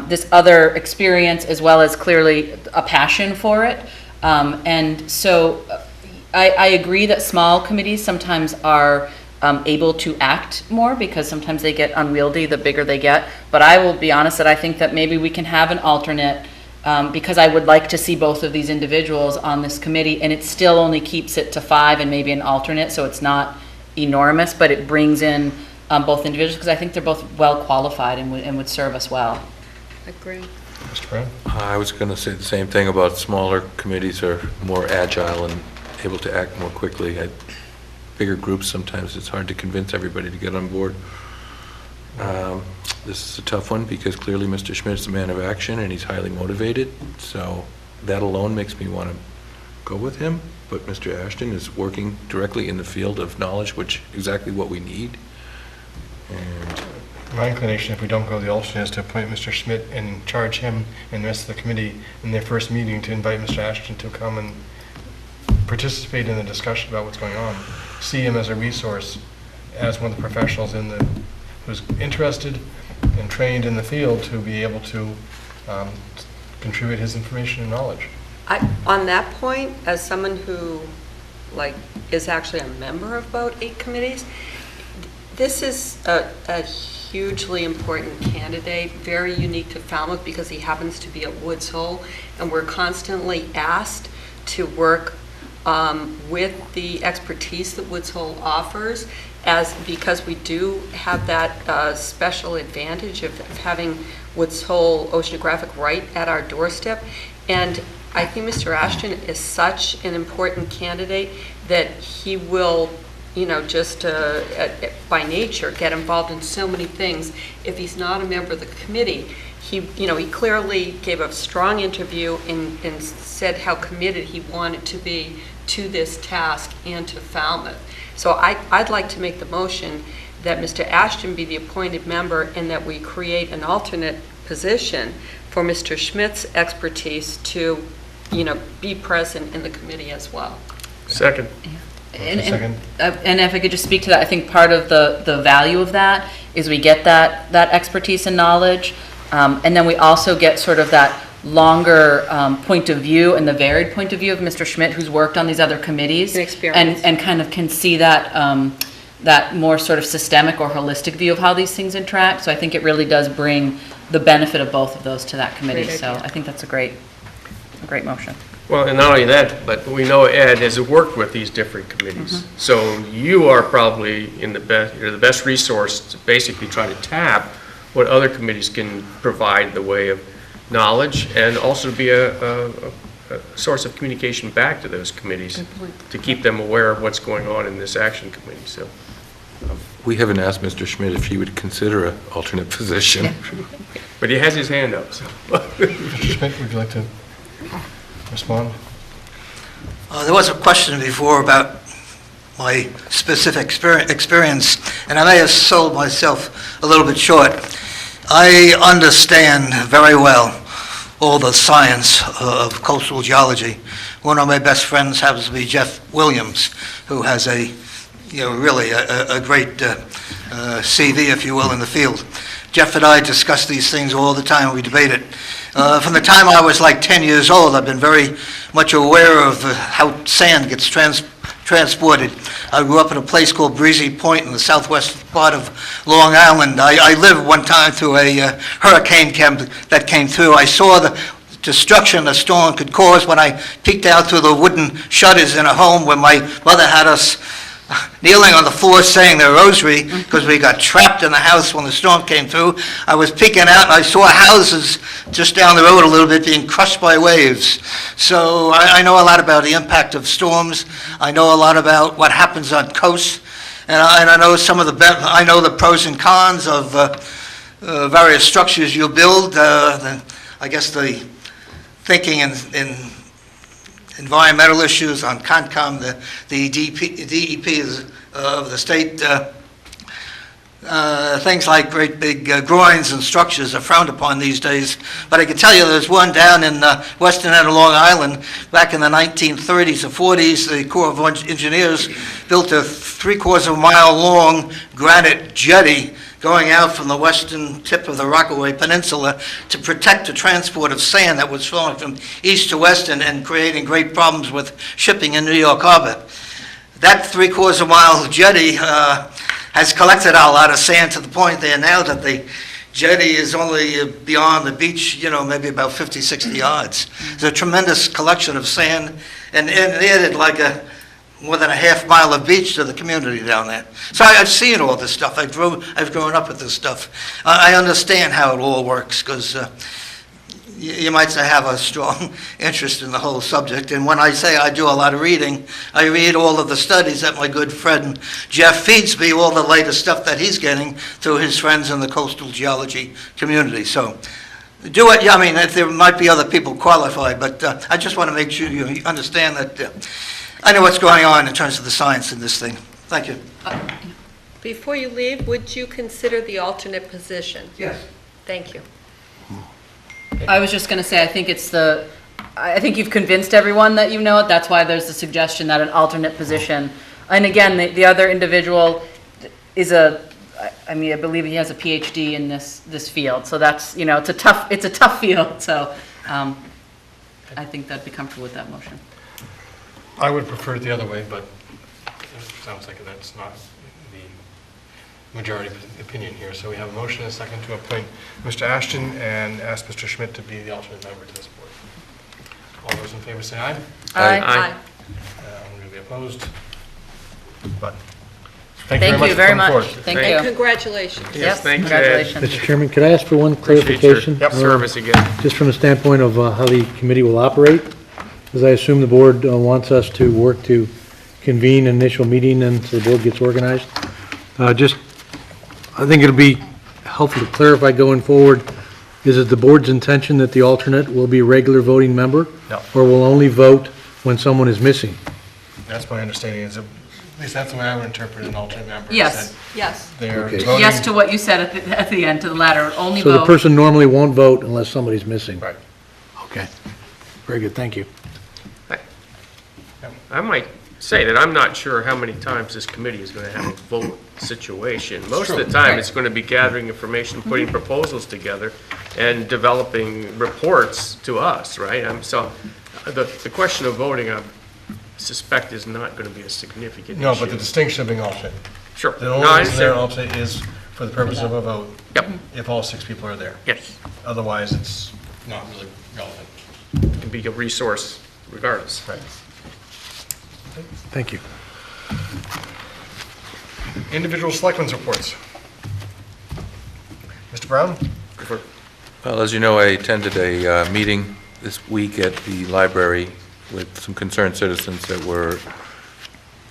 this other experience as well as clearly a passion for it. And so I agree that small committees sometimes are able to act more because sometimes they get unwieldy the bigger they get. But I will be honest that I think that maybe we can have an alternate because I would like to see both of these individuals on this committee, and it still only keeps it to 5 and maybe an alternate, so it's not enormous, but it brings in both individuals because I think they're both well qualified and would serve us well. Agree. Mr. Brown? I was going to say the same thing about smaller committees are more agile and able to act more quickly. Bigger groups, sometimes it's hard to convince everybody to get on board. This is a tough one because clearly Mr. Schmidt's a man of action and he's highly motivated, so that alone makes me want to go with him. But Mr. Ashton is working directly in the field of knowledge, which is exactly what we need. And My inclination, if we don't go the alternate, is to appoint Mr. Schmidt and charge him and the rest of the committee in their first meeting to invite Mr. Ashton to come and participate in the discussion about what's going on. See him as a resource, as one of the professionals who's interested and trained in the field to be able to contribute his information and knowledge. On that point, as someone who is actually a member of about 8 committees, this is a hugely important candidate, very unique to Falmouth because he happens to be at Woods Hole, and we're constantly asked to work with the expertise that Woods Hole offers, because we do have that special advantage of having Woods Hole oceanographic right at our doorstep. And I think Mr. Ashton is such an important candidate that he will, just by nature get involved in so many things. If he's not a member of the committee, he clearly gave a strong interview and said how committed he wanted to be to this task and to Falmouth. So I'd like to make the motion that Mr. Ashton be the appointed member and that we create an alternate position for Mr. Schmidt's expertise to, be present in the committee as well. Second. And if I could just speak to that, I think part of the value of that is we get that expertise and knowledge, and then we also get sort of that longer point of view and the varied point of view of Mr. Schmidt, who's worked on these other committees, and kind of can see that that more sort of systemic or holistic view of how these things interact. So I think it really does bring the benefit of both of those to that committee. So I think that's a great motion. Well, and not only that, but we know Ed has worked with these different committees. So you are probably you're the best resource to basically try to tap what other committees can provide the way of knowledge, and also be a source of communication back to those committees to keep them aware of what's going on in this action committee. So we haven't asked Mr. Schmidt if he would consider an alternate position. But he has his hand up. So. Mr. Schmidt, would you like to respond? There was a question before about my specific experience, and I may have sold myself a little bit short. I understand very well all the science of coastal geology. One of my best friends happens to be Jeff Williams, who has really a great CV, if you will, in the field. Jeff and I discuss these things all the time. We debate it. From the time I was like 10 years old, I've been very much aware of how sand gets transported. I grew up in a place called Breezy Point in the southwest part of Long Island. I lived one time through a hurricane that came through. I saw the destruction a storm could cause when I peeked out through the wooden shutters in a home where my mother had us kneeling on the floor saying their rosary because we got trapped in the house when the storm came through. I was peeking out and I saw houses just down the road a little bit being crushed by waves. So I know a lot about the impact of storms. I know a lot about what happens on coasts. And I know I know the pros and cons of various structures you build. I guess the thinking in environmental issues on CONCOM, the DEP of the state, things like great big groins and structures are frowned upon these days. But I can tell you there's one down in western end of Long Island. Back in the 1930s or 40s, the Corps of Engineers built a 3/4 mile long granite jetty going out from the western tip of the Rockaway Peninsula to protect the transport of sand that was flowing from east to west and creating great problems with shipping in New York Harbor. That 3/4 mile jetty has collected a lot of sand to the point there now that the jetty is only beyond the beach, maybe about 50, 60 yards. It's a tremendous collection of sand, and it added like more than a half mile of beach to the community down there. So I've seen all this stuff. I've grown up with this stuff. I understand how it all works because you might say have a strong interest in the whole subject. And when I say I do a lot of reading, I read all of the studies that my good friend Jeff feeds me, all the latest stuff that he's getting through his friends in the coastal geology community. So do it. I mean, there might be other people qualified, but I just want to make sure you understand that I know what's going on in terms of the science in this thing. Thank you. Before you leave, would you consider the alternate position? Yes. Thank you. I was just going to say, I think you've convinced everyone that you know it. That's why there's the suggestion that an alternate position. And again, the other individual is I believe he has a PhD in this field. So that's, it's a tough field. So I think that'd be comfortable with that motion. I would prefer it the other way, but it sounds like that's not the majority opinion here. So we have a motion and a second to appoint Mr. Ashton and ask Mr. Schmidt to be the alternate member to this board. All those in favor say aye. Aye. Anybody opposed? But Thank you very much. Thank you. And congratulations. Yes, thank you. Congratulations. Mr. Chairman, could I ask for one clarification? Service again. Just from the standpoint of how the committee will operate, because I assume the board wants us to work to convene an initial meeting and so the board gets organized. I think it'll be helpful to clarify going forward, is it the board's intention that the alternate will be a regular voting member? No. Or will only vote when someone is missing? That's my understanding, at least that's the way I would interpret an alternate member. Yes. Yes. They're Okay. voting. Yes to what you said at the end, to the latter, only So the vote. person normally won't vote unless somebody's missing? Right. Okay. Very good, thank you. I might say that I'm not sure how many times this committee is going to have a vote situation. Most of the time, it's going to be gathering information, putting proposals together, and developing reports to us, right? So the question of voting, I suspect, is not going to be a significant issue. No, but the distinction of being alternate. Sure. The No, only I reason they're an understand. alternate is for the purpose of a vote. Yep. If all 6 people are there. Yes. Otherwise, it's not really relevant. It can be a resource regardless. Right. Thank you. Individual selectmen's reports. Mr. Brown? Well, as you know, I attended a meeting this week at the library with some concerned citizens that were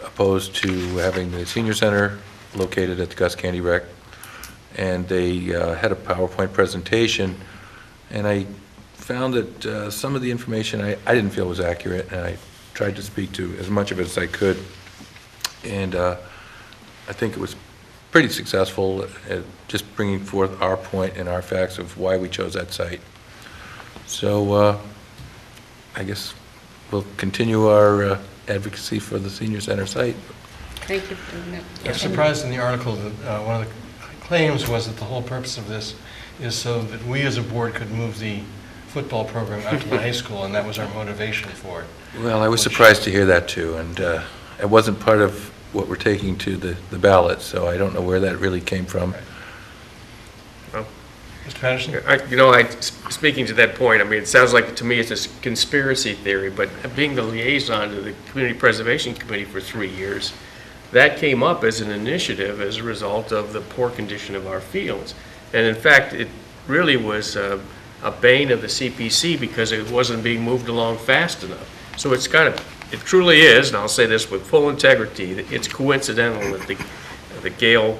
opposed to having the senior center located at the Gus Candy Rec. And they had a PowerPoint presentation, and I found that some of the information I didn't feel was accurate, and I tried to speak to as much of it as I could. And I think it was pretty successful at just bringing forth our point and our facts of why we chose that site. So I guess we'll continue our advocacy for the senior center site. Thank you for doing that. I was surprised in the article that one of the claims was that the whole purpose of this is so that we as a board could move the football program out to the high school, and that was our motivation for it. Well, I was surprised to hear that too, and it wasn't part of what we're taking to the ballot, so I don't know where that really came from. Well, Mr. Patterson? Speaking to that point, I mean, it sounds like to me it's a conspiracy theory, but being the liaison to the Community Preservation Committee for 3 years, that came up as an initiative as a result of the poor condition of our fields. And in fact, it really was a bane of the CPC because it wasn't being moved along fast enough. So it's it truly is, and I'll say this with full integrity, that it's coincidental that the Gale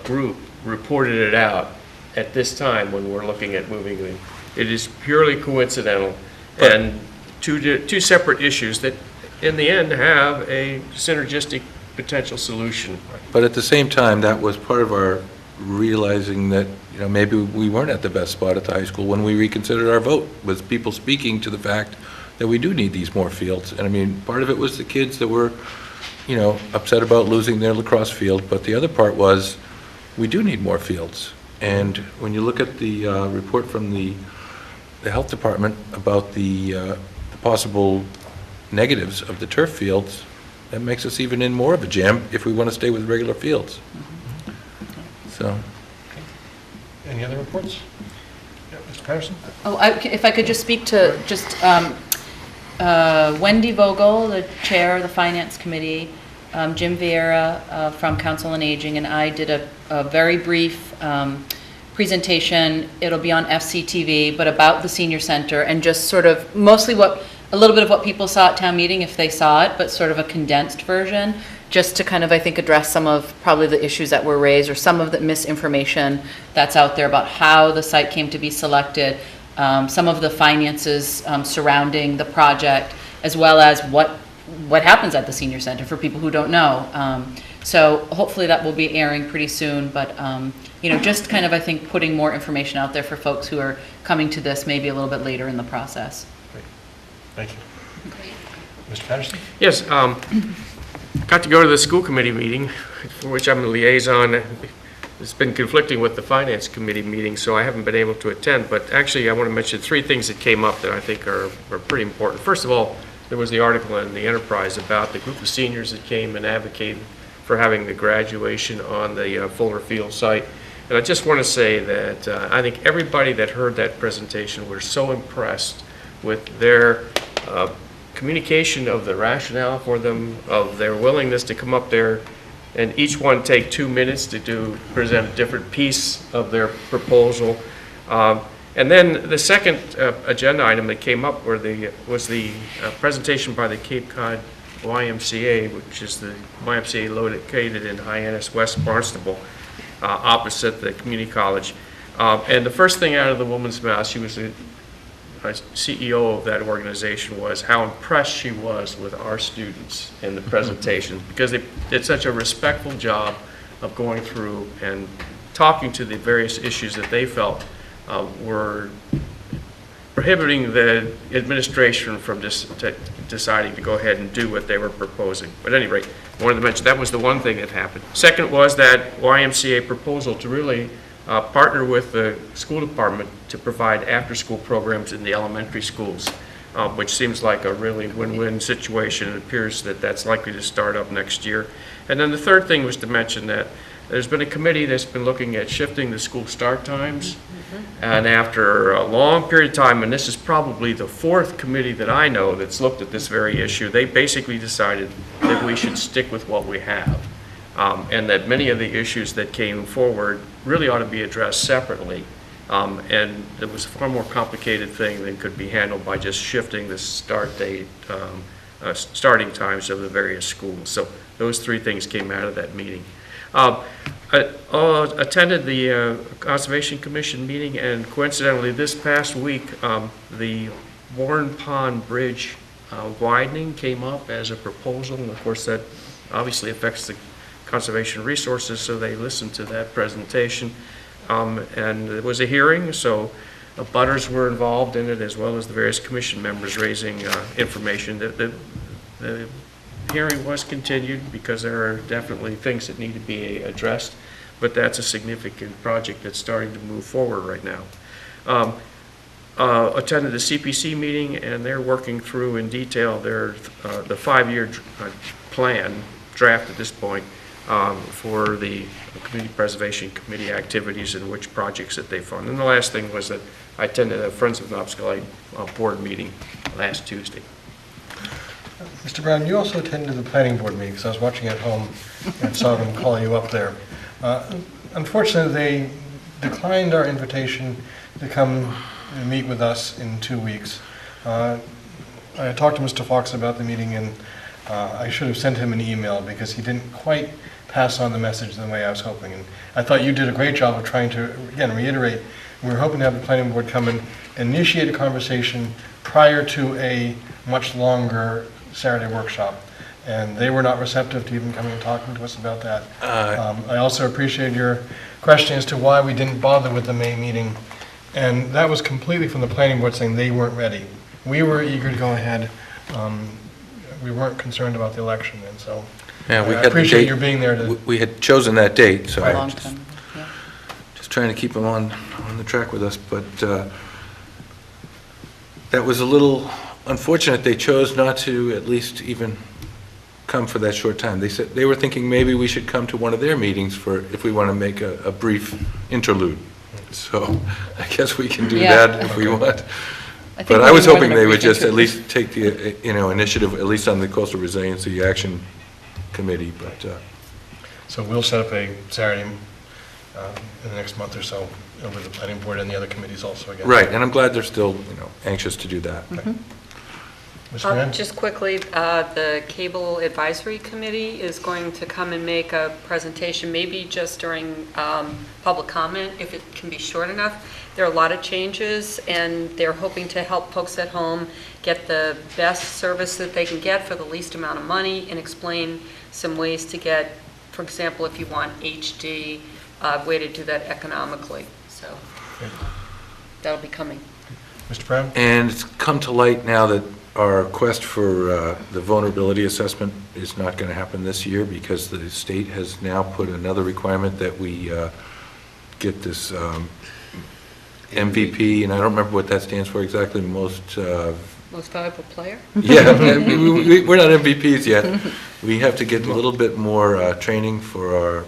group reported it out at this time when we're looking at moving it. It is purely coincidental, and two separate issues that in the end have a synergistic potential solution. But at the same time, that was part of our realizing that, maybe we weren't at the best spot at the high school when we reconsidered our vote, with people speaking to the fact that we do need these more fields. And I mean, part of it was the kids that were, upset about losing their lacrosse field, but the other part was we do need more fields. And when you look at the report from the health department about the possible negatives of the turf fields, that makes us even in more of a jam if we want to stay with regular fields. So. Any other reports? Yeah, Mr. Patterson? Oh, if I could just speak to Wendy Vogel, the chair of the Finance Committee, Jim Vieira from Council on Aging, and I did a very brief presentation. It'll be on FCTV, but about the senior center and just sort of mostly a little bit of what people saw at town meeting if they saw it, but sort of a condensed version, just to kind of, I think, address some of probably the issues that were raised or some of the misinformation that's out there about how the site came to be selected, some of the finances surrounding the project, as well as what happens at the senior center for people who don't know. So hopefully that will be airing pretty soon, but just kind of, I think, putting more information out there for folks who are coming to this maybe a little bit later in the process. Great. Thank you. Mr. Patterson? Yes, got to go to the school committee meeting, for which I'm a liaison. It's been conflicting with the finance committee meeting, so I haven't been able to attend, but actually I want to mention three things that came up that I think are pretty important. First of all, there was the article in the Enterprise about the group of seniors that came and advocated for having the graduation on the Fuller Field site. And I just want to say that I think everybody that heard that presentation was so impressed with their communication of the rationale for them, of their willingness to come up there and each one take 2 minutes to present a different piece of their proposal. And then the second agenda item that came up was the presentation by the Cape Cod YMCA, which is the YMCA located in Hyannis, West Barnstable, opposite the community college. And the first thing out of the woman's mouth, she was the CEO of that organization, was how impressed she was with our students in the presentations, because they did such a respectful job of going through and talking to the various issues that they felt were prohibiting the administration from deciding to go ahead and do what they were proposing. But at any rate, I wanted to mention that was the one thing that happened. Second was that YMCA proposal to really partner with the school department to provide after-school programs in the elementary schools, which seems like a really win-win situation. It appears that that's likely to start up next year. And then the third thing was to mention that there's been a committee that's been looking at shifting the school start times. And after a long period of time, and this is probably the fourth committee that I know that's looked at this very issue, they basically decided that we should stick with what we have. And that many of the issues that came forward really ought to be addressed separately. And it was a far more complicated thing than could be handled by just shifting the start date, starting times of the various schools. So those three things came out of that meeting. I attended the Conservation Commission meeting, and coincidentally this past week, the Warren Pond Bridge widening came up as a proposal, and of course that obviously affects the conservation resources, so they listened to that presentation. And it was a hearing, so butters were involved in it, as well as the various commission members raising information. The hearing was continued because there are definitely things that need to be addressed, but that's a significant project that's starting to move forward right now. Attended the CPC meeting, and they're working through in detail the 5-year plan draft at this point for the Community Preservation Committee activities and which projects that they fund. And the last thing was that I attended a Friends of Knobskelly board meeting last Tuesday. Mr. Brown, you also attended the planning board meeting, because I was watching at home and saw them call you up there. Unfortunately, they declined our invitation to come and meet with us in 2 weeks. I talked to Mr. Fox about the meeting, and I should have sent him an email because he didn't quite pass on the message the way I was hoping. And I thought you did a great job of trying to, again, reiterate, we were hoping to have the planning board come and initiate a conversation prior to a much longer Saturday workshop. And they were not receptive to even coming and talking to us about that. I also appreciate your question as to why we didn't bother with the May meeting. And that was completely from the planning board saying they weren't ready. We were eager to go ahead. We weren't concerned about the election, and so Yeah, we I had the appreciate date- your being there to... We had chosen that date, so A I long just time, yeah. trying to keep them on the track with us, but that was a little unfortunate. They chose not to at least even come for that short time. They said they were thinking maybe we should come to one of their meetings for if we want to make a brief interlude. So I guess we can do Yeah. that if we want. I think But we I was need more hoping than a they would brief just at interlude. least take the, initiative, at least on the Coastal Resiliency Action Committee, but So we'll set up a Saturday in the next month or so with the planning board and the other committees also again. right, and I'm glad they're still, anxious to do that. Mr. Mann? Just quickly, the Cable Advisory Committee is going to come and make a presentation, maybe just during public comment, if it can be short enough. There are a lot of changes, and they're hoping to help folks at home get the best service that they can get for the least amount of money, and explain some ways to get, for example, if you want HD, a way to do that economically. So that'll be coming. Mr. Brown? And it's come to light now that our request for the vulnerability assessment is not going to happen this year because the state has now put another requirement that we get this MVP, and I don't remember what that stands for exactly, most valuable player? Yeah, we're not MVPs yet. We have to get a little bit more training for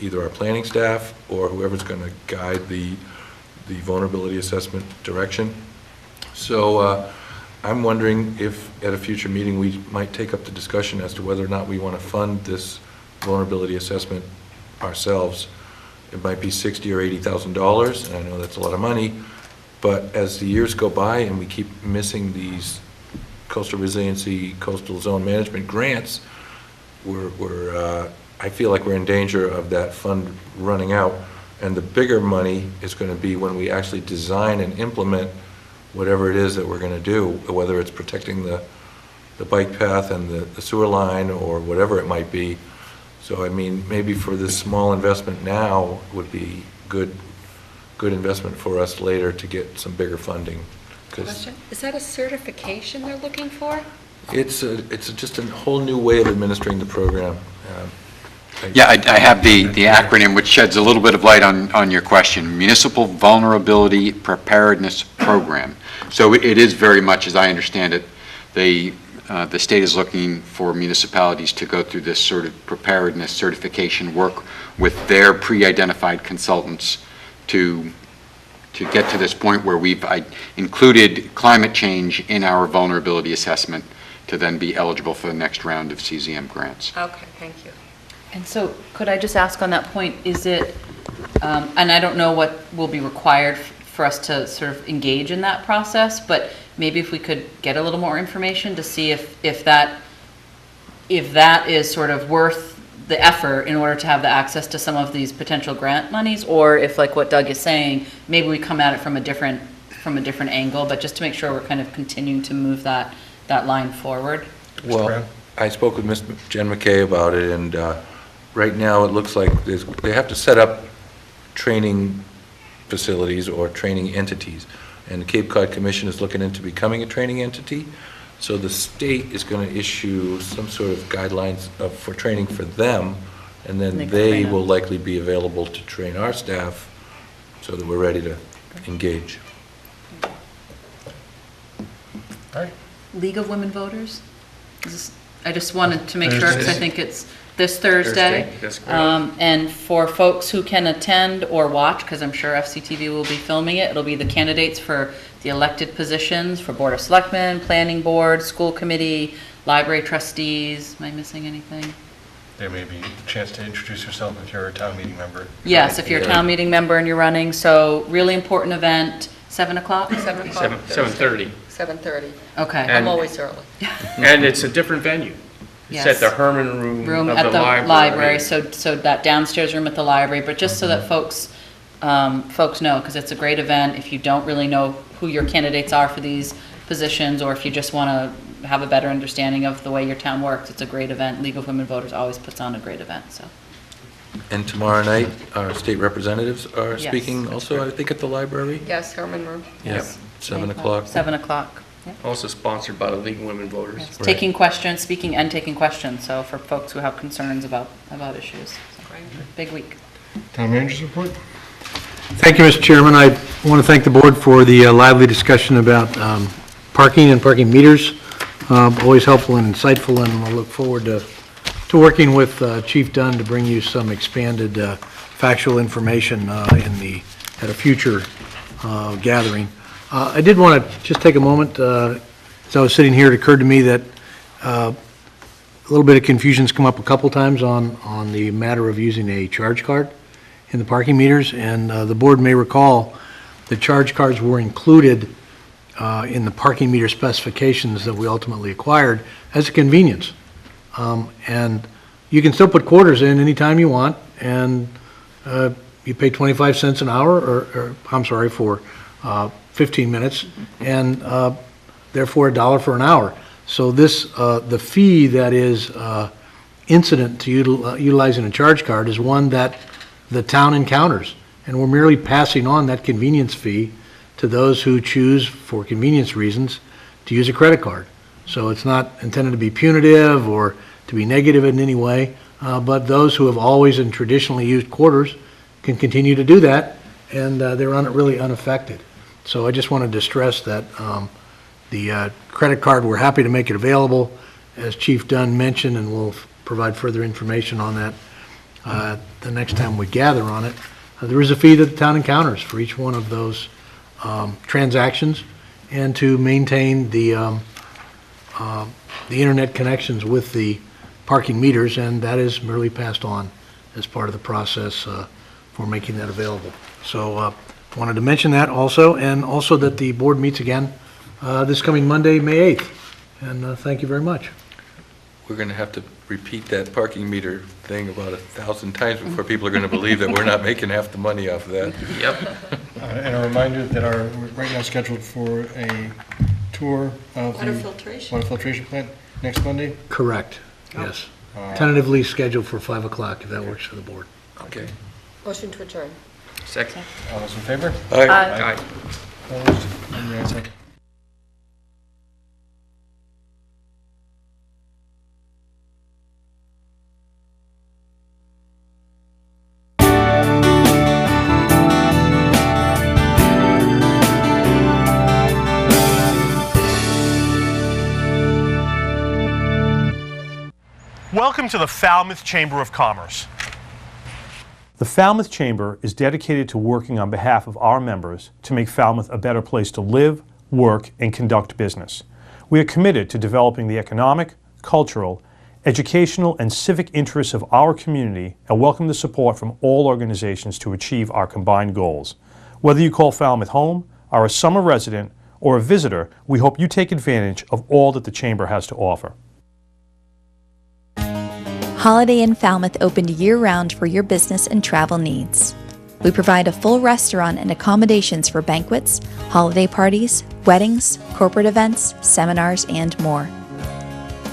either our planning staff or whoever's going to guide the vulnerability assessment direction. So I'm wondering if at a future meeting we might take up the discussion as to whether or not we want to fund this vulnerability assessment ourselves. It might be $60,000 or $80,000, and I know that's a lot of money, but as the years go by and we keep missing these coastal resiliency, coastal zone management grants, I feel like we're in danger of that fund running out. And the bigger money is going to be when we actually design and implement whatever it is that we're going to do, whether it's protecting the bike path and the sewer line or whatever it might be. So, I mean, maybe for this small investment now would be good investment for us later to get some bigger funding. 'Cause Question? Is that a certification they're looking for? it's just a whole new way of administering the program. Yeah, I have the acronym, which sheds a little bit of light on your question. Municipal Vulnerability Preparedness Program. So it is very much, as I understand it, the state is looking for municipalities to go through this sort of preparedness certification work with their pre-identified consultants to get to this point where we've included climate change in our vulnerability assessment to then be eligible for the next round of CZM grants. Okay, thank you. And so, could I just ask on that point, is it, and I don't know what will be required for us to sort of engage in that process, but maybe if we could get a little more information to see if that is sort of worth the effort in order to have the access to some of these potential grant monies, or if, like what Doug is saying, maybe we come at it from a different angle, but just to make sure we're kind of continuing to move that line forward. Well, I spoke with Ms. Jen McKay about it, and right now it looks like they have to set up training facilities or training entities, and the Cape Cod Commission is looking into becoming a training entity. So the state is going to issue some sort of guidelines for training for them, and then they will likely be available to train our staff so that we're ready to engage. All right. League of Women Voters? I just wanted to make sure, because I think it's this Thursday. That's correct. And for folks who can attend or watch, because I'm sure FCTV will be filming it, it'll be the candidates for the elected positions for Board of Selectmen, Planning Board, School Committee, Library Trustees. Am I missing anything? There may be a chance to introduce yourself if you're a town meeting member. Yes, if you're a town meeting member and you're running. So really important event, 7 o'clock? 7 o'clock. 7:30. 7:30. Okay. And- I'm always early. And it's a different venue. It's Yes. at the Herman Room of At the library. so that downstairs room at the library, but just so that folks know, because it's a great event. If you don't really know who your candidates are for these positions, or if you just want to have a better understanding of the way your town works, it's a great event. League of Women Voters always puts on a great event, so. And tomorrow night, our state representatives are Yes. speaking also, I think, at the library? Yes, Herman Room. Yes, 7 o'clock. 7 o'clock. Also sponsored by the League of Women Voters. Yes. Taking questions, speaking and taking questions, so for folks who have concerns about issues. So, big week. Town manager's report? Thank you, Mr. Chairman. I want to thank the board for the lively discussion about parking and parking meters. Always helpful and insightful, and I look forward to working with Chief Dunn to bring you some expanded factual information at a future gathering. I did want to just take a moment, as I was sitting here, it occurred to me that a little bit of confusion's come up a couple times on the matter of using a charge card in the parking meters, and the board may recall the charge cards were included in the parking meter specifications that we ultimately acquired as a convenience. And you can still put quarters in anytime you want, and you pay 25 cents an hour, or I'm sorry, for 15 minutes, and therefore $1 for an hour. So the fee that is incident to utilizing a charge card is one that the town encounters, and we're merely passing on that convenience fee to those who choose, for convenience reasons, to use a credit card. So it's not intended to be punitive or to be negative in any way, but those who have always and traditionally used quarters can continue to do that, and they're really unaffected. So I just wanted to stress that the credit card, we're happy to make it available, as Chief Dunn mentioned, and we'll provide further information on that the next time we gather on it. There is a fee that the town encounters for each one of those transactions, and to maintain the internet connections with the parking meters, and that is merely passed on as part of the process for making that available. So wanted to mention that also, and also that the board meets again this coming Monday, May 8th. And thank you very much. We're going to have to repeat that parking meter thing about 1,000 times before people are going to believe that we're not making half the money off of that. Yep. And a reminder that we're right now scheduled for a tour of Water the filtration. water filtration plant next Monday. Correct, yes. Tentatively scheduled for 5 o'clock, if that works for the board. Okay. Motion to adjourn. Second. All those in favor? Aye. Aye. Opposed? And the ayes have it. Welcome to the Falmouth Chamber of Commerce. The Falmouth Chamber is dedicated to working on behalf of our members to make Falmouth a better place to live, work, and conduct business. We are committed to developing the economic, cultural, educational, and civic interests of our community and welcome the support from all organizations to achieve our combined goals. Whether you call Falmouth home, are a summer resident, or a visitor, we hope you take advantage of all that the Chamber has to offer. Holiday Inn Falmouth opened year-round for your business and travel needs. We provide a full restaurant and accommodations for banquets, holiday parties, weddings, corporate events, seminars, and more.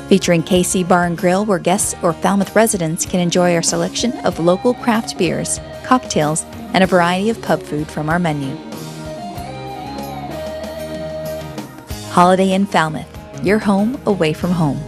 Featuring KC Bar and Grill, where guests or Falmouth residents can enjoy our selection of local craft beers, cocktails, and a variety of pub food from our menu. Holiday Inn Falmouth, your home away from home.